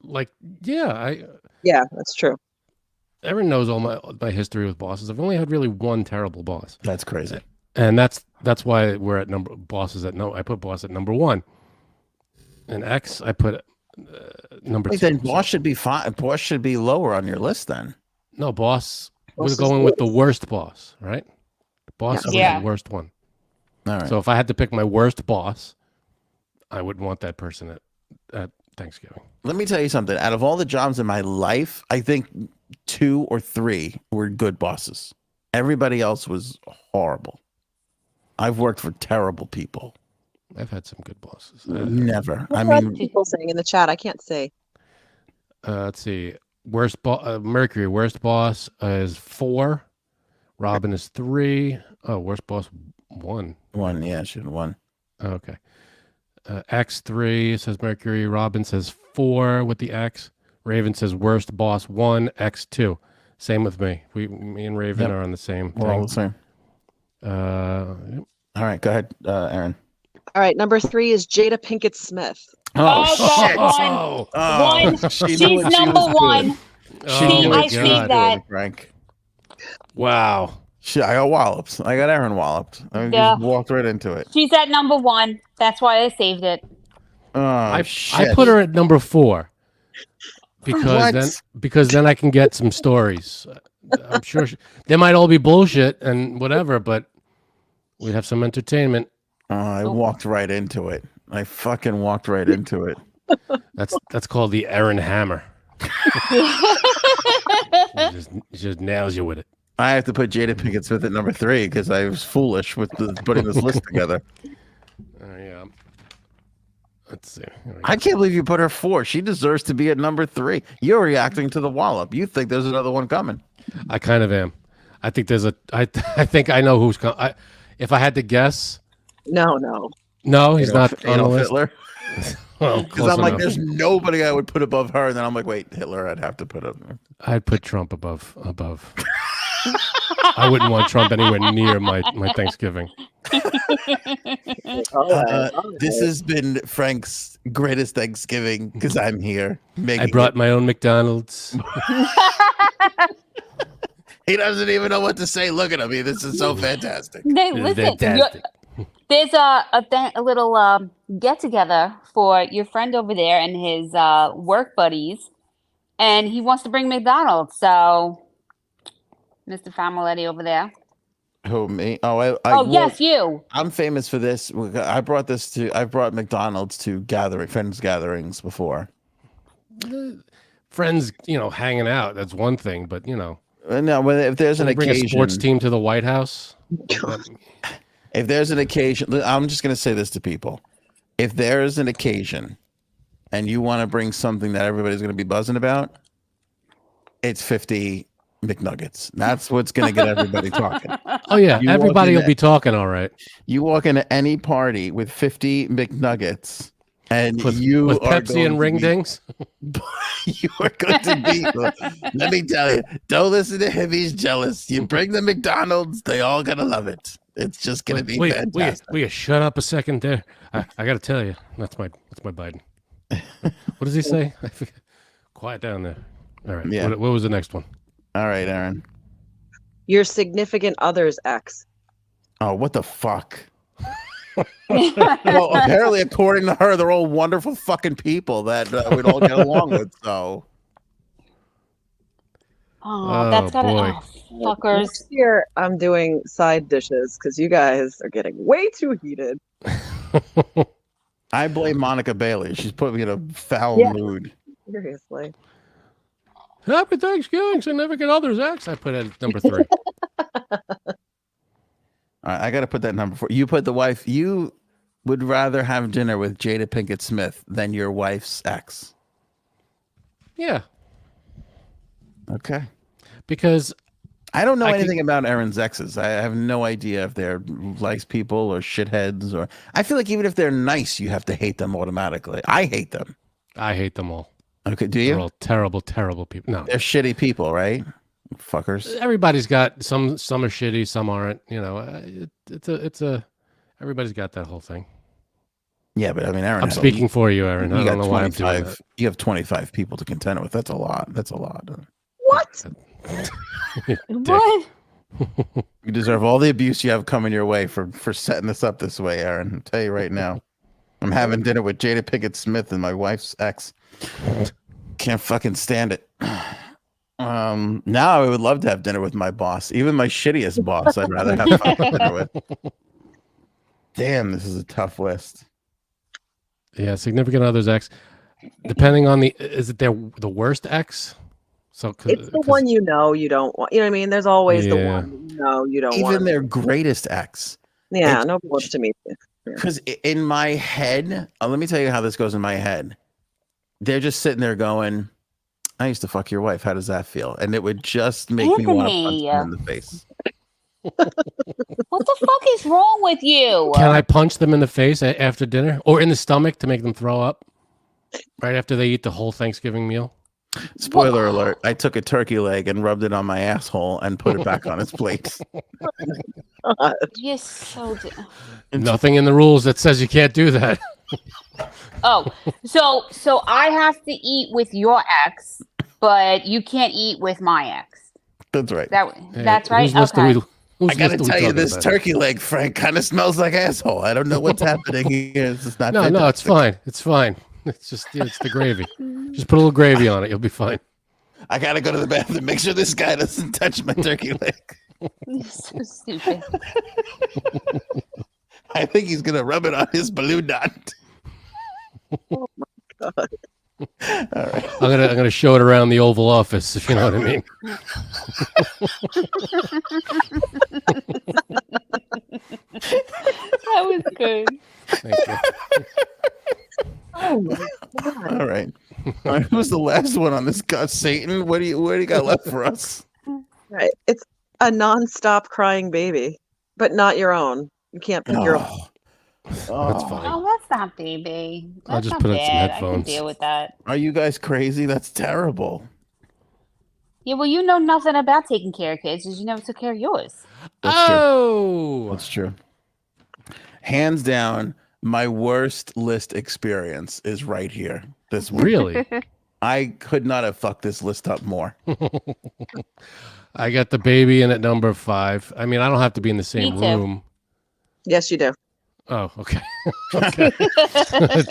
Speaker 2: like,
Speaker 7: Yeah, that's true.
Speaker 2: everyone knows all my history with bosses. I've only had really 1 terrible boss.
Speaker 1: That's crazy.
Speaker 2: And that's why we're at bosses at I put boss at number 1. And X I put number 2.
Speaker 1: Then boss should be fine. Boss should be lower on your list then.
Speaker 2: No, boss.
Speaker 7: Boss
Speaker 2: We're
Speaker 7: is
Speaker 2: going
Speaker 7: the
Speaker 2: with the worst boss, right? Boss was
Speaker 6: Yeah.
Speaker 2: the worst one.
Speaker 1: All right.
Speaker 2: So if I had to pick my worst boss, I would want that person at Thanksgiving.
Speaker 1: Let me tell you something. Out of all the jobs in my life, I think 2 or 3 were good bosses. Everybody else was horrible. I've worked for terrible people.
Speaker 2: I've had some good bosses.
Speaker 1: Never.
Speaker 7: What
Speaker 1: I
Speaker 7: are
Speaker 1: mean,
Speaker 7: people saying in the chat? I can't see.
Speaker 2: Let's see. Worst Mercury, worst boss is 4. Robin is 3. Oh, worst boss 1.
Speaker 1: 1. Yeah, should have 1.
Speaker 2: Okay. X3 says Mercury. Robin says 4 with the X. Raven says worst boss 1, X2. Same with me. Me and Raven are on the same
Speaker 1: We're all
Speaker 2: thing.
Speaker 1: the same.
Speaker 2: Yep.
Speaker 1: All right, go ahead, Aaron.
Speaker 7: All right, number 3 is Jada Pinkett Smith.
Speaker 6: Oh,
Speaker 1: shit.
Speaker 6: God,
Speaker 2: Oh,
Speaker 6: one.
Speaker 1: She
Speaker 6: She's
Speaker 1: knew what she
Speaker 6: number
Speaker 1: was
Speaker 6: 1.
Speaker 1: doing.
Speaker 2: oh
Speaker 6: See,
Speaker 2: my
Speaker 6: I see
Speaker 2: God.
Speaker 6: that.
Speaker 1: Frank.
Speaker 2: Wow.
Speaker 1: Shit, I got walloped. I got Aaron walloped. I
Speaker 6: Yeah.
Speaker 1: just walked right into it.
Speaker 6: She's at number 1. That's why I saved it.
Speaker 1: Oh,
Speaker 2: I
Speaker 1: shit.
Speaker 2: put her at number 4
Speaker 1: What?
Speaker 2: because then I can get some stories. I'm sure they might all be bullshit and whatever, but we'd have some entertainment.
Speaker 1: I walked right into it. I fucking walked right into it.
Speaker 2: That's called the Aaron Hammer. She just nails you with it.
Speaker 1: I have to put Jada Pinkett Smith at number 3 because I was foolish with putting this list together.
Speaker 2: Yeah. Let's see.
Speaker 1: I can't believe you put her 4. She deserves to be at number 3. You're reacting to the wallop. You think there's another one coming.
Speaker 2: I kind of am. I think there's a. I think I know who's coming. If I had to guess,
Speaker 7: No.
Speaker 2: no, he's not on the
Speaker 1: Adolf
Speaker 2: list.
Speaker 1: Hitler.
Speaker 2: Well,
Speaker 1: Because I'm like,
Speaker 2: enough.
Speaker 1: there's nobody I would put above her. And then I'm like, wait, Hitler, I'd have to put up.
Speaker 2: I'd put Trump above. I wouldn't want Trump anywhere near my Thanksgiving.
Speaker 1: This has been Frank's greatest Thanksgiving because I'm here.
Speaker 2: I brought my own McDonald's.
Speaker 1: He doesn't even know what to say. Look at him. This is so fantastic.
Speaker 6: Hey, listen,
Speaker 2: Fantastic.
Speaker 6: there's a little get together for your friend over there and his work buddies, and he wants to bring McDonald's. So, Mr. Familetti over there.
Speaker 1: Who, me? Oh,
Speaker 6: Yes, you.
Speaker 1: I'm famous for this. I've brought McDonald's to friends gatherings before.
Speaker 2: Friends, hanging out. That's one thing, but
Speaker 1: No, if there's an
Speaker 2: bring
Speaker 1: occasion,
Speaker 2: a sports team to the White House.
Speaker 1: if there's an occasion, I'm just going to say this to people. If there's an occasion and you want to bring something that everybody's going to be buzzing about, it's 50 McNuggets. That's what's going to get everybody talking.
Speaker 2: Oh yeah,
Speaker 1: You
Speaker 2: everybody
Speaker 1: walk
Speaker 2: will
Speaker 1: in
Speaker 2: be talking. All right,
Speaker 1: You walk into any party with 50 McNuggets and
Speaker 2: with
Speaker 1: you are
Speaker 2: Pepsi
Speaker 1: going
Speaker 2: and
Speaker 1: to
Speaker 2: ring
Speaker 1: be-
Speaker 2: dings.
Speaker 1: You are going to be. Let me tell you, don't listen to him. He's jealous. You bring the McDonald's, they all gonna love it. It's just gonna be fantastic.
Speaker 2: Wait, shut up a second there. I got to tell you, that's my Biden. What does he say? I forget. Quiet down there. All right.
Speaker 1: Yeah.
Speaker 2: What was the next one?
Speaker 1: All right, Aaron.
Speaker 7: Your significant other's ex.
Speaker 1: Oh, what the fuck? Well, apparently, according to her, they're all wonderful fucking people that we'd all get along with. So,
Speaker 6: Oh, that's got
Speaker 2: boy.
Speaker 6: fuckers.
Speaker 7: Next year, I'm doing side dishes because you guys are getting way too heated.
Speaker 1: I blame Monica Bailey. She's put me in a foul
Speaker 7: Yeah.
Speaker 1: mood.
Speaker 7: Seriously.
Speaker 2: Happy Thanksgiving, significant others X. I put it at number 3.
Speaker 1: All right, I got to put that number 4. You put the wife. You would rather have dinner with Jada Pinkett Smith than your wife's ex.
Speaker 2: Yeah,
Speaker 1: Okay.
Speaker 2: because
Speaker 1: I don't know
Speaker 2: I could-
Speaker 1: anything about Aaron's exes. I have no idea if they're nice people or shitheads, or I feel like even if they're nice, you have to hate them automatically. I hate them.
Speaker 2: I hate them all.
Speaker 1: Okay, do
Speaker 2: They're
Speaker 1: you?
Speaker 2: all terrible, terrible people. No,
Speaker 1: They're shitty people, right? Fuckers.
Speaker 2: everybody's got some are shitty, some aren't. It's a everybody's got that whole thing.
Speaker 1: Yeah, but I mean, Aaron.
Speaker 2: I'm speaking for you, Aaron.
Speaker 1: You
Speaker 2: I don't
Speaker 1: got
Speaker 2: know why I'm doing
Speaker 1: 25. You have 25 people to contend with. That's a lot. That's a lot.
Speaker 7: What?
Speaker 2: that.
Speaker 6: What?
Speaker 1: You deserve all the abuse you have coming your way for setting this up this way, Aaron. I'll tell you right now. I'm having dinner with Jada Pinkett Smith and my wife's ex. Can't fucking stand it. Now I would love to have dinner with my boss, even my shittiest boss. I'd rather have fucking dinner with. Damn, this is a tough list.
Speaker 2: Yeah, significant others X. Depending on is it the worst X? So
Speaker 7: It's the one you know you don't want. You know what I mean? There's always the
Speaker 2: Yeah.
Speaker 7: one you know you don't want.
Speaker 1: Even their greatest ex.
Speaker 7: Yeah,
Speaker 1: it's-
Speaker 7: nobody wants to meet you.
Speaker 1: Because in my head, let me tell you how this goes in my head. They're just sitting there going, I used to fuck your wife. How does that feel? And it would just make me want to punch
Speaker 6: Anthony.
Speaker 1: them in the face.
Speaker 6: What the fuck is wrong with you?
Speaker 2: Can I punch them in the face after dinner or in the stomach to make them throw up right after they eat the whole Thanksgiving meal?
Speaker 1: Spoiler alert. I took a turkey leg and rubbed it on my asshole and put it back on its plate.
Speaker 6: You're so.
Speaker 2: Nothing in the rules that says you can't do that.
Speaker 6: Oh, so I have to eat with your ex, but you can't eat with my ex.
Speaker 1: That's right.
Speaker 6: That's right.
Speaker 2: Whose list are
Speaker 6: Okay.
Speaker 2: we-
Speaker 1: I got to
Speaker 2: whose list are we
Speaker 1: tell you,
Speaker 2: talking
Speaker 1: this
Speaker 2: about?
Speaker 1: turkey leg, Frank, kind of smells like asshole. I don't know what's happening here. It's just not
Speaker 2: No, it's
Speaker 1: fantastic.
Speaker 2: fine. It's fine. It's just it's the gravy. Just put a little gravy on it. You'll be fine.
Speaker 1: I got to go to the bathroom. Make sure this guy doesn't touch my turkey leg.
Speaker 6: You're so stupid.
Speaker 1: I think he's gonna rub it on his balloon knot.
Speaker 7: Oh my god.
Speaker 1: All right.
Speaker 2: I'm gonna show it around the Oval Office, if you know what I mean.
Speaker 6: That was good.
Speaker 2: Thank you.
Speaker 7: Oh my god.
Speaker 1: All right. All right. Who's the last one on this? God, Satan. What do you got left for us?
Speaker 7: Right. It's a non-stop crying baby, but not your own. You can't pick your own.
Speaker 2: That's
Speaker 1: Oh.
Speaker 2: fine.
Speaker 6: Oh, that's not baby.
Speaker 2: I'll
Speaker 6: That's
Speaker 2: just
Speaker 6: not
Speaker 2: put on some
Speaker 6: bad. I
Speaker 2: headphones.
Speaker 6: can deal with that.
Speaker 1: Are you guys crazy? That's terrible.
Speaker 6: Yeah, well, you know nothing about taking care of kids because you never took care of yours.
Speaker 1: That's true.
Speaker 2: Oh,
Speaker 1: That's true. Hands down, my worst list experience is right here. This week.
Speaker 2: really?
Speaker 1: I could not have fucked this list up more.
Speaker 2: I got the baby in at number 5. I mean, I don't have to be in the same
Speaker 6: too.
Speaker 2: room.
Speaker 7: Yes, you do.
Speaker 2: Oh, okay. Okay.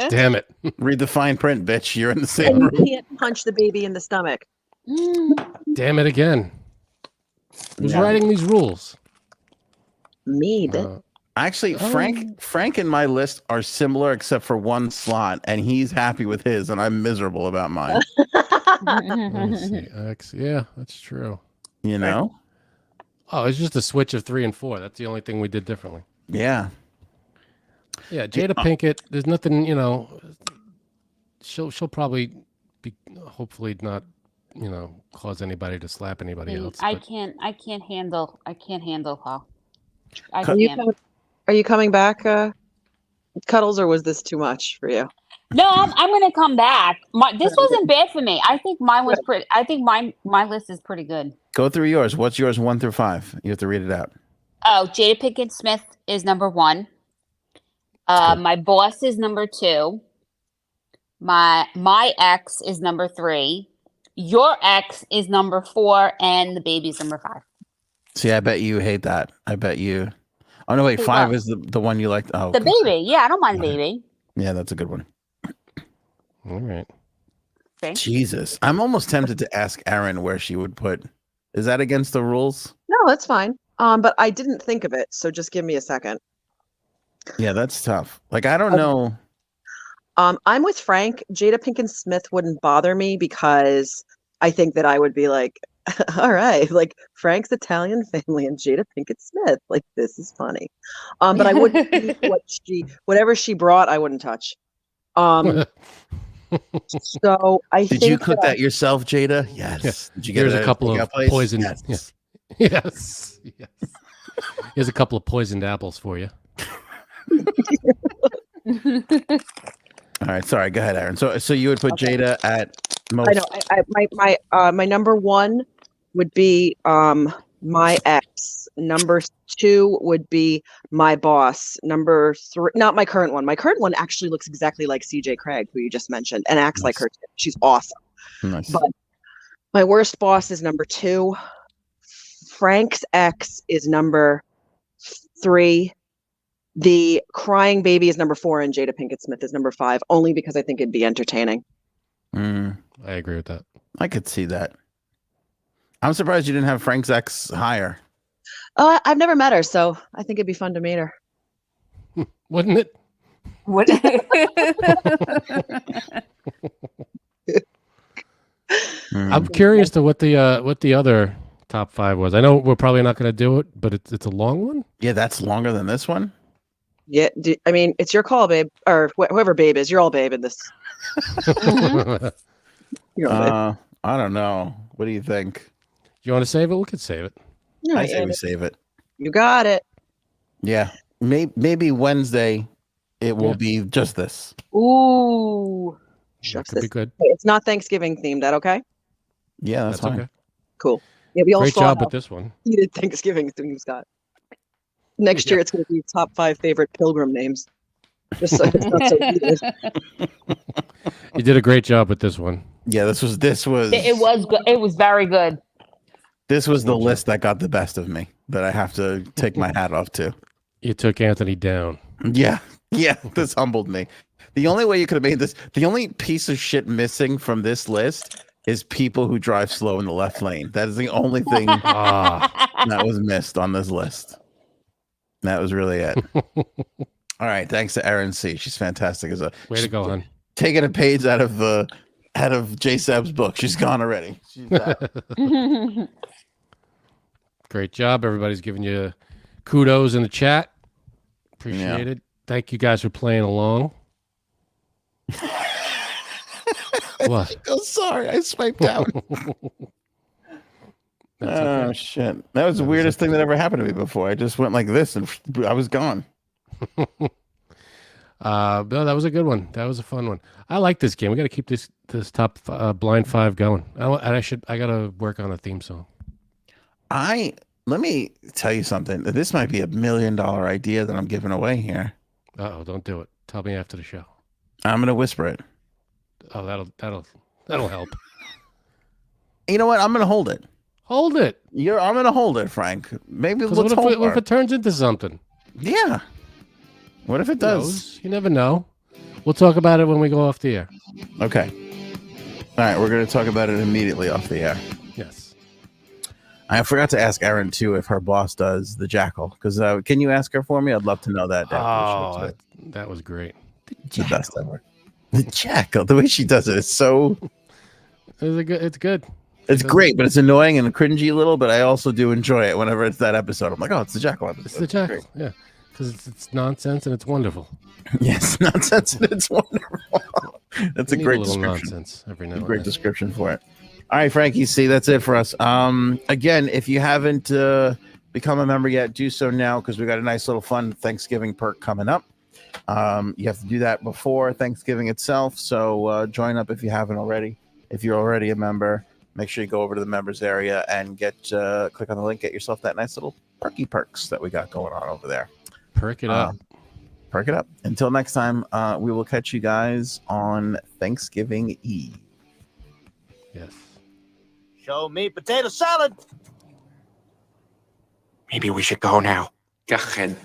Speaker 2: Damn it.
Speaker 1: Read the fine print, bitch. You're in the same
Speaker 7: And you
Speaker 1: room.
Speaker 7: can't punch the baby in the stomach.
Speaker 2: Damn it again. Who's
Speaker 1: Yeah.
Speaker 2: writing these rules?
Speaker 7: Me, bitch.
Speaker 1: Actually, Frank and my list are similar except for one slot, and he's happy with his, and I'm miserable about mine.
Speaker 2: Let's see. Yeah, that's true.
Speaker 1: You know?
Speaker 2: Oh, it's just a switch of 3 and 4. That's the only thing we did differently.
Speaker 1: Yeah.
Speaker 2: Yeah, Jada Pinkett. There's nothing, She'll probably be, hopefully not, cause anybody to slap anybody else.
Speaker 6: I
Speaker 2: but-
Speaker 6: can't handle her. I
Speaker 7: Are you
Speaker 6: can't.
Speaker 7: coming back, Cuddles, or was this too much for you?
Speaker 6: No, I'm gonna come back. This wasn't bad for me. I think mine was pretty. I think my list is pretty good.
Speaker 1: Go through yours. What's yours 1 through 5? You have to read it out.
Speaker 6: Oh, Jada Pinkett Smith is number 1. My boss is number 2. My ex is number 3. Your ex is number 4, and the baby's number 5.
Speaker 1: See, I bet you hate that. I bet you. Oh, no, wait.
Speaker 6: Who
Speaker 1: 5
Speaker 6: what?
Speaker 1: is the one you liked. Oh,
Speaker 6: The
Speaker 1: okay.
Speaker 6: baby, yeah, I don't mind the baby.
Speaker 1: Yeah, that's a good one.
Speaker 2: All right.
Speaker 6: Okay.
Speaker 1: Jesus. I'm almost tempted to ask Aaron where she would put. Is that against the rules?
Speaker 7: No, that's fine. But I didn't think of it, so just give me a second.
Speaker 1: Yeah, that's tough. Like, I don't know.
Speaker 7: I'm with Frank. Jada Pinkett Smith wouldn't bother me because I think that I would be like, all right, like Frank's Italian family and Jada Pinkett Smith. Like, this is funny. But I wouldn't eat whatever she brought, I wouldn't touch. So I
Speaker 1: Did
Speaker 7: think
Speaker 1: you cook that yourself, Jada? Yes.
Speaker 2: Yeah.
Speaker 1: Did you get
Speaker 2: Here's
Speaker 1: it
Speaker 2: a
Speaker 1: at
Speaker 2: couple
Speaker 1: takeout
Speaker 2: of
Speaker 1: place?
Speaker 2: poison.
Speaker 1: Yes.
Speaker 2: Yeah. Yes. Yes. Here's a couple of poisoned apples for you.
Speaker 1: All right. Sorry. Go ahead, Aaron. So you would put Jada at most.
Speaker 7: I know. My number 1 would be my ex. Number 2 would be my boss. Number 3, not my current one. My current one actually looks exactly like CJ Craig, who you just mentioned, and acts like her too. She's awesome.
Speaker 1: Nice.
Speaker 7: But my worst boss is number 2. Frank's ex is number 3. The crying baby is number 4, and Jada Pinkett Smith is number 5, only because I think it'd be entertaining.
Speaker 2: I agree with that.
Speaker 1: I could see that. I'm surprised you didn't have Frank's ex higher.
Speaker 7: I've never met her, so I think it'd be fun to meet her.
Speaker 2: Wouldn't it?
Speaker 6: What?
Speaker 2: I'm curious to what the other top 5 was. I know we're probably not going to do it, but it's a long one.
Speaker 1: Yeah, that's longer than this one.
Speaker 7: Yeah, I mean, it's your call, babe, or whoever babe is. You're all babe in this. You're all babe.
Speaker 1: I don't know. What do you think?
Speaker 2: You want to save it? We could save it.
Speaker 7: No,
Speaker 1: I say we save it.
Speaker 7: you got it.
Speaker 1: Yeah, maybe Wednesday it will
Speaker 2: Yeah.
Speaker 1: be just this.
Speaker 6: Ooh.
Speaker 2: That
Speaker 7: Shucks,
Speaker 2: could be
Speaker 7: this-
Speaker 2: good.
Speaker 7: It's not Thanksgiving themed. That okay?
Speaker 1: Yeah, that's fine.
Speaker 2: okay.
Speaker 7: Cool. Yeah, we all
Speaker 2: Great
Speaker 7: saw
Speaker 2: job
Speaker 7: how
Speaker 2: with this one.
Speaker 7: heated Thanksgiving theme, Scott. Next year, it's going to be top 5 favorite pilgrim names. Just so it's not so heated.
Speaker 2: You did a great job with this one.
Speaker 1: Yeah, this was
Speaker 6: It was good. It was very good.
Speaker 1: this was the list that got the best of me that I have to take my hat off to.
Speaker 2: You took Anthony down.
Speaker 1: Yeah, this humbled me. The only way you could have made this, the only piece of shit missing from this list is people who drive slow in the left lane. That is the only thing
Speaker 2: Ah,
Speaker 1: that was missed on this list. That was really it. All right. Thanks to Erin C. She's fantastic as a
Speaker 2: Way to go, hon.
Speaker 1: taking a page out of J Sab's book. She's gone already. She's out.
Speaker 2: Great job. Everybody's giving you kudos in the chat. Appreciate it. Thank you guys for playing along. What?
Speaker 1: Oh, sorry. I swiped out. Oh, shit. That was the weirdest thing that ever happened to me before. I just went like this and I was gone.
Speaker 2: No, that was a good one. That was a fun one. I like this game. We got to keep this top blind 5 going. I got to work on a theme song.
Speaker 1: Let me tell you something. This might be $1 million idea that I'm giving away here.
Speaker 2: Uh-oh, don't do it. Tell me after the show.
Speaker 1: I'm going to whisper it.
Speaker 2: Oh, that'll help.
Speaker 1: You know what? I'm going to hold it.
Speaker 2: Hold it.
Speaker 1: I'm going to hold it, Frank. Maybe let's hold it.
Speaker 2: What if it turns into something?
Speaker 1: Yeah. What if it does?
Speaker 2: You never know. We'll talk about it when we go off the air.
Speaker 1: Okay. All right. We're going to talk about it immediately off the air.
Speaker 2: Yes.
Speaker 1: I forgot to ask Erin, too, if her boss does the jackal. Because can you ask her for me? I'd love to know that.
Speaker 2: Oh, that was great.
Speaker 1: It's the best ever. The jackal. The way she does it is so...
Speaker 2: It's good.
Speaker 1: It's great, but it's annoying and cringy a little, but I also do enjoy it whenever it's that episode. I'm like, oh, it's the jackal episode.
Speaker 2: It's the jackal, yeah. Because it's nonsense and it's wonderful.
Speaker 1: Yes, nonsense and it's wonderful. That's a great description.
Speaker 2: Nonsense every now and then.
Speaker 1: Great description for it. All right, Frankie, see, that's it for us. Again, if you haven't become a member yet, do so now because we got a nice little fun Thanksgiving perk coming up. You have to do that before Thanksgiving itself, so join up if you haven't already. If you're already a member, make sure you go over to the members area and click on the link, get yourself that nice little perks that we got going on over there.
Speaker 2: Perk it up.
Speaker 1: Perk it up. Until next time, we will catch you guys on Thanksgiving Eve.
Speaker 2: Yes.
Speaker 8: Show me potato salad.
Speaker 9: Maybe we should go now. Go ahead.